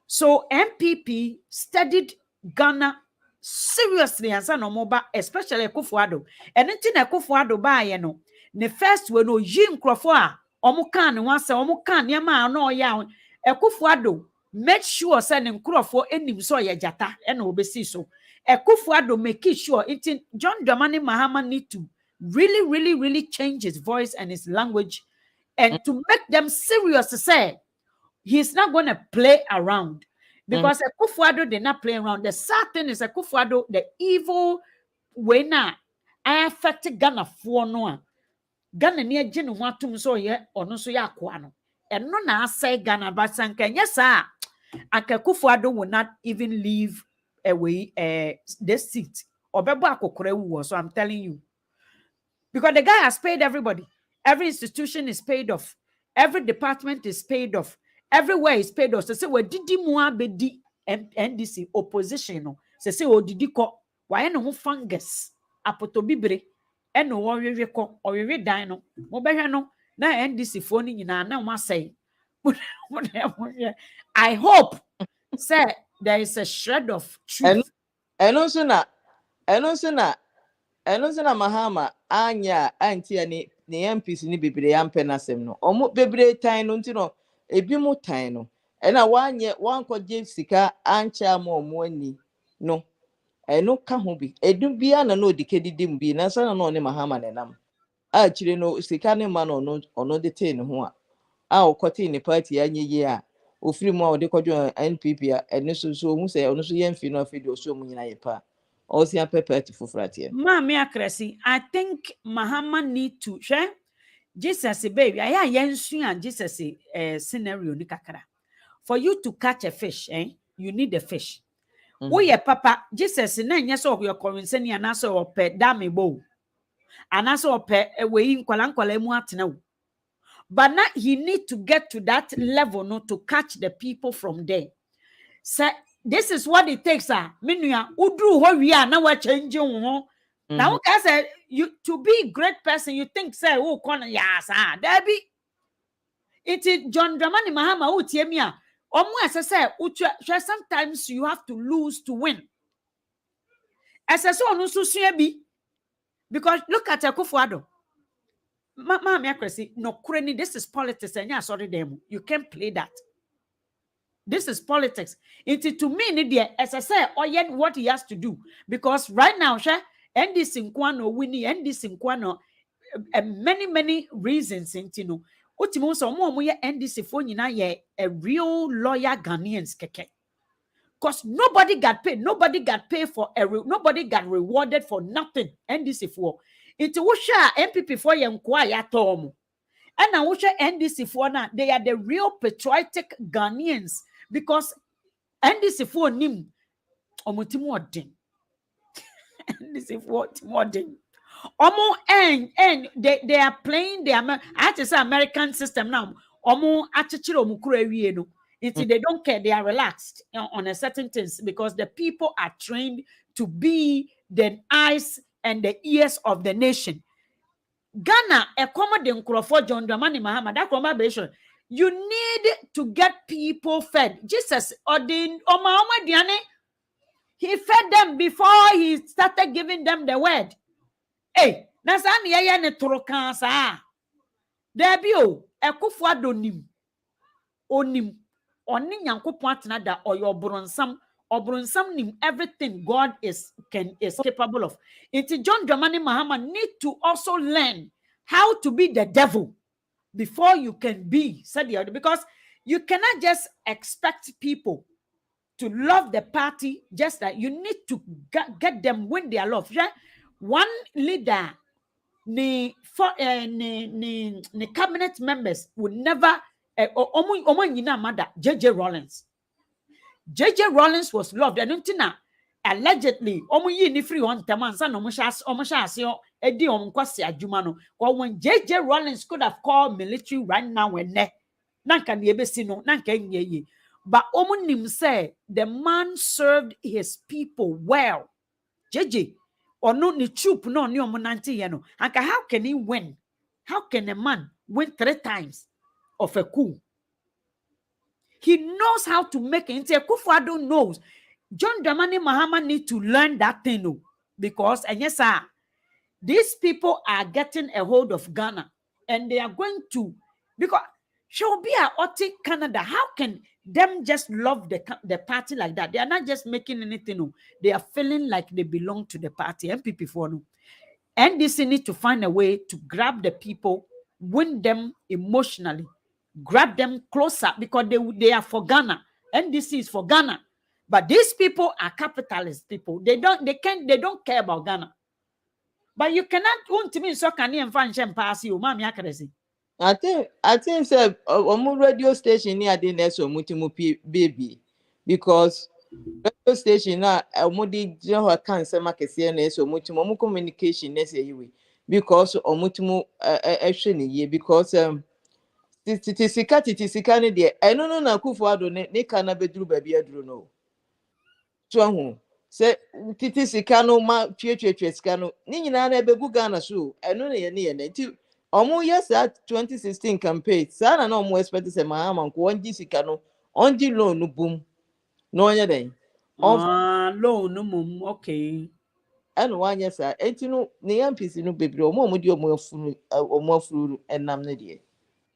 So MPP studied Ghana seriously and no moba, especially Akufo-Addo. And until Akufo-Addo ba ye no, the first we no yi nkrofo a omo kan ne wase omo kan niam no ya Akufo-Addo make sure say ne nkrofo enim so ye jata e na obesi so. Akufo-Addo make sure it John Dramani Mahama need to really change his voice and his language and to make them serious to say he's not going to play around because Akufo-Addo did not play around. The sad thing is Akufo-Addo, the evil way now, I affected Ghana for no. Ghana near Jin Watum so ye or no so yaquano. And no na say Ghana but sanka yes sir. And Akufo-Addo will not even leave away the seat or Bebako Korewu. So I'm telling you. Because the guy has paid everybody. Every institution is paid off. Every department is paid off. Everywhere is paid off. So say we didi mua bedi NDC opposition no. So say o didi ko why no fungus apoto bibre eno worwe ko owewe dan no. Mo behwe no na NDC fo ni nyina na mo say. I hope say there is a shred of truth. And also na Mahama anya anti ani ne MPs ni bebre ampe na sem no omo bebre tan no nti no ebi mu tan no e na wanye wanko je sika ancha ma omo ani no eno ka ho bi edum bia na no odikedidim bi na sana no ne Mahama ne nam a chire no sika ne ma no ono de ten ho a okote ne party anye ye a ofiri mu a ode kodwo NPP a eno so hu se ono so yemfi no afidi oso mu nyina ye pa also prepare to fufratie. Mami akresi, I think Mahama need to share Jesus baby. I yensu and Jesus scenario ni kakra. For you to catch a fish, you need a fish. Oye papa, Jesus na nya so your convincing and answer or pe dame bow. And answer or pe we in kwala mu atena. But now he need to get to that level not to catch the people from there. Say this is what it takes, Minua. Udru ho we are now changing. Now, say you to be a great person, you think say, oh, corner, yes, Debbie. It is John Dramani Mahama who tell me, as I say, sometimes you have to lose to win. As I saw no be because look at Akufo-Addo. Mama, no cranny, this is politics, and yeah, sorry, them. You can't play that. This is politics. It's to me, as I say, yet what he has to do. Because right now, NDC Nkwano winning, NDC Nkwano, many reasons, you know. Ultimo so mo NDC for a real lawyer Ghanaians keke. Because nobody got paid. Nobody got paid for nobody got rewarded for nothing. NDC for it was MPP for ya tom. And now NDC for now, they are the real patriotic Ghanaians. Because NDC for nim omotimodin. NDC for timodin. Omo and they are playing the I just say American system now. Omo achichiro mukuru ewie no. Until they don't care, they are relaxed on a certain things because the people are trained to be the eyes and the ears of the nation. Ghana, a common for John Dramani Mahama, that combination. You need to get people fed. Jesus ordained Oma Diane. He fed them before he started giving them the word. Hey, Nasani ya ne trokansa. Debio, Akufo-Addo nim. Onim. Oni Nyankopon atena da oyo obronsam nim everything God is capable of. It's John Dramani Mahama need to also learn how to be the devil before you can be said the other, because you cannot just expect people to love the party just that. You need to get them win their love. Yeah? One leader the cabinet members would never omo nyina mada JJ Rawlings. JJ Rawlings was loved and until allegedly omo yi ni free on tamansa no omo sha ase edi omo kwase adwuma no. When JJ Rawlings could have called military right now when nanka ne ebesi no nanka nye yi. But omo nim say the man served his people well. JJ or no ni troop no ni omo nanti ye no. Anka how can he win? How can a man win 3 times of a coup? He knows how to make it. Akufo-Addo knows. John Dramani Mahama need to learn that thing, no? Because, and yes, sir, these people are getting a hold of Ghana, and they are going to, because she'll be a Oti Canada. How can them just love the party like that? They are not just making anything, no. They are feeling like they belong to the party. MPP for no. NDC need to find a way to grab the people, win them emotionally, grab them closer, because they are for Ghana. NDC is for Ghana. But these people are capitalist people. They don't care about Ghana. But you cannot want to mean so can you find pass you, mami akresi. I think say radio station near the next baby, because radio station now omudi jeho kan se makese na eso mutimo communication na say you, because omutimo ehwe ne ye, because titisika ne de eno no na Akufo-Addo ne kana beduru ba bia duru no so hu se titisika no ma twetwetwe sika no ni nyina na ebegu Ghana so eno ne ye na ti omo yes that 2016 campaign sana na omo expect se Mahama nko onji sika no onji loan no boom no onye den Loan no mum, okay. eno wanye sa enti no ne yampisi no bebre omo di omo afuru enam ne de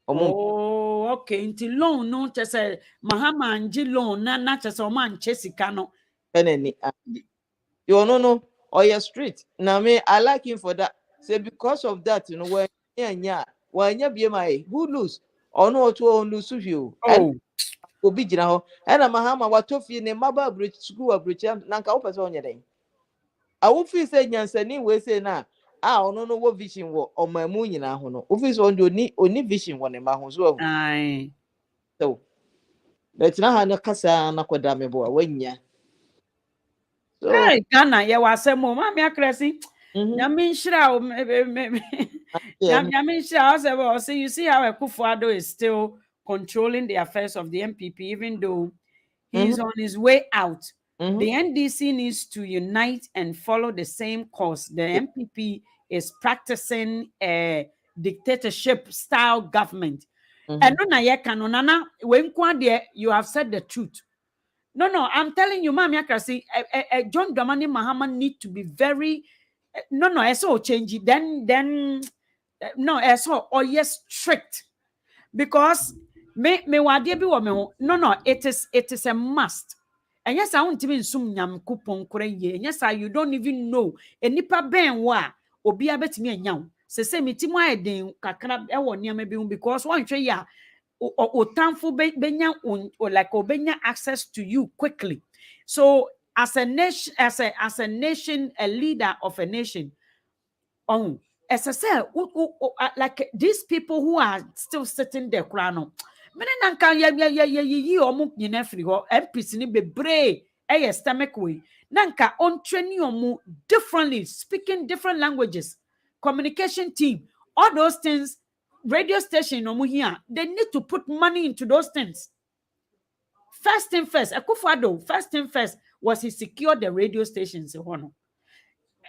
Oh, okay. Until loan no just say Mahama anji loan na just o man chesika no. penny you no or your street now me I like him for that. Say because of that, you know, when you my who lose or no to on lose you and obi jina ho and Mahama watofi ne maba bridge school bridge nanka wo person onye den I will feel say nyansani we say na ono no what vision wo o mamu nyina ho no office on oni vision wo ne ma ho so Aye. so let na ha no kasa na koda me bo wanya so Hey, Ghana, ya wase mo mami akresi. Nyame shira o Nyame shira say you see how Akufo-Addo is still controlling the affairs of the MPP even though he's on his way out. The NDC needs to unite and follow the same course. The MPP is practicing a dictatorship style government. And no na ye kanonana when you have said the truth. No, I'm telling you, Mami Akrasi, John Dramani Mahama need to be very no, I saw change it. Then no, I saw yes strict. Because me wadi bi wo me ho. No, it is a must. And yes, I won't even sum nyam kupon kure ye. Yes, you don't even know. Enipa ben wa obi abetimi enyaw. Se metimu ayeden kakra e wo niam bi because one hwe ya o tamfo benya like obenya access to you quickly. So as a nation, as a nation, a leader of a nation, as I said, like these people who are still sitting there, crown. Mene nanka ye omo nyina firi ho MPC ni bebre stomach way nanka on training omo differently, speaking different languages, communication team, all those things, radio station omo here, they need to put money into those things. First thing first, Akufo-Addo, first thing first was he secured the radio stations.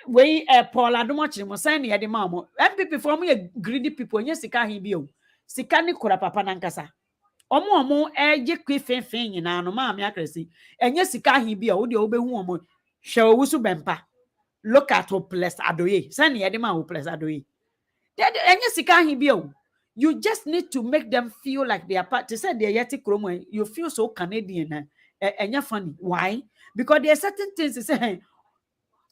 We Paul Adomochi mo sign ya de mamo MPP for me greedy people nye sika hin bi o sika ni kura papa nankasa omo je kwefenfen nyina no ma me akresi enye sika hin bi o wo de obehu omo hwe owusu bempa look at Hopeless Adoye sign ya de ma Hopeless Adoye enye sika hin bi o. You just need to make them feel like they are part. They said they are yeti kromo. You feel so Canadian and you're funny. Why? Because there are certain things they say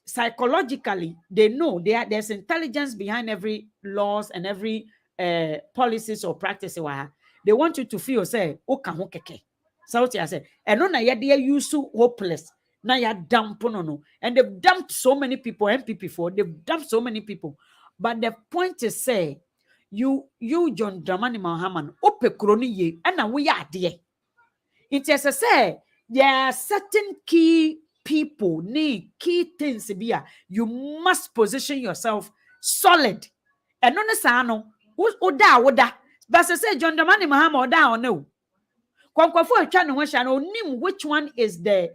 psychologically they know there's intelligence behind every laws and every policies or practice. They want you to feel say keke. So what I say, and no na ya they use hopeless. Now ya dump no. And they've dumped so many people, MPP4, they've dumped so many people. But the point is, say, you John Dramani Mahama, ope kroni ye, and we are dear. It is a say, there are certain key people, key things to be. You must position yourself solid. And on the sano, oda. But I say, John Dramani Mahama, oda or no. Kwankwafu a twa ne ho hia no nim which one is the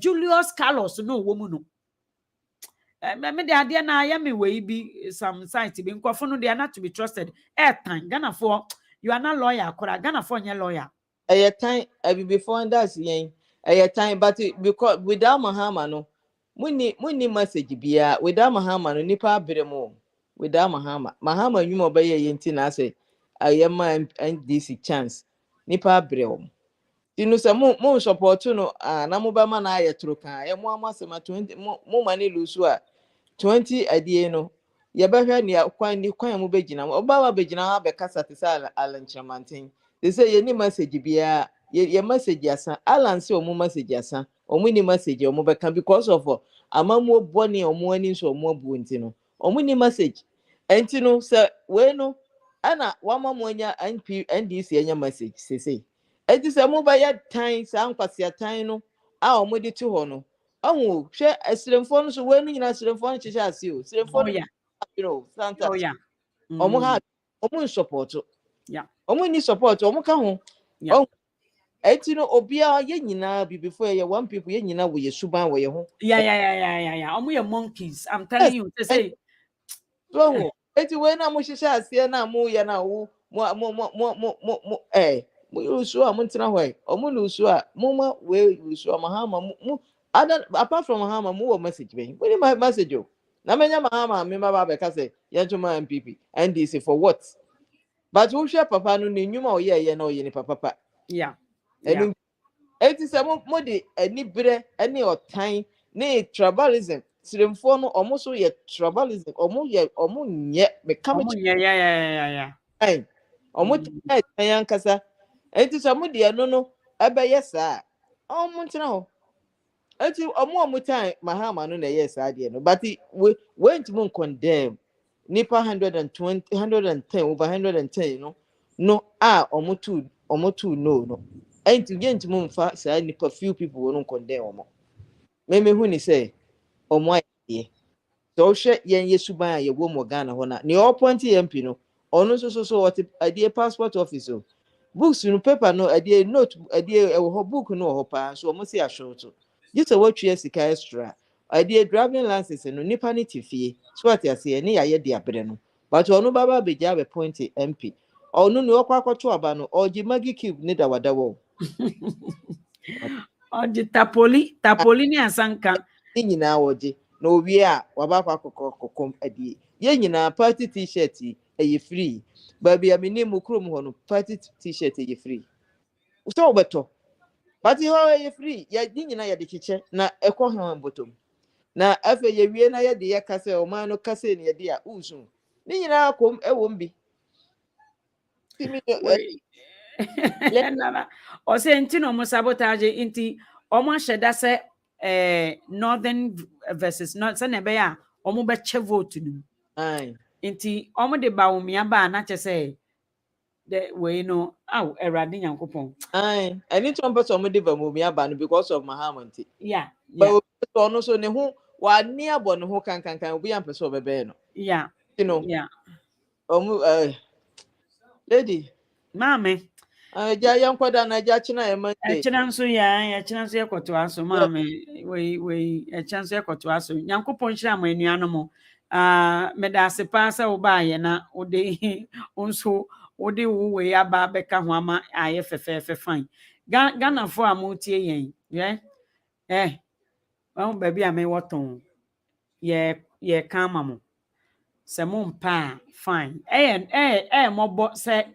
Julius Carlos no woman no me de ade na ya me we bi some site bi nkwafo no they are not to be trusted time Ghana for you are not lawyer akora Ghana for nye lawyer time before that's yen time but because without Mahama no muni message bia without Mahama no nipa abremo without Mahama nyumo obeye yenti na say ayema NDC chance nipa abremo tinu se mo support no na mo ba ma na ayetro kan e mo amasema 20 mo mani lusu a 20 adie no ye behwe ne kwan mo begina oba wa begina ha be kasa te sa alanchamantin they say ye ni message bia ye message asa alan say omo message asa omo ni message omo be kan because of amamu boni omo ani so omo abu nti no omo ni message enti no se we no ana wama mo anya NDC anya message say enti se mo ba ya tan sa ankwase tan no a omo de ti ho no omo hwe asiremfo no so we no nyina asiremfo no chicha ase o asiremfo no you know santa omo ha omo support omo ni support omo ka ho enti no obia ye nyina bi before ye one people ye nyina wo ye suban wo ye ho omo ye monkeys I'm telling you to say so enti we na mo chicha ase na mo ye na wo mo Lusu a muntina hoy omu lusu a muma we lusu Mahama mu other apart from Mahama mu message me we my message o na menya Mahama me ma ba be ka say yentuma MPP NDC for what but who share papa no ni nyuma o ye na o ye ni papa enu eti se mo de ani bre ani otan ni tribalism siremfo no omo so ye tribalism omo nye me come ai omo tan yankasa enti so mo de no ebe yesa omo ntina ho enti omo tan Mahama no na yesa de no but we went to condemn nipa 110 over 110 no omo too no enti gent mo mfa sa nipa few people no condemn omo me hu ni say omo aye so hwe yen yesuban aye wo mo Ghana ho na ne opponent MP no ono so what adie passport office o books no paper no adie note adie ho book no ho pa so omo si ahwo to just what you sika extra adie driving license no nipa ni tifie so what you say ne ya de abere no but ono baba beja be point MP ono ne okwa akoto aba no oji magi cube ne da wadawo oji tapoli ni asanka nyina woje na owie a waba kwa kokom adie ye nyina party t-shirt e free baby amini mu krom ho no party t-shirt e free so obeto party ho e free ya nyina ya de chiche na ekọ ho botom na afa ye wie na ye de ya kase o man no kase ne ye de a uzu ni nyina akom ewo mbi timi nana o se nti no mo sabotage inti o mo hyeda se northern versus north se na be ya o mo be che vote nu ai inti o mo de ba wo mia ba na che se the we no aw erade nyankopon ai any to person mo de ba mo mi aba no because of Mahama nti but ono so ne ho wa ni abo ne ho kan obi am person obebe no you know lady mame ja yankwada na ja china e man china nso ya china nso yekoto aso mame we china nso yekoto aso nyankopon hira mo anuanom meda sepa se wo ba ye na ode onso ode wo we aba beka ho ama aye fefe fine Ghana fo amutie yen wa baby ame woton ye kan mamo se mo mpa fine mobo se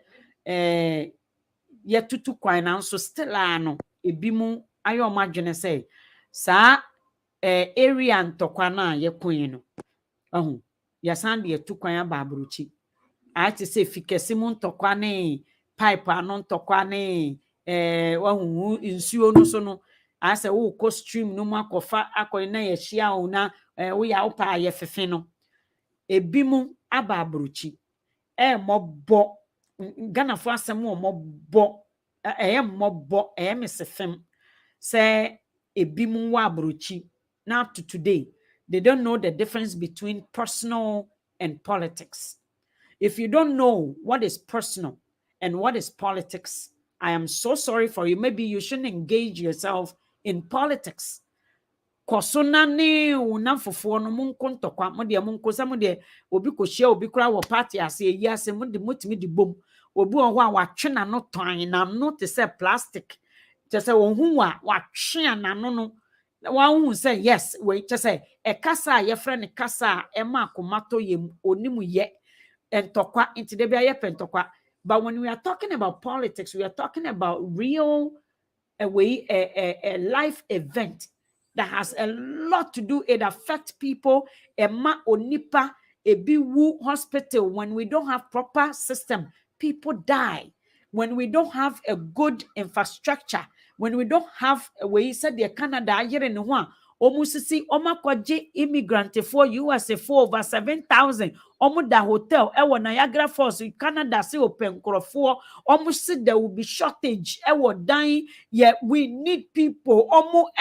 ye tutu kwan na nso still ano ebi mu ayo madwene se sa area ntokwa na ye kun no ya sande ye tukwan aba abrochi ati se fikese mu ntokwa ne pipe ano ntokwa ne nsuo no so no ase wo costume no mu akofa akoy na ye hia o na wo ya opa ye fefe no ebi mu aba abrochi mmɔbɔ Ghana for asɛm wɔ mmɔbɔ mmɔbɔ mesefem sɛ ebi mu wɔ abrochi now to today they don't know the difference between personal and politics. If you don't know what is personal and what is politics, I am so sorry for you. Maybe you shouldn't engage yourself in politics. Kosona ne unamfofo no monko ntokwa mo de monko sa mo de obi kohia obi kura wo party ase yi ase mo de motimi de bom obi ho a watwe na no twan na no te say plastic te say ohun a watwe na no no wa hu say yes we te say e kasa ye frɛ ne kasa e ma komato ye onimu ye entokwa into de bia ye pentokwa. But when we are talking about politics, we are talking about real a life event that has a lot to do. It affects people. Ema onipa ebi wu hospital. When we don't have proper system, people die. When we don't have a good infrastructure, when we don't have a way said the Canada here in one. Almost see omakwaje immigrant for USA for over 7,000. Almost the hotel, Niagara Falls, Canada, see open for almost there will be shortage. Dying. Yeah, we need people. Almost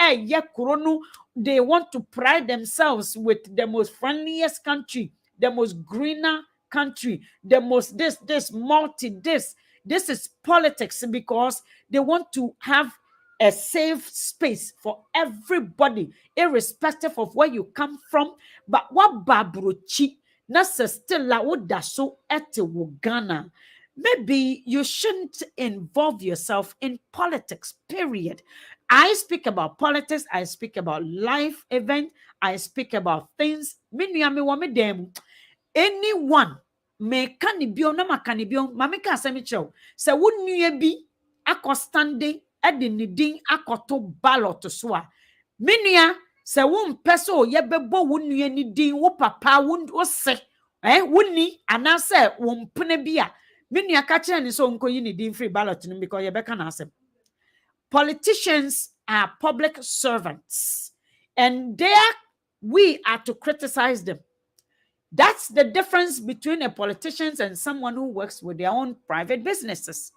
they want to pride themselves with the most friendliest country, the most greener country, the most this this. This is politics because they want to have a safe space for everybody, irrespective of where you come from. But what babrochi nasa still la wodaso ete Ghana. Maybe you shouldn't involve yourself in politics, period. I speak about politics, I speak about life event, I speak about things. Anyone may canibio na macanibio, mamika semicho. Se wouldn't be accostande edi nidin akoto ballot so a menua se wo mpese o yebebo wo nua nidin wo papa wo se woni anase wo mpene bia menua ka kire ni so nkoyi nidin free ballot no because yebeka na asem. Politicians are public servants and we are to criticize them. That's the difference between a politician and someone who works with their own private businesses.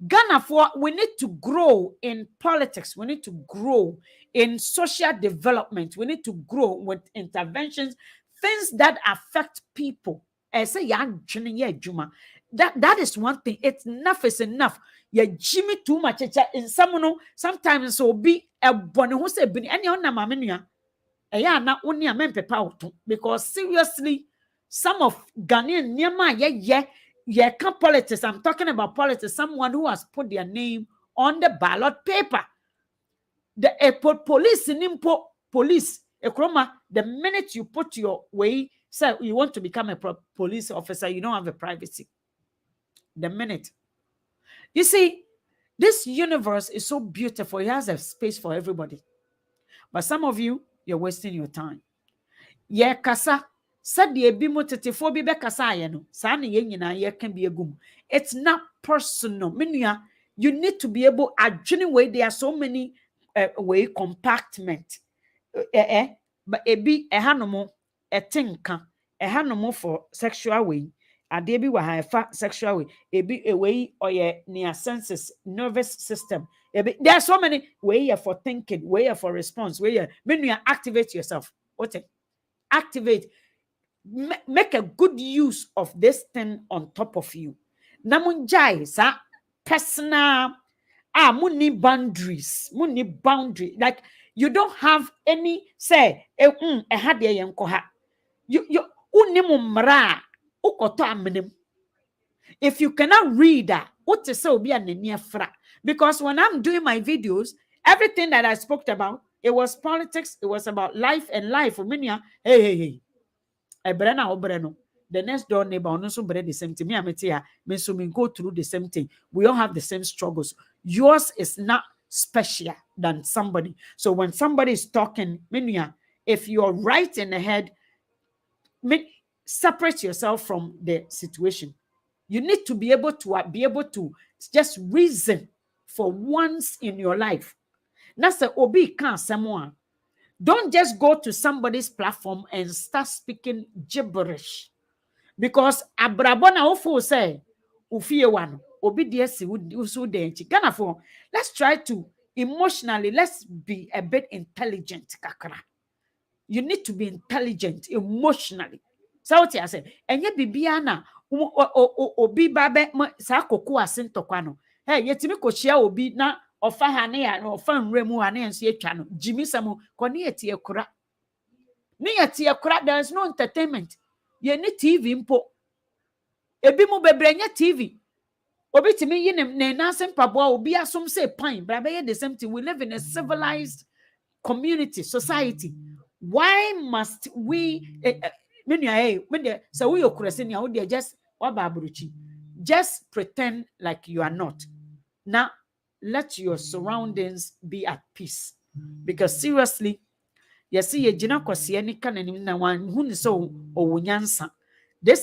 Ghana, we need to grow in politics. We need to grow in social development. We need to grow with interventions, things that affect people. I say, that is one thing. It's enough is enough. Yeah, Jimmy too much. In someone, sometimes so be a bonny who say, any on mamania. Na only a men because seriously, some of Ghanaian Nyama, can't politics. I'm talking about politics. Someone who has put their name on the ballot paper. The airport police in import police. The minute you put your way, say you want to become a police officer, you don't have a privacy. The minute. You see, this universe is so beautiful. It has a space for everybody. But some of you, you're wasting your time. Yeah, kasa. Said the ebimotefo bi be kasa aye no. Sa na ye nyina ye can be a gum. It's not personal. Meaning, you need to be able adwene way. There are so many way compartment. But ebi ehanomo etinka ehanomo for sexual way. Ade bi wa ha sexual way. Ebi way oye near senses nervous system. There are so many way for thinking, way for response, way when you activate yourself. What? Activate. Make a good use of this thing on top of you. Namunjai sa personal muni boundaries. Muni boundary. Like you don't have any say you unimumra ukoto amenem. If you cannot read that, what to say will be an fra. Because when I'm doing my videos, everything that I spoke about, it was politics, it was about life and life. Hey. The next door neighbor also bread the same thing. Me go through the same thing. We all have the same struggles. Yours is not special than somebody. So when somebody is talking, if you're right in the head, separate yourself from the situation. You need to be able to just reason for once in your life. Nasa obi can someone. Don't just go to somebody's platform and start speaking gibberish. because abrabɔ na wofo sɛ ufie wa no obi de asi usu de nchi Ghana for let's try to emotionally let's be a bit intelligent kakra. You need to be intelligent emotionally. So what I say enye bibia na obi babe sa koko ase ntokwa no hey yetimi kohia obi na ofa ha ne ya na ofa nwura mu ha ne nso etwa no jimisam ko ne yeti ekura ne yeti ekura there is no entertainment ye ni TV mpo ebi mu bebre nye TV obi timi yi ne nase mpabo obi asom say pan bra be the same thing. We live in a civilized community society. Why must we so we just pretend like you are not. Now let your surroundings be at peace, because seriously this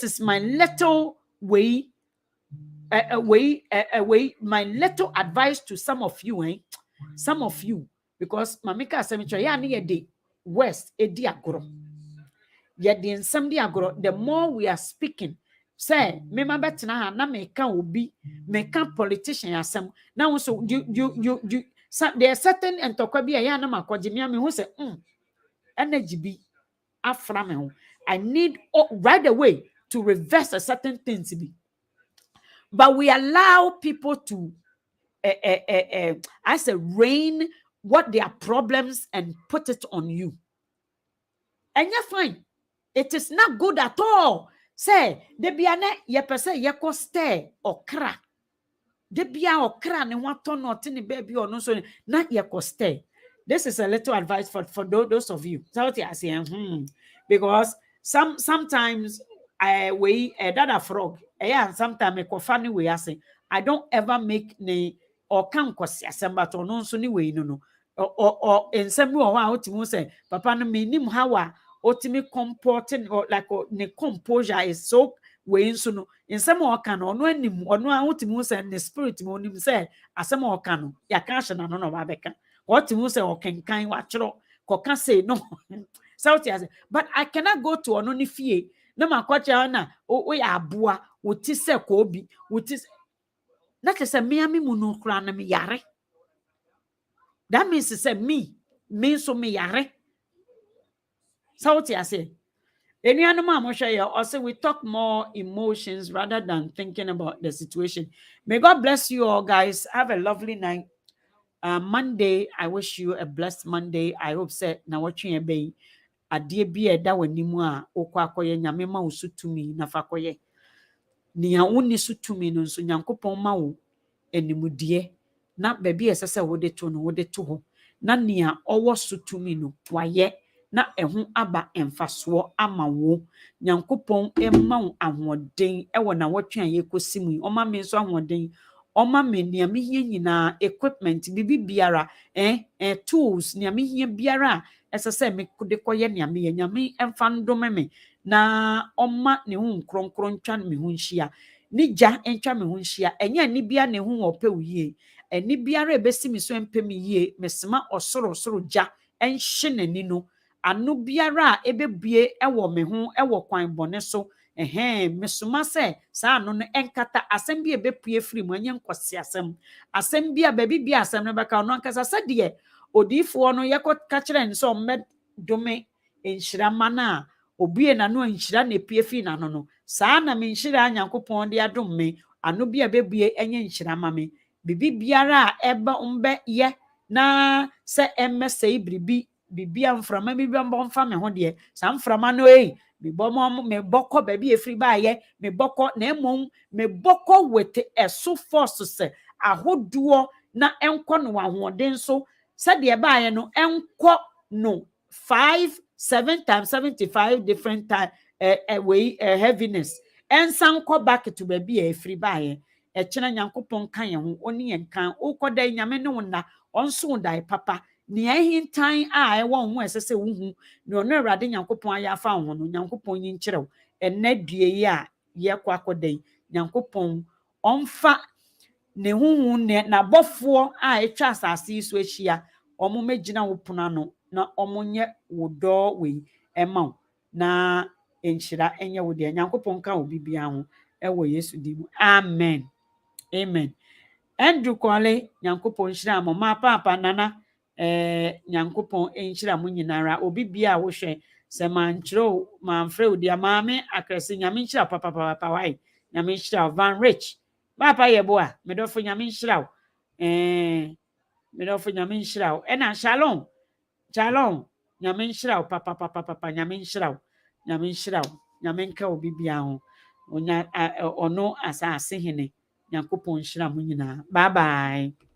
is my little way my little advice to some of you, some of you, because mamika cemetery ya ni de west edi agoro ye de nsam di agoro. The more we are speaking say me ma betena ha na me ka obi me ka politician asem na so you there are certain entokwa bi ya na makoje me hu say energy bi afra me ho. I need right away to reverse a certain things bi, but we allow people to as a rain what their problems and put it on you. And you're fine. It is not good at all. Say, de biane ye pese ye ko stay or cra. De bia or cra ne wato not in the baby or no so not ye ko stay. This is a little advice for those of you. So what I say, because sometimes I we that a frog. And sometimes I funny way I say I don't ever make ne or can kwasi asamba to no so ni way no. Or in some way or say papa no menim how otimi comporting or like ne composure is so way so no in some way can no anim ono a otimi say ne spirit mo nim say asem o kan no ya kan hye na no no ba beka otimi say o kenkan wa chiro koka say no so but I cannot go to ono ni fie na makocha na o ya aboa woti se ko obi woti na kese me ami mu no kra na me yare. That means it's me so me yare. So what I say? Any animal also we talk more emotions rather than thinking about the situation. May God bless you all, guys. Have a lovely night. Monday, I wish you a blessed Monday. I hope say na watching a bay. Adie bi eda wanimu a okwa akoye nyame ma wo sutumi na fa koye. Nia woni sutumi no so nyankopon ma wo enimudie. Na baby esese wode to no wode to ho na nia owo sutumi no waye na ehu aba emfaso ama wo nyankopon emma wo ahoden ewo na wotwe an yekosimu oma me so ahoden oma me nia me hie nyina equipment bibi biara tools nia me hie biara esese me kode koye nia me nyame emfa ndome me na oma ne hu nkronkron twa me hu nhia ni ja entwa me hu nhia enya ni bia ne hu ope wiye eni biara ebesi mi so empem yie mesema osoro ja enhye nani no anu biara ebebue ewo me ho ewo kwan bone so mesoma se sa anu no enkata asem bi ebepue firi mu anye nkwose asem bia baby bia asem no beka no ankasa se de odifo no yekota kire nso med dome enhyira mana obue na no enhyira na epue firi na no sa na me enhyira anyankopon de adom me anu bia bebue enye enhyira ma me bibi biara eba umbe ye na se emese bibia mframa bibia mbomfa me ho de sa mframa no me bomo me boko baby efri ba ye me boko na emom me boko wete eso force se ahoduo na enko no ahoden so se de ba ye no enko no 5-7 times 75 different time way heaviness ensan ko back to baby efri ba ye echena nyankopon kan ye ho oni enkan ukoda nyame ne wona onso dai papa ni ahintan a ewo ho esese wuhu ni ono awrade nyankopon aya fa ho no nyankopon yin kirew enadue yi a ye kwa akoda nyankopon onfa ne huhu ne na bofo a etwa asase yi so ehia omomegina wo puna no na omonye wodo we ema na enhyira enye wo de nyankopon ka obi bia ho ewo Yesu di mu amen amen Andrew Kwale nyankopon hyira mo ma papa nana nyankopon enhyira mo nyinara obi bia wo hwe se mankyerɛ manfrɛ wo dia maame akrɛse nyame nhyira papa wai nyame nhyira Van Rich papa yebo a medofo nyame nhyira wo medofo nyame nhyira wo ɛna Shalom nyame nhyira wo papa nyame nhyira wo nyame nka obi bia ho onya ono asase hene nyankopon nhyira mo nyinaa bye bye